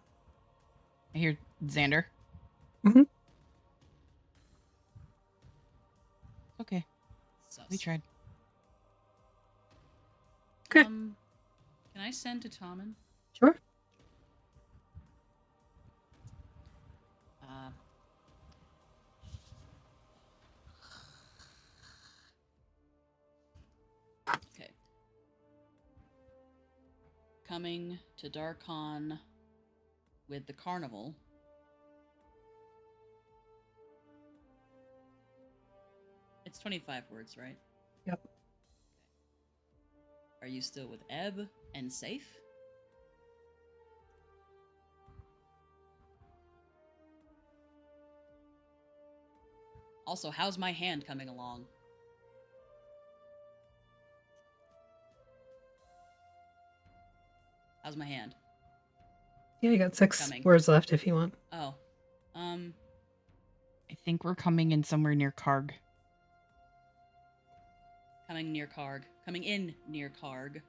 I hear Xander. Mhm. Okay, Sus. we tried. Okay. Can I send to Tommen? Sure. Okay. Coming to Darkon with the Carnival. It's 25 words, right? Yep. Are you still with Ebb and safe? Also, how's my hand coming along? How's my hand? Yeah, you got 6 Coming. words left if you want. Oh. I think we're coming in somewhere near Karg. Coming near Karg. Coming in near Karg.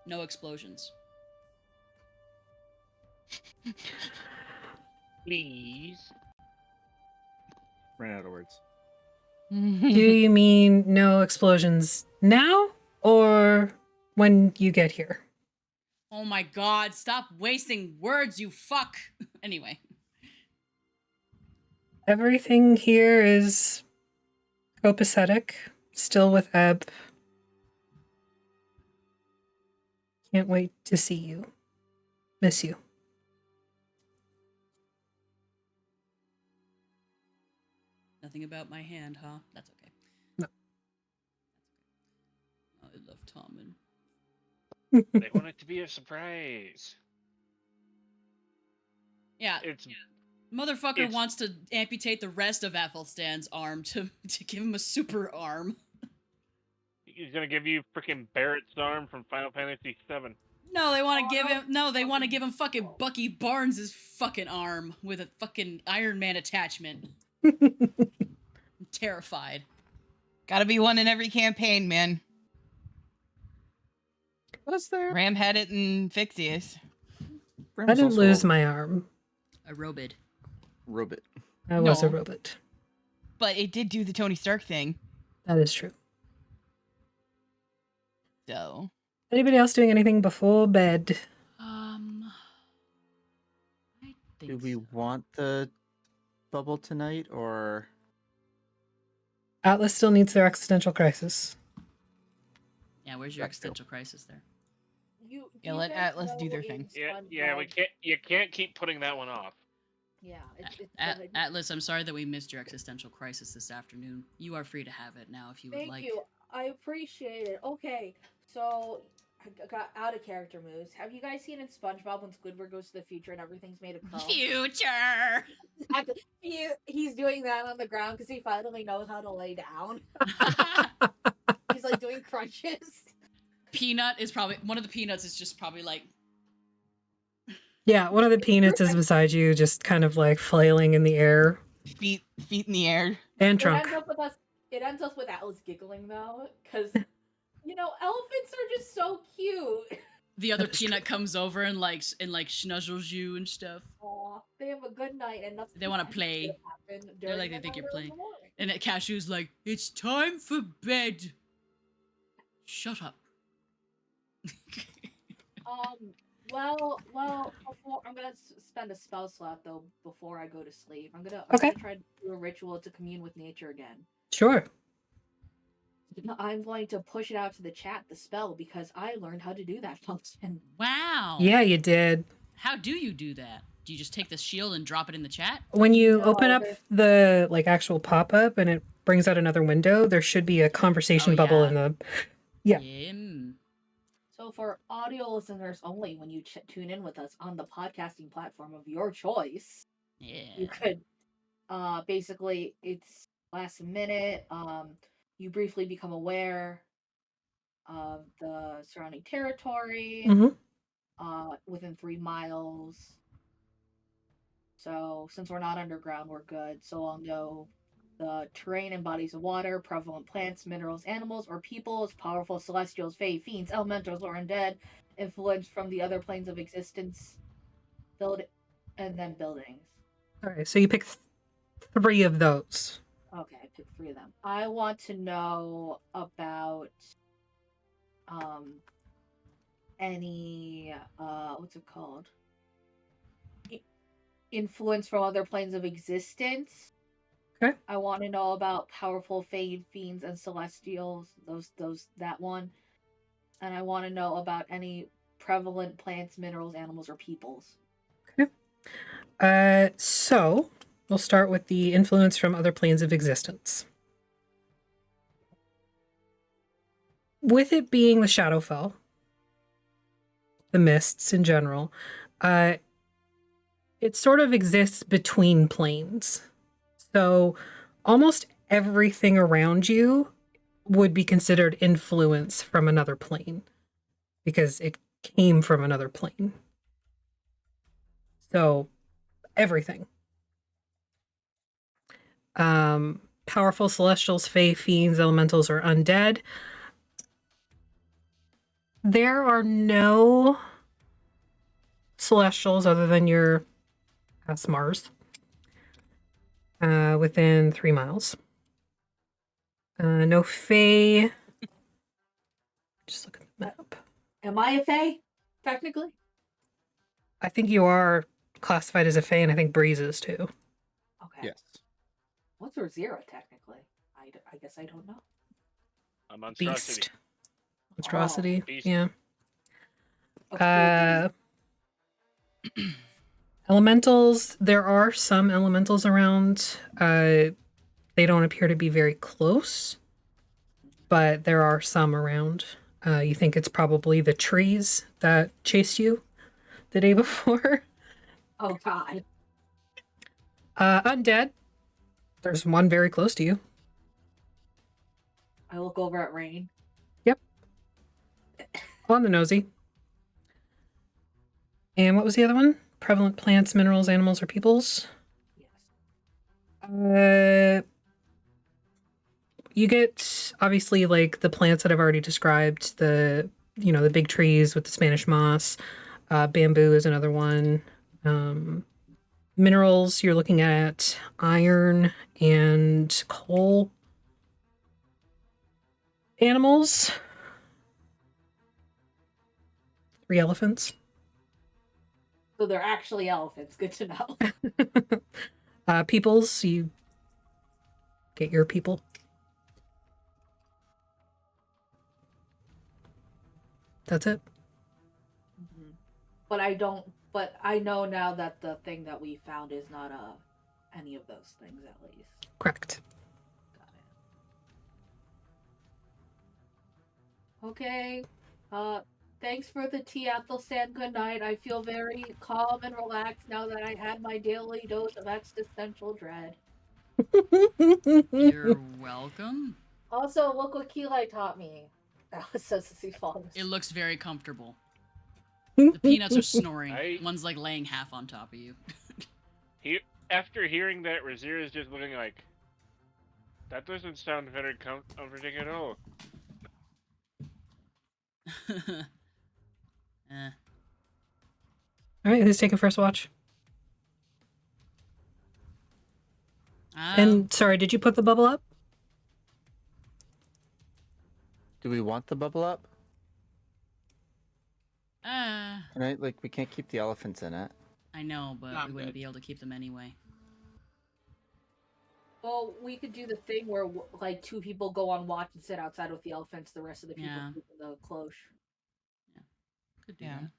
No explosions. Please. Ran out of words. Do you mean no explosions now or when you get here? Oh my god, stop wasting words, you fuck! Anyway. Everything here is copacetic, still with Ebb. Can't wait to see you. Miss you. Nothing about my hand, huh? That's okay. No. I love Tommen. They want it to be a surprise. Yeah, It's motherfucker wants to amputate the rest of Athelstan's arm to give him a super arm. he's gonna give you freaking Barrett's arm from Final Fantasy VII. No, they want to give him. No, they want to give him fucking Bucky Barnes' fucking arm with a fucking Iron Man attachment. I'm terrified. Gotta be one in every campaign, man. Was there? Ram had it in Fixius. I didn't lose my arm. A robid. Robot. I was a No. robot. But it did do the Tony Stark thing. That is true. So. Anybody else doing anything before bed? I think Do we so. want the bubble tonight, or Atlas still needs their existential crisis. Yeah, where's your That's true. existential crisis there? Yeah, let Atlas do their thing. Yeah, you can't keep putting that one off. Yeah, it's good. Atlas, I'm sorry that we missed your existential crisis this afternoon. You are free to have it now if you would Thank like. you. I appreciate it. Okay, so I got out of character moves. Have you guys seen in SpongeBob when Squidward goes to the future and everything's made of chrome? Future! He's doing that on the ground because he finally knows how to lay down. He's like doing crunches. Peanut is probably one of the peanuts is just probably like Yeah, one of the peanuts is beside you, just kind of like flailing in the air. Feet in the air. And It trunk. ends up with Atlas giggling though, because elephants are just so cute. the other That is peanut comes over and like snuzzles you and stuff. Aw, they have a good night and nothing. They wanna bad play. could happen They're during like they the think you're night or in playing. the morning. And at Cashew's like, it's time for bed. Shut up. Well, before, I'm gonna spend a spell slot though before I go to sleep. I'm gonna try to do a ritual to commune with nature again. Sure. I'm going to push it out to the chat, the spell, because I learned how to do that function. Wow. Yeah, you did. How do you do that? Do you just take the shield and drop it in the chat? When you No, open up the like actual pop-up and it brings out another window, there should be a conversation Oh, bubble yeah. in the Yeah. So for audio listeners only, when you tune in with us on the podcasting platform of your choice, you Yeah. could basically it's last minute. You briefly become aware of the surrounding territory Mhm. within 3 miles. So since we're not underground, we're good. So I'll know the terrain and bodies of water, prevalent plants, minerals, animals, or peoples, powerful celestials, fae, fiends, elementals, or undead, influence from the other planes of existence, and then buildings. All right, so you pick 3 of those. Okay, I picked 3 of them. I want to know about any what's it called? Influence from other planes of existence. Okay. I want to know about powerful fae, fiends, and celestials. That one. And I want to know about any prevalent plants, minerals, animals, or peoples. So we'll start with the influence from other planes of existence. With it being the Shadowfell, the mists in general, it sort of exists between planes. So almost everything around you would be considered influence from another plane because it came from another plane. So everything. Powerful celestials, fae, fiends, elementals, or undead. There are no celestials other than your Mars within 3 miles. No fae. Just look at the map. Am I a fae? Technically? I think you are classified as a fae, and I think Breeze is too. Okay. Yes. What's Zero technically? I guess I don't know. A monstrosity. Beast. Monstrosity. Beast. Yeah. Okay. Elementals. There are some elementals around. They don't appear to be very close, but there are some around. You think it's probably the trees that chased you the day before. Oh God. Undead. There's one very close to you. I look over at Rain. Yep. On the nosy. And what was the other one? Prevalent plants, minerals, animals, or peoples? Yes. You get obviously like the plants that I've already described, the the big trees with the Spanish moss. Bamboo is another one. Minerals, you're looking at iron and coal. Animals, 3 elephants. So they're actually elephants. Good to know. Peoples, you get your people. That's it. But I know now that the thing that we found is not any of those things, at least. Correct. Got it. Okay. Thanks for the tea, Athelstan. Good night. I feel very calm and relaxed now that I had my daily dose of existential dread. You're welcome. Also, look what Keelai taught me. Alice says as he falls. It looks very comfortable. The peanuts are snoring. I- One's like laying half on top of you. After hearing that, Razir is just looking like, that doesn't sound very comforting at all. All right, who's taking first watch? Um, And sorry, did you put the bubble up? Do we want the bubble up? uh, Right? We can't keep the elephants in it. I know, but Not we wouldn't good. be able to keep them anyway. Well, we could do the thing where like 2 people go on watch and sit outside with the elephants. The rest of the people Yeah. keep in the cloche. Could do Yeah. that.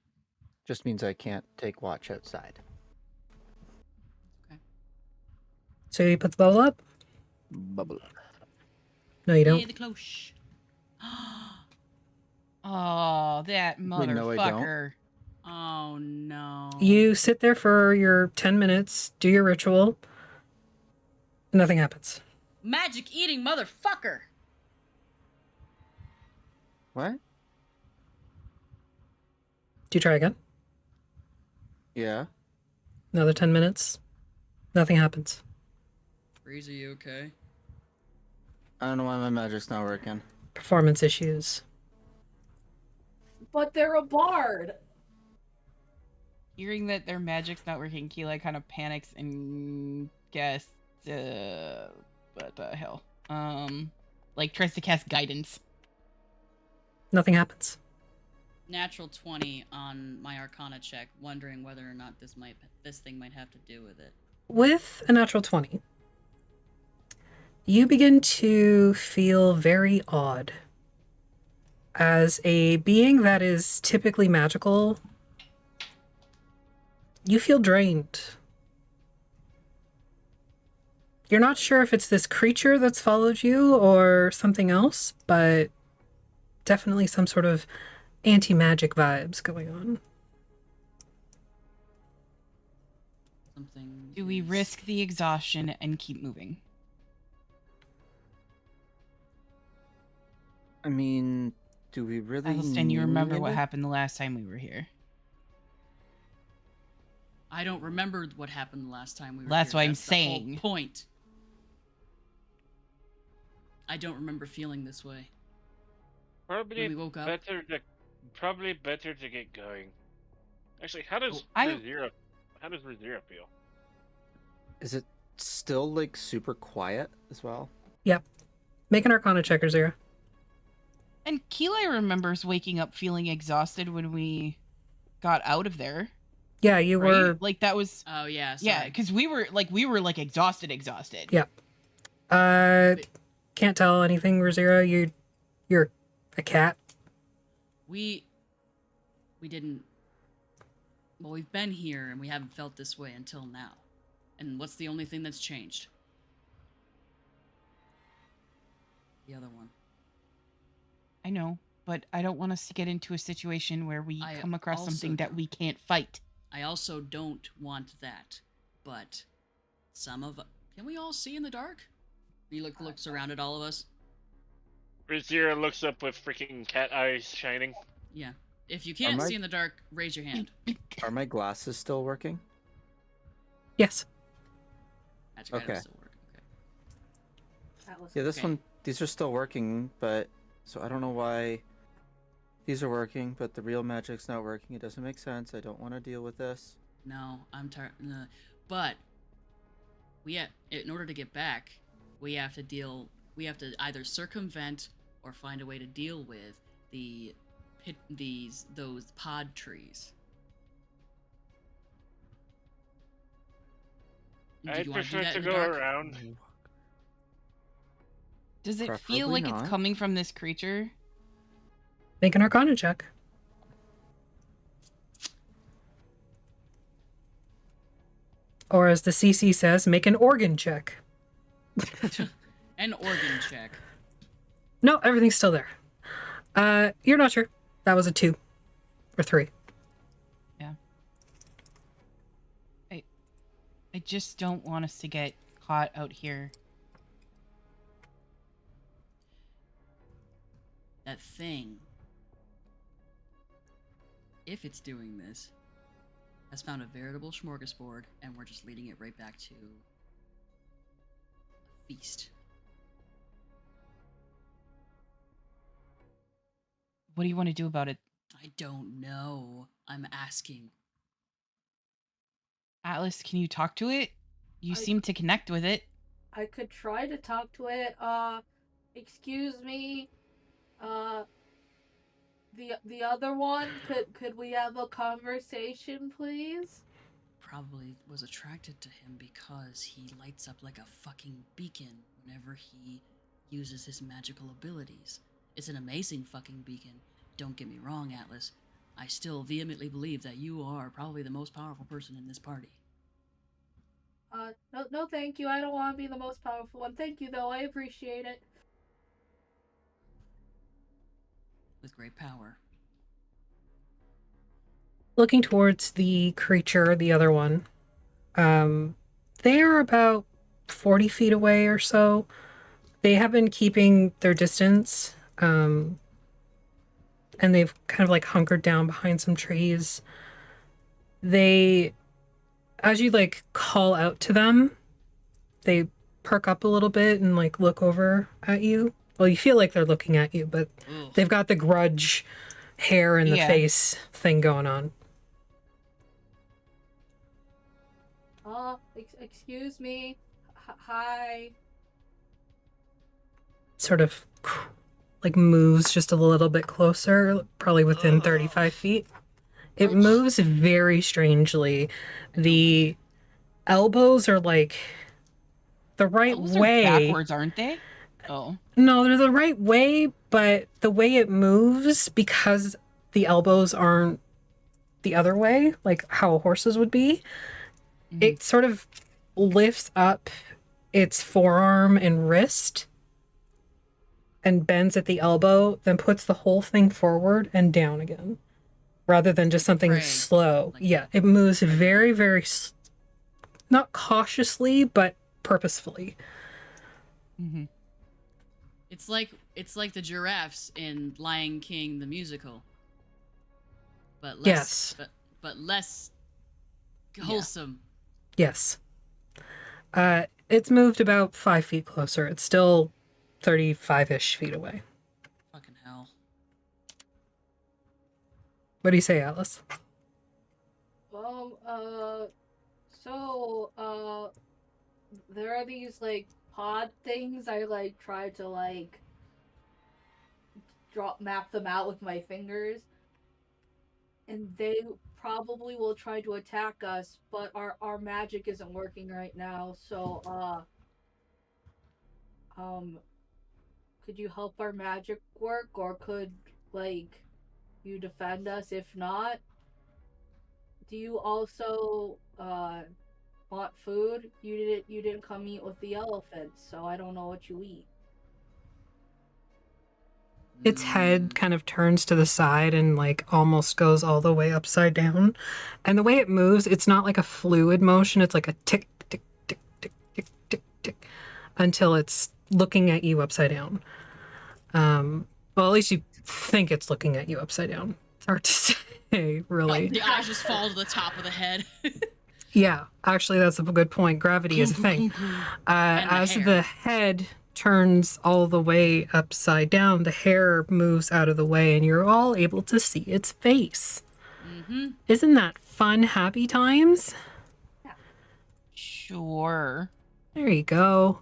Just means I can't take watch outside. So you put the bubble up? Bubble up. No, you Yay, don't. the cloche. Oh, that Wait, no, I don't. motherfucker. Oh no. You sit there for your 10 minutes, do your ritual. Nothing happens. Magic eating motherfucker. What? Do you try again? Yeah. Another 10 minutes. Nothing happens. Breeze, are you okay? I don't know why my magic's not working. Performance issues. But they're a bard. Hearing that their magic's not working, Keelai kind of panics and guess, what the hell? Tries to cast guidance. Nothing happens. Natural 20 on my Arcana check, wondering whether or not this thing might have to do with it. With a natural 20, you begin to feel very odd. As a being that is typically magical, you feel drained. You're not sure if it's this creature that's followed you or something else, but definitely some sort of anti-magic vibes going on. Something. Do we is- risk the exhaustion and keep moving? I mean, do we really Athelstan, you remember need what it? happened the last time we were here? I don't remember what happened the last time we were That's here. what I'm the whole saying. point. I don't remember feeling this way. Probably When we woke up. probably better to get going. Actually, how does I- Razira feel? Is it still super quiet as well? Make an Arcana check, Zera. And Keelai remembers waking up feeling exhausted when we got out of there. Yeah, you Right? were. Like that was Oh yeah. yeah, Sorry. because we were exhausted. Yeah. Can't tell anything, Rosira. You're a cat. We didn't. Well, we've been here and we haven't felt this way until now. And what's the only thing that's changed? The other one. I know, but I don't want us to get into a situation where we I come across also something that don't. we can't fight. I also don't want that, but can we all see in the dark? He looks around at all of us. Razira looks up with freaking cat eyes shining. Yeah. If you can't my- see in the dark, raise your hand. Are my glasses still working? Yes. Magic items Okay. still work. Okay. That was Yeah, this Okay. one these are still working, but so I don't know why these are working, but the real magic's not working. It doesn't make sense. I don't want to deal with this. No, I'm tired. But in order to get back, we have to either circumvent or find a way to deal with those pod trees. Do I you wanna do prefer that to in the go dark? around. Does it feel Preferably like it's not. coming from this creature? Make an Arcana check. Or as the CC says, make an organ check. An organ check. No, everything's still there. You're not sure. That was a 2 or 3. I just don't want us to get caught out here. That thing, if it's doing this, has found a veritable smorgasbord, and we're just leading it right back to a feast. What do you want to do about it? I don't know. I'm asking. Atlas, can you talk to it? You I- seem to connect with it. I could try to talk to it. Excuse me. The other one. Could we have a conversation, please? Probably was attracted to him because he lights up like a fucking beacon whenever he uses his magical abilities. It's an amazing fucking beacon. Don't get me wrong, Atlas. I still vehemently believe that you are probably the most powerful person in this party. No, thank you. I don't want to be the most powerful one. Thank you, though. I appreciate it. With great power. Looking towards the creature, the other one, they are about 40 feet away or so. They have been keeping their distance, and they've kind of like hunkered down behind some trees. As you like call out to them, they perk up a little bit and like look over at you. Well, you feel like they're looking at you, but Ugh. they've got the grudge hair in the Yeah. face thing going on. Excuse me. Hi. Sort of like moves just a little bit closer, probably within 35 feet. It moves very strangely. The elbows are like the right Those are way. backwards, aren't they? Oh. No, they're the right way, but the way it moves, because the elbows aren't the other way, like how horses would be, it sort of lifts up its forearm and wrist and bends at the elbow, then puts the whole thing forward and down again, rather than just something Prey. slow. Like- Yeah, it moves very, very, not cautiously, but purposefully. Mm-hmm. It's like the giraffes in Lion King the musical. But less Yes. but less wholesome. Yes. It's moved about 5 feet closer. It's still 35-ish feet away. Fucking hell. What do you say, Atlas? There are these, like, pod things. I, like, try to, like, map them out with my fingers. And they probably will try to attack us, but our magic isn't working right now, so, could you help our magic work, or could, like, you defend us? If not, do you also want food? You didn't come eat with the elephants, so I don't know what you eat. Its head kind of turns to the side and like almost goes all the way upside down. And the way it moves, it's not like a fluid motion. It's like a tick, tick, tick, tick, tick, tick, tick, until it's looking at you upside down. Well, at least you think it's looking at you upside down. It's hard to say, really. The eyes just fall to the top of the head. Yeah, actually, that's a good point. Gravity is a thing. And the As hair. the head turns all the way upside down, the hair moves out of the way, and you're all able to see its face. Mm-hmm. Isn't that fun, happy times? Sure. There you go.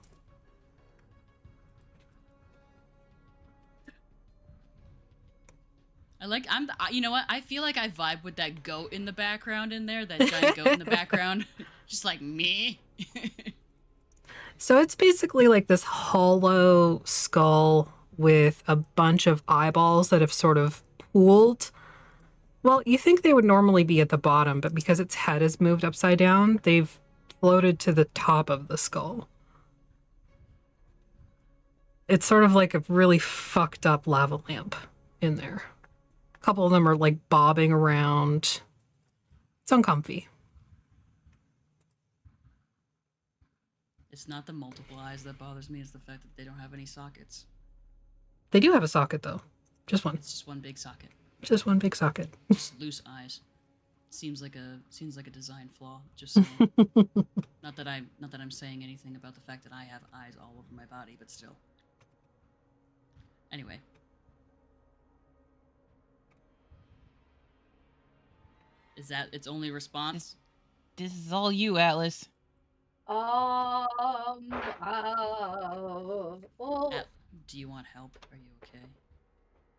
You know what? I feel like I vibe with that goat in the background in there, that giant goat in the background. Just like me. So it's basically like this hollow skull with a bunch of eyeballs that have sort of pooled. Well, you think they would normally be at the bottom, but because its head is moved upside down, they've floated to the top of the skull. It's sort of like a really fucked up lava lamp in there. A couple of them are like bobbing around. It's uncomfy. It's not the multiple eyes that bothers me, it's the fact that they don't have any sockets. They do have a socket though. Just one. It's just one big socket. Just one big socket. Just loose eyes. Seems like a design flaw. Just saying. not that I'm saying anything about the fact that I have eyes all over my body, but still. Anyway. Is that its only response? This is all you, Atlas. Oh. Do you want help? Are you okay?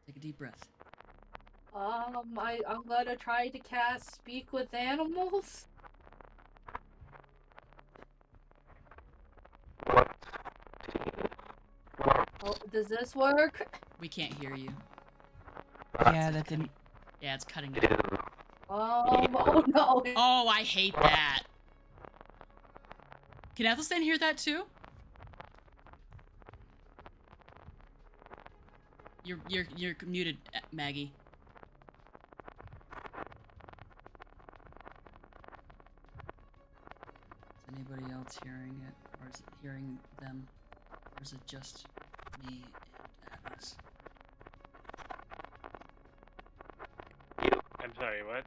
Take a deep breath. I'm gonna try to cast Speak with Animals. Oh, does this work? We can't hear you. Yeah, that didn't. Yeah, it's cutting out. Oh no. Oh, I hate that. Can Athelstan hear that too? You're muted, Maggie. Is anybody else hearing it, or is it hearing them, or is it just me and Atlas? I'm sorry, what?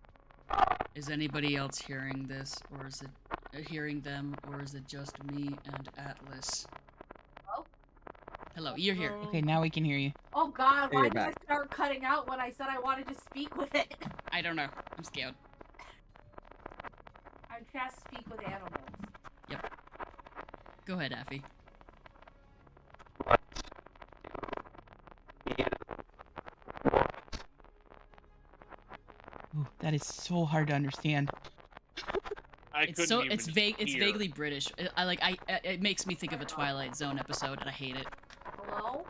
Is anybody else hearing this, or is it hearing them, or is it just me and Atlas? Hello, you're here. Okay, now we can hear you. Oh god, Hey, why you're did I back. start cutting out when I said I wanted to speak with it? I don't know. I'm scared. I cast Speak with Animals. Go ahead, Affy. Ooh, that is so hard to understand. It's vaguely British. It makes me think of a Twilight Zone episode, and I hate it. Hello?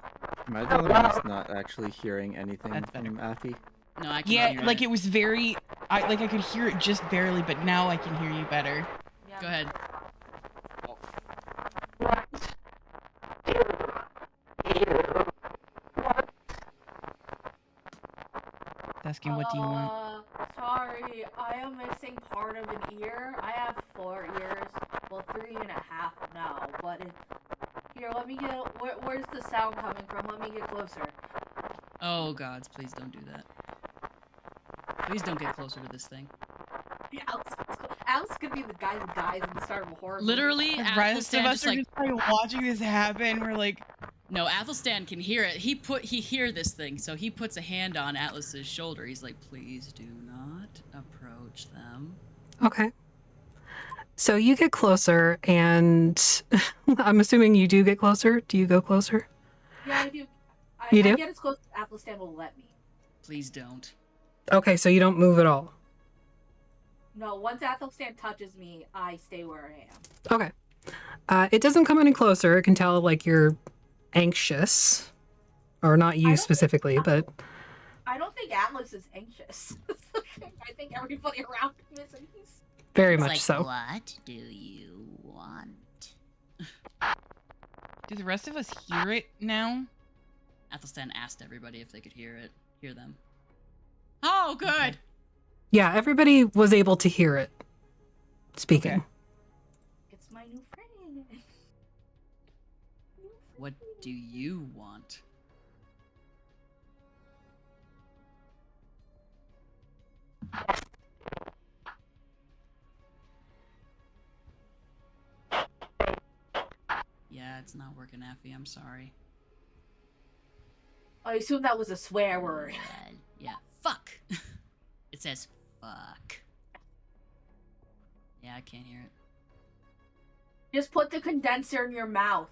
Am I the only one that's not actually hearing anything That's better. from Affy? No, I can Yeah, hear like it. it was very. I could hear it just barely, but now I can hear you better. Yeah. Go ahead. Asking what do you want? Sorry, I am missing part of an ear. I have 4 ears. Well, 3.5 now, but here, let me get... where's the sound coming from? Let me get closer. Oh gods, please don't do that. Please don't get closer to this thing. Yeah, Alex could be the guy who dies in the start of a horror movie. Literally, The rest of Athelstan us just are like, just like watching this happen. We're like, no, Athelstan can hear it. He hear this thing, so he puts a hand on Atlas's shoulder. He's like, please do not approach them. Okay. So you get closer, and I'm assuming you do get closer. Do you go closer? Yeah, I do. You do? I get as close as Athelstan will let me. Please don't. Okay, so you don't move at all. No, once Athelstan touches me, I stay where I am. Okay. It doesn't come any closer. It can tell, like, you're anxious. Or not I you don't specifically, but... I don't think Atlas is anxious. I think everybody around him is anxious. Very It's much like, so. what do you want? do the rest of us hear it now? Athelstan asked everybody if they could hear them. Oh, good. Okay. Yeah, everybody was able to hear it. Speaking. Okay. It's my new friend. What do you want? Yeah, Yeah, it's not working, Effie. I'm sorry. I assume that was a swear word. Yeah, fuck. It says fuck. Yeah, I can't hear it. Just put the condenser in your mouth.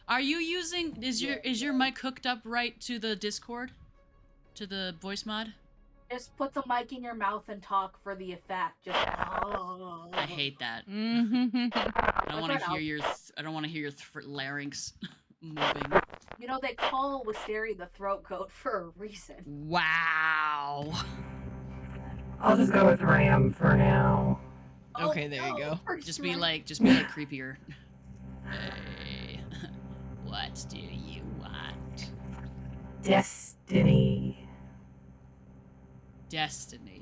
Are you using is your mic hooked up right to the Discord? To the voice mod? Just put the mic in your mouth and talk for the effect. Just. I hate that. Mm-hmm. I don't want to Try hear it your I don't want to hear your larynx moving. You know, they call Wisteria the throat goat for a reason. Wow. I'll just go with Ram for now. Okay, there you go. Just be like creepier. Hey, what do you want? Destiny. Destiny.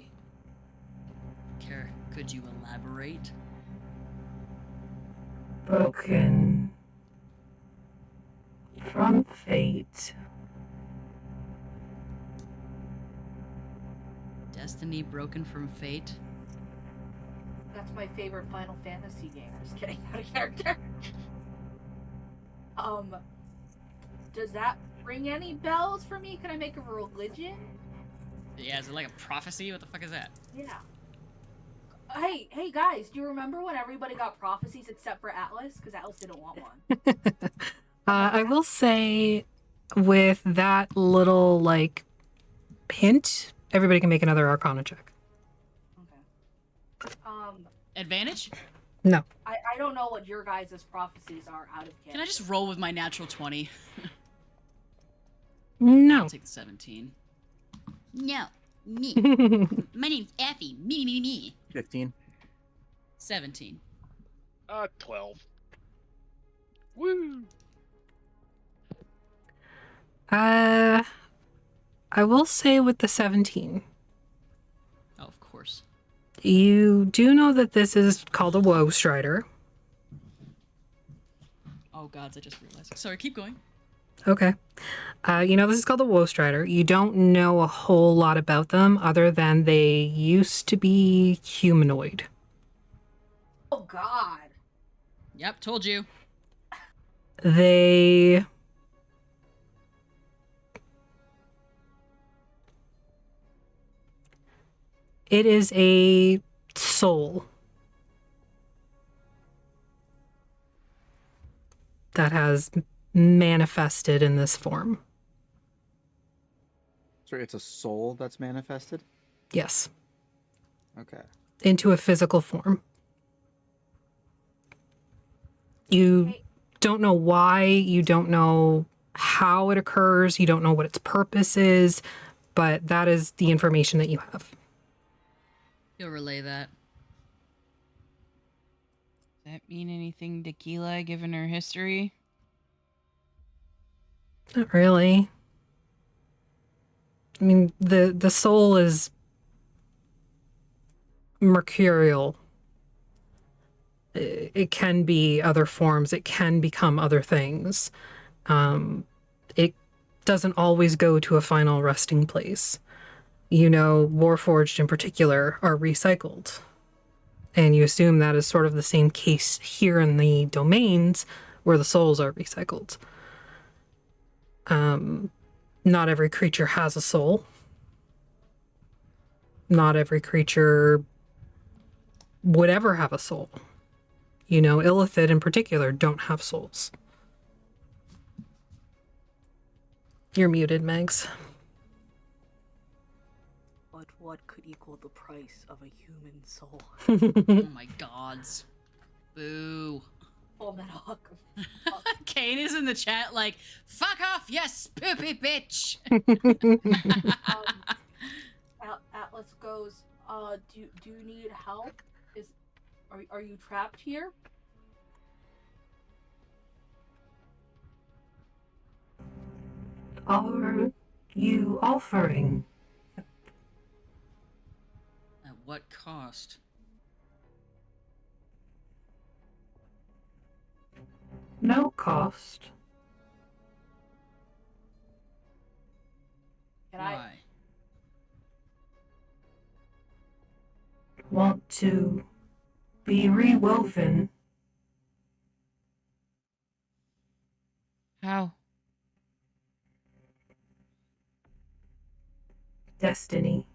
Could you elaborate? Broken from fate. Destiny broken from fate? That's my favorite Final Fantasy game. Just kidding, out of character. Does that ring any bells for me? Can I make a religion? Yeah, is it like a prophecy? What the fuck is that? Yeah. Hey guys, do you remember when everybody got prophecies except for Atlas? Because Atlas didn't want one. I will say, with that little, like, hint, everybody can make another Arcana check. Okay. Advantage? No. I don't know what your guys' prophecies are out of character. Can I just roll with my natural 20? No. I'll take the 17. No. Me. My name's Effie. Me. 15. 17. 12. Woo! I will say with the 17, Oh, of course. you do know that this is called a Woe Strider. Oh, gods, I just realized. Sorry, keep going. Okay. You know this is called a Woe Strider. You don't know a whole lot about them other than they used to be humanoid. Oh God. Yep, told you. They... It is a soul that has manifested in this form. So it's a soul that's manifested? Yes. Okay. Into a physical form. You don't know why, you don't know how it occurs, you don't know what its purpose is, but that is the information that you have. You'll relay that. Does that mean anything to Keela, given her history? Not really. I mean, the soul is mercurial. It can be other forms. It can become other things. It doesn't always go to a final resting place. You know, Warforged in particular are recycled. And you assume that is sort of the same case here in the domains where the souls are recycled. Not every creature has a soul. Not every creature would ever have a soul. You know, Illithid in particular don't have souls. You're muted, Megs. But what could equal the price of a human soul? Oh my gods. Boo. Full Metal Alchemist. Kane is in the chat like, fuck off, yes, poopy bitch. Atlas goes, do you need help? Are you trapped here? Are you offering? At what cost? No cost. Can Why? Want to be rewoven How? Destiny.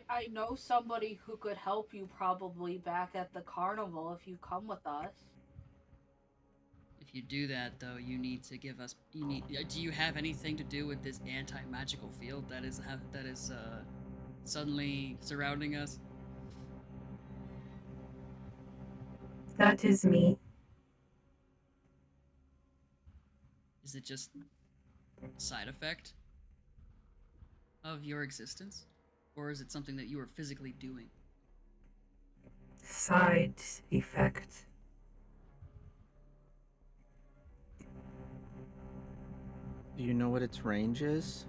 I know somebody who could help you probably back at the carnival if you come with us. If you do that, though, you need to give us. You need. Do you have anything to do with this anti-magical field that is suddenly surrounding us? That is me. Is it just a side effect of your existence, or is it something that you are physically doing? Side effect. Do you know what its range is?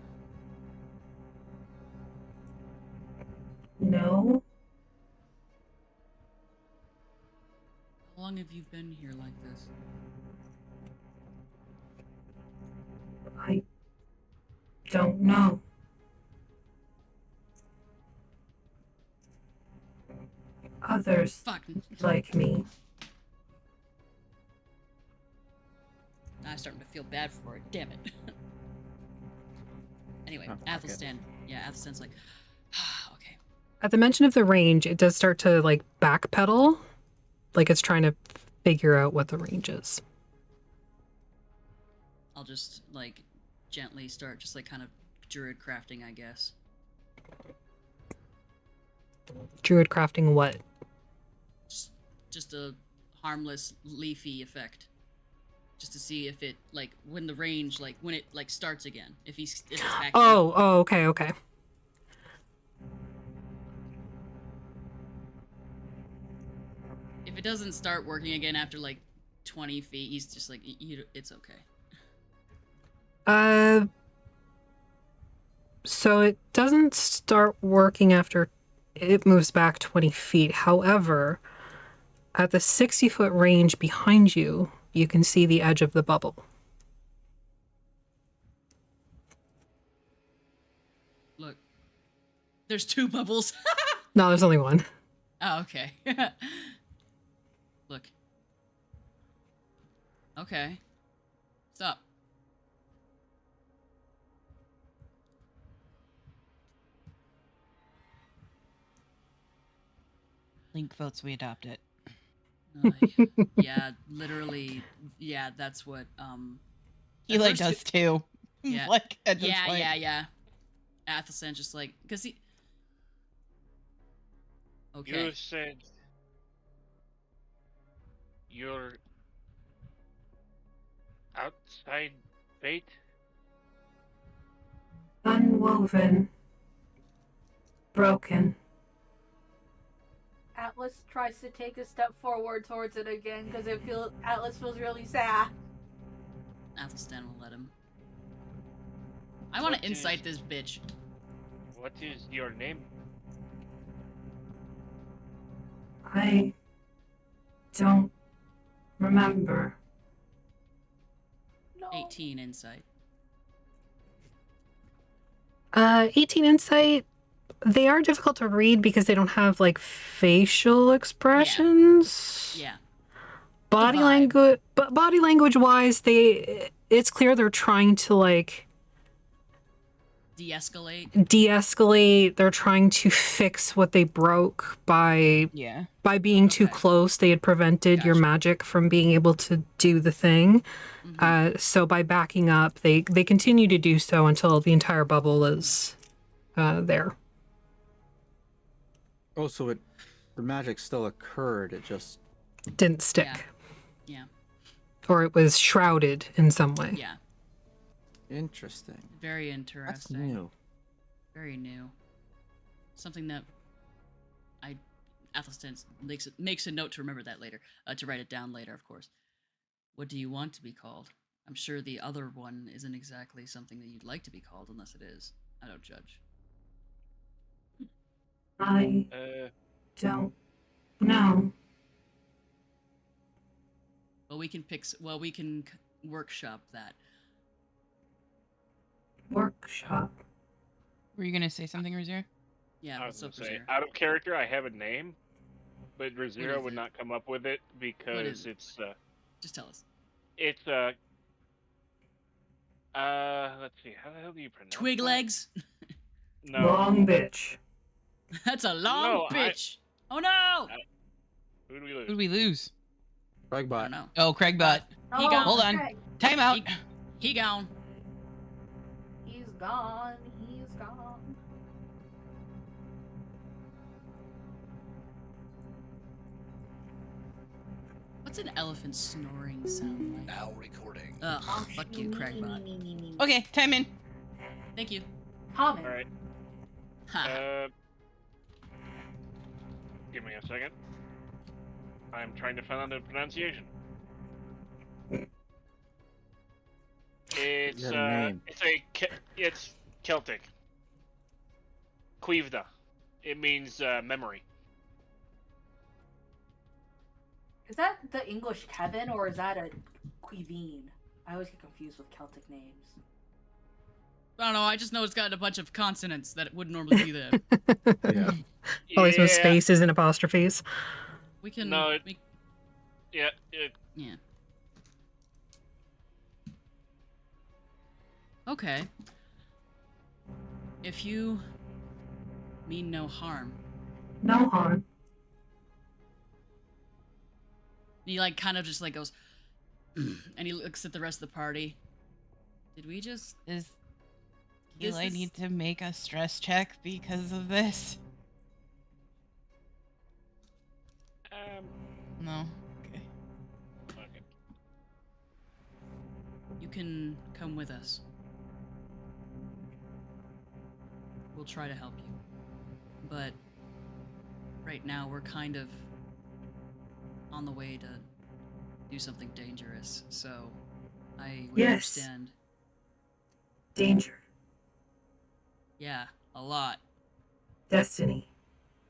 No. How long have you been here like this? I don't know. Others Fuck. like me. I'm starting to feel bad for it. Damn it. Anyway, Oh, fuck it. Athelstan. Yeah, Athelstan's like, okay. At the mention of the range, it does start to like backpedal, like it's trying to figure out what the range is. I'll just like gently start just like kind of druid crafting, I guess. Druid crafting what? Just a harmless leafy effect. Just to see if it like when the range like when it like starts again. If it's back. Oh, okay. If it doesn't start working again after like 20 feet, he's just like it's okay. So it doesn't start working after it moves back 20 feet. However, at the 60-foot range behind you, you can see the edge of the bubble. Look. There's 2 bubbles. No, there's only one. Oh, okay. Look. Okay. Stop. Link votes we adopt it. Yeah, literally. Yeah, that's what. at Eli first does it- too. Yeah. Like at this Yeah, point. yeah. Athelstan just like because he. Okay. You said you're outside bait? Unwoven. Broken. Atlas tries to take a step forward towards it again because Atlas feels really sad. Athelstan will let him. I want to What is- incite this bitch. What is your name? I don't remember. No. 18 insight. 18 insight. They are difficult to read because they don't have like facial expressions. Yeah. Body vibe. language, but body language wise, it's clear they're trying to like De-escalate. They're trying to fix what they broke by Yeah. being too Okay. close. They had prevented your Gotcha. magic from being able to do the thing. Mhm. So by backing up, they continue to do so until the entire bubble is there. Oh, so the magic still occurred. It just Didn't stick. Yeah. Or it was shrouded in some way. Yeah. interesting. Very That's interesting. new. Very new. Something that Athelstan makes a note to remember that later, to write it down later, of course. What do you want to be called? I'm sure the other one isn't exactly something that you'd like to be called, unless it is. I don't judge. I don't know. Well, we can workshop that. Workshop. Were you gonna say something, Rozier? Yeah. I What's was up, gonna say, Brazier? out of character, I have a name. but Rizero would it? not come up with it because is it? it's Just tell us. let's see, how the hell do you pronounce Twig that? legs? No, Long bitch. That's a long No, bitch. Oh no! who do we lose? Who did we lose? I Rugbot. don't know. Oh, Craigbot. He Oh, gone. Hold on. okay. Time out. He gone. He's gone. He's gone. What's an elephant snoring sound like? Now recording. Ugh, fuck you, Craigbot. Okay, time in. Thank you. Common. All right. Ha. Give me a second. I'm trying to find out the pronunciation. It's Your name. it's Celtic. Cuivda. It means memory. Is that the English Kevin or is that a Quivine? I always get confused with Celtic names. I don't know. I just know it's got a bunch of consonants that would normally be there. Yeah. Always with Yeah. spaces and apostrophes. We can. No, yeah. Okay. If you mean no harm, No harm. he like kind of just like goes, and he looks at the rest of the party. Did we just? Does This Eli is- need to make a stress check because of this? No. Okay. Okay. You can come with us. We'll try to help you. But right now we're kind of on the way to do something dangerous, so I would Yes. understand. Danger. Yeah, a lot. Destiny.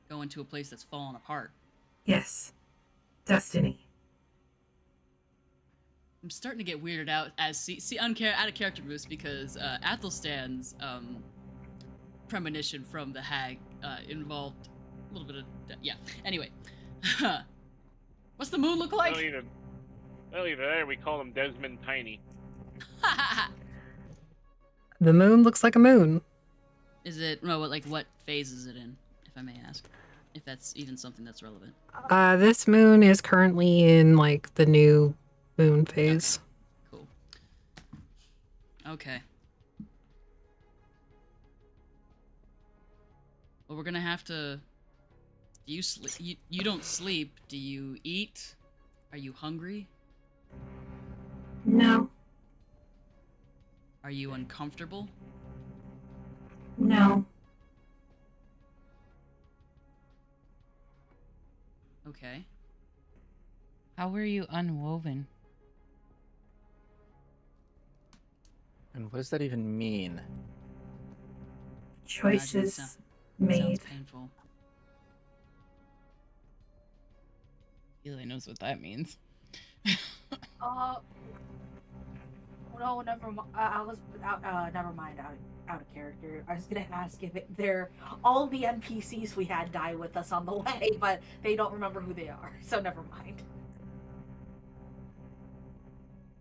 Going to a place that's fallen apart. Yes. Destiny. I'm starting to get weirded out as out of character boost because Athelstan's premonition from the hag involved a little bit of yeah. Anyway, what's the moon look like? Well, either there we call him Desmond Tiny. The moon looks like a moon. Is it no? What phase is it in? If I may ask, if that's even something that's relevant. This moon is currently in like the new moon phase. Cool. Okay. Well, we're gonna have to. Do you sleep? You don't sleep. Do you eat? Are you hungry? No. Are you uncomfortable? No. Okay. How were you unwoven? And what does that even mean? Choices Sounds made. painful. Eli knows what that means. No, never mind. I was never mind. Out of character. I was gonna ask if they're all the NPCs we had die with us on the way, but they don't remember who they are, so never mind.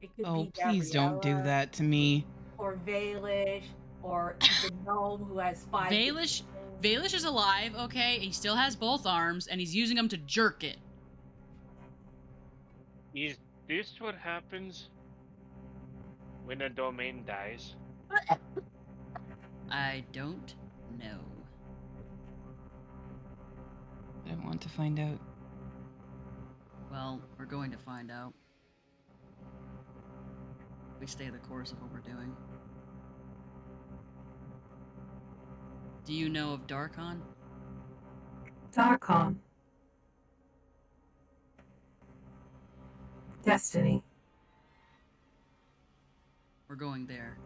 It could Oh, be please don't do Gabriella, that to me. Or Valish, or the gnome who has 5. Valish is alive, okay? He still has both arms, and he's using them to jerk it. Is this what happens when a domain dies? I don't know. I want to find out. Well, we're going to find out. We stay the course of what we're doing. Do you know of Darkon? Darkon. Destiny. We're going there.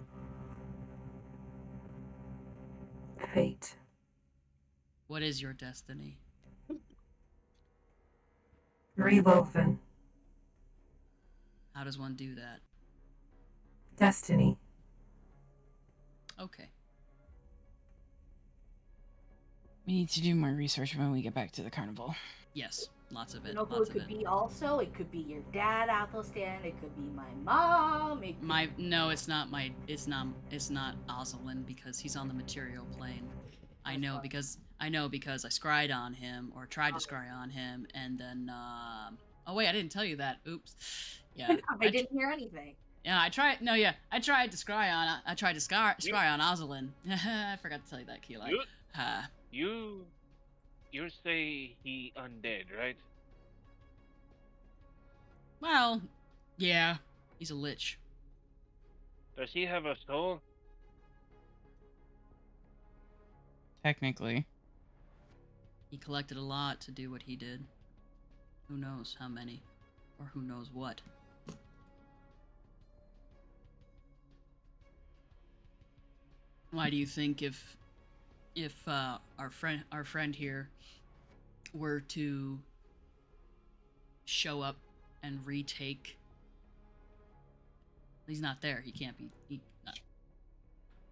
Fate. What is your destiny? Rewoven. How does one do that? Destiny. Okay. We need to do more research when we get back to the carnival. Yes. Lots of You it. know who Lots it of could it. be also? It could be your dad, Athelstan. It could be my mom. It could No, it's not my. It's not Ozalin because he's on the material plane. I That's know fine. because I scryed on him or tried to Okay. scry on him, and then oh wait, I didn't tell you that. Oops. Yeah. I didn't hear anything. Yeah, I tried. No, yeah, I tried to scry on. I tried to scry on Ozalin. I forgot to tell you that, Keelai. You say he undead, right? Well, yeah, he's a lich. Does he have a soul? Technically. He collected a lot to do what he did. Who knows how many, or who knows what. Why do you think if our friend here were to show up and retake? He's not there. He can't be.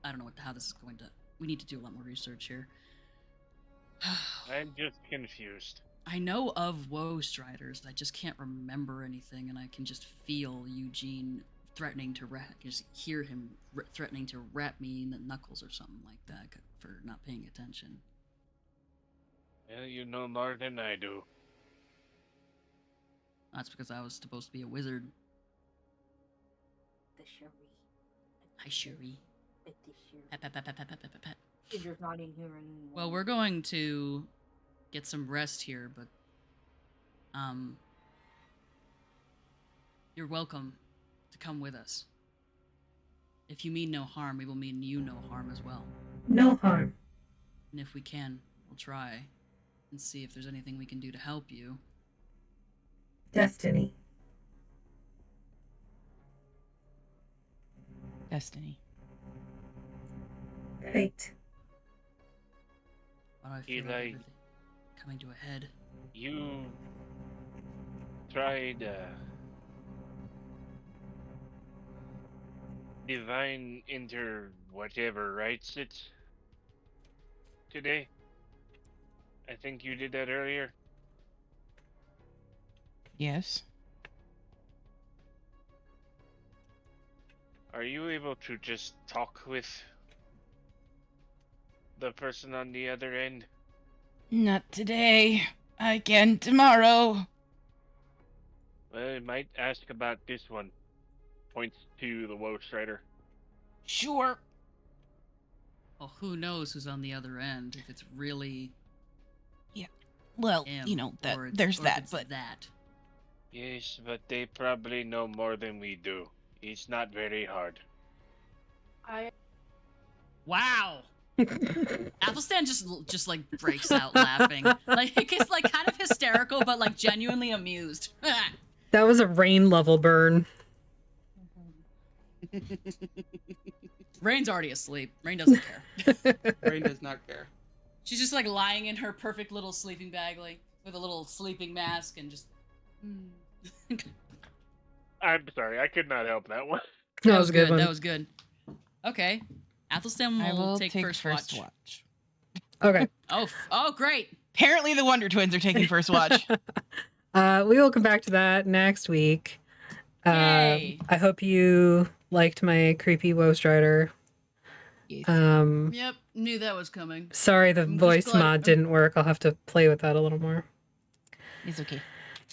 I don't know how this is going to. We need to do a lot more research here. I'm just confused. I know of Woe Striders. I just can't remember anything, and I can just feel Eugene threatening to I can just hear him threatening to wrap me in the knuckles or something like that for not paying attention. Well, you know more than I do. That's because I was supposed to be a wizard. The Sherry. Hi, Shuri. The Sherry. Pet, pet, pet, pet, pet, pet, pet, pet. Ginger's not in here anymore. Well, we're going to get some rest here, but you're welcome to come with us. If you mean no harm, we will mean you no harm as well. No harm. And if we can, we'll try and see if there's anything we can do to help you. Destiny. Destiny. Fate. Why do I feel like Eli, everything coming to a head? You tried divine whatever, right? Today? I think you did that earlier. Yes. Are you able to just talk with the person on the other end? Not today. I can tomorrow. Well, I might ask about this one. Points to the Woe Strider. Sure. Well, who knows who's on the other end? If it's really Well, him, you know, that or there's or if that, it's but that. Yes, but they probably know more than we do. It's not very hard. Wow. Athelstan just like breaks out laughing. Like it's like kind of hysterical, but like genuinely amused. That was a rain level burn. Rain's already asleep. Rain doesn't care. Rain does not care. She's just like lying in her perfect little sleeping bag, like with a little sleeping mask, and just. I'm sorry, I could not help that one. That was a good one. That was good. Okay, Athelstan I will will take first watch. Okay. Oh, great. Apparently the Wonder Twins are taking first watch. We will come back to that next week. Yay. I hope you liked my creepy Woe Strider. Yes. Yep, knew that was coming. Sorry the I'm just voice glad- mod didn't work. I'll have to play with that a little more. It's okay.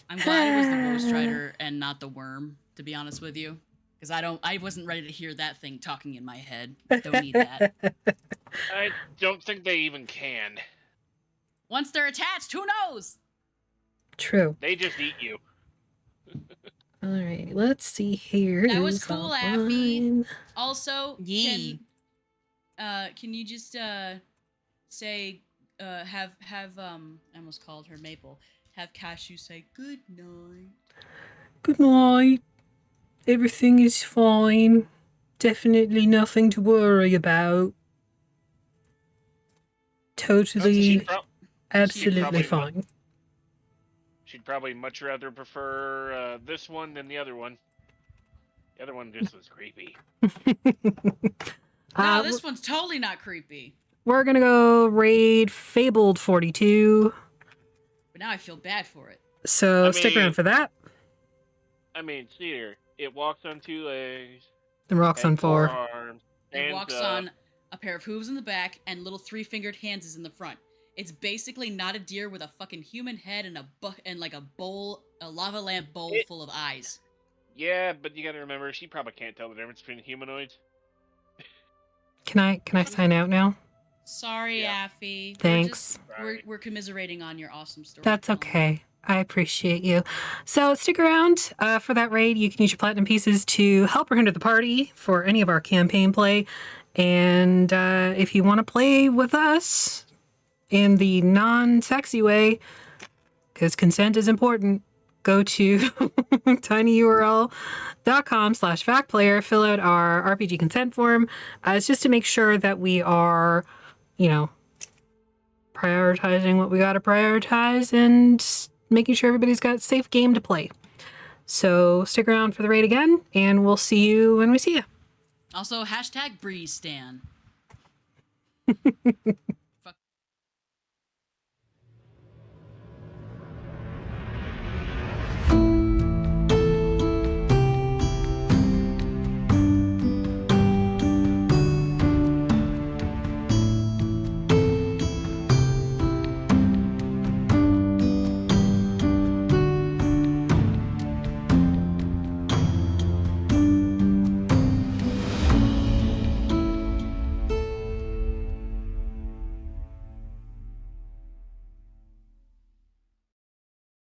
I'm glad it was the Woe Strider and not the worm, to be honest with you. Because I wasn't ready to hear that thing talking in my head. Don't need that. I don't think they even can. Once they're attached, who knows? True. They just eat you. Alright, let's see here. That was who's cool, online. Affy. Also, Yee. can you just say have I almost called her Maple. Have Cashew say good night. Good night. Everything is fine. Definitely nothing to worry about. Totally, absolutely probably fine. She'd probably much rather prefer this one than the other one. The other one just was creepy. No, this one's totally not creepy. We're gonna go raid Fabled 42. But now I feel bad for it. So I stick around mean- for that. I mean, see here. It walks on 2 legs. The rocks on has 4. 4 arms. It Stands walks up. on a pair of hooves in the back and little 3-fingered hands is in the front. It's basically not a deer with a fucking human head and like a bowl, a lava lamp bowl It- full of eyes. Yeah, but you gotta remember, she probably can't tell the difference between humanoids. Can I sign out now? Sorry, Yeah. Affy. Thanks. We're commiserating on your awesome story. That's okay. I appreciate you. So stick around for that raid. You can use your platinum pieces to help or hinder the party for any of our campaign play. And if you want to play with us in the non-sexy way, because consent is important, go to tinyurl.com/factplayer, fill out our RPG consent form. It's just to make sure that we are, prioritizing what we got to prioritize and making sure everybody's got a safe game to play. So stick around for the raid again, and we'll see you when we see you. Also, #BreezeStan.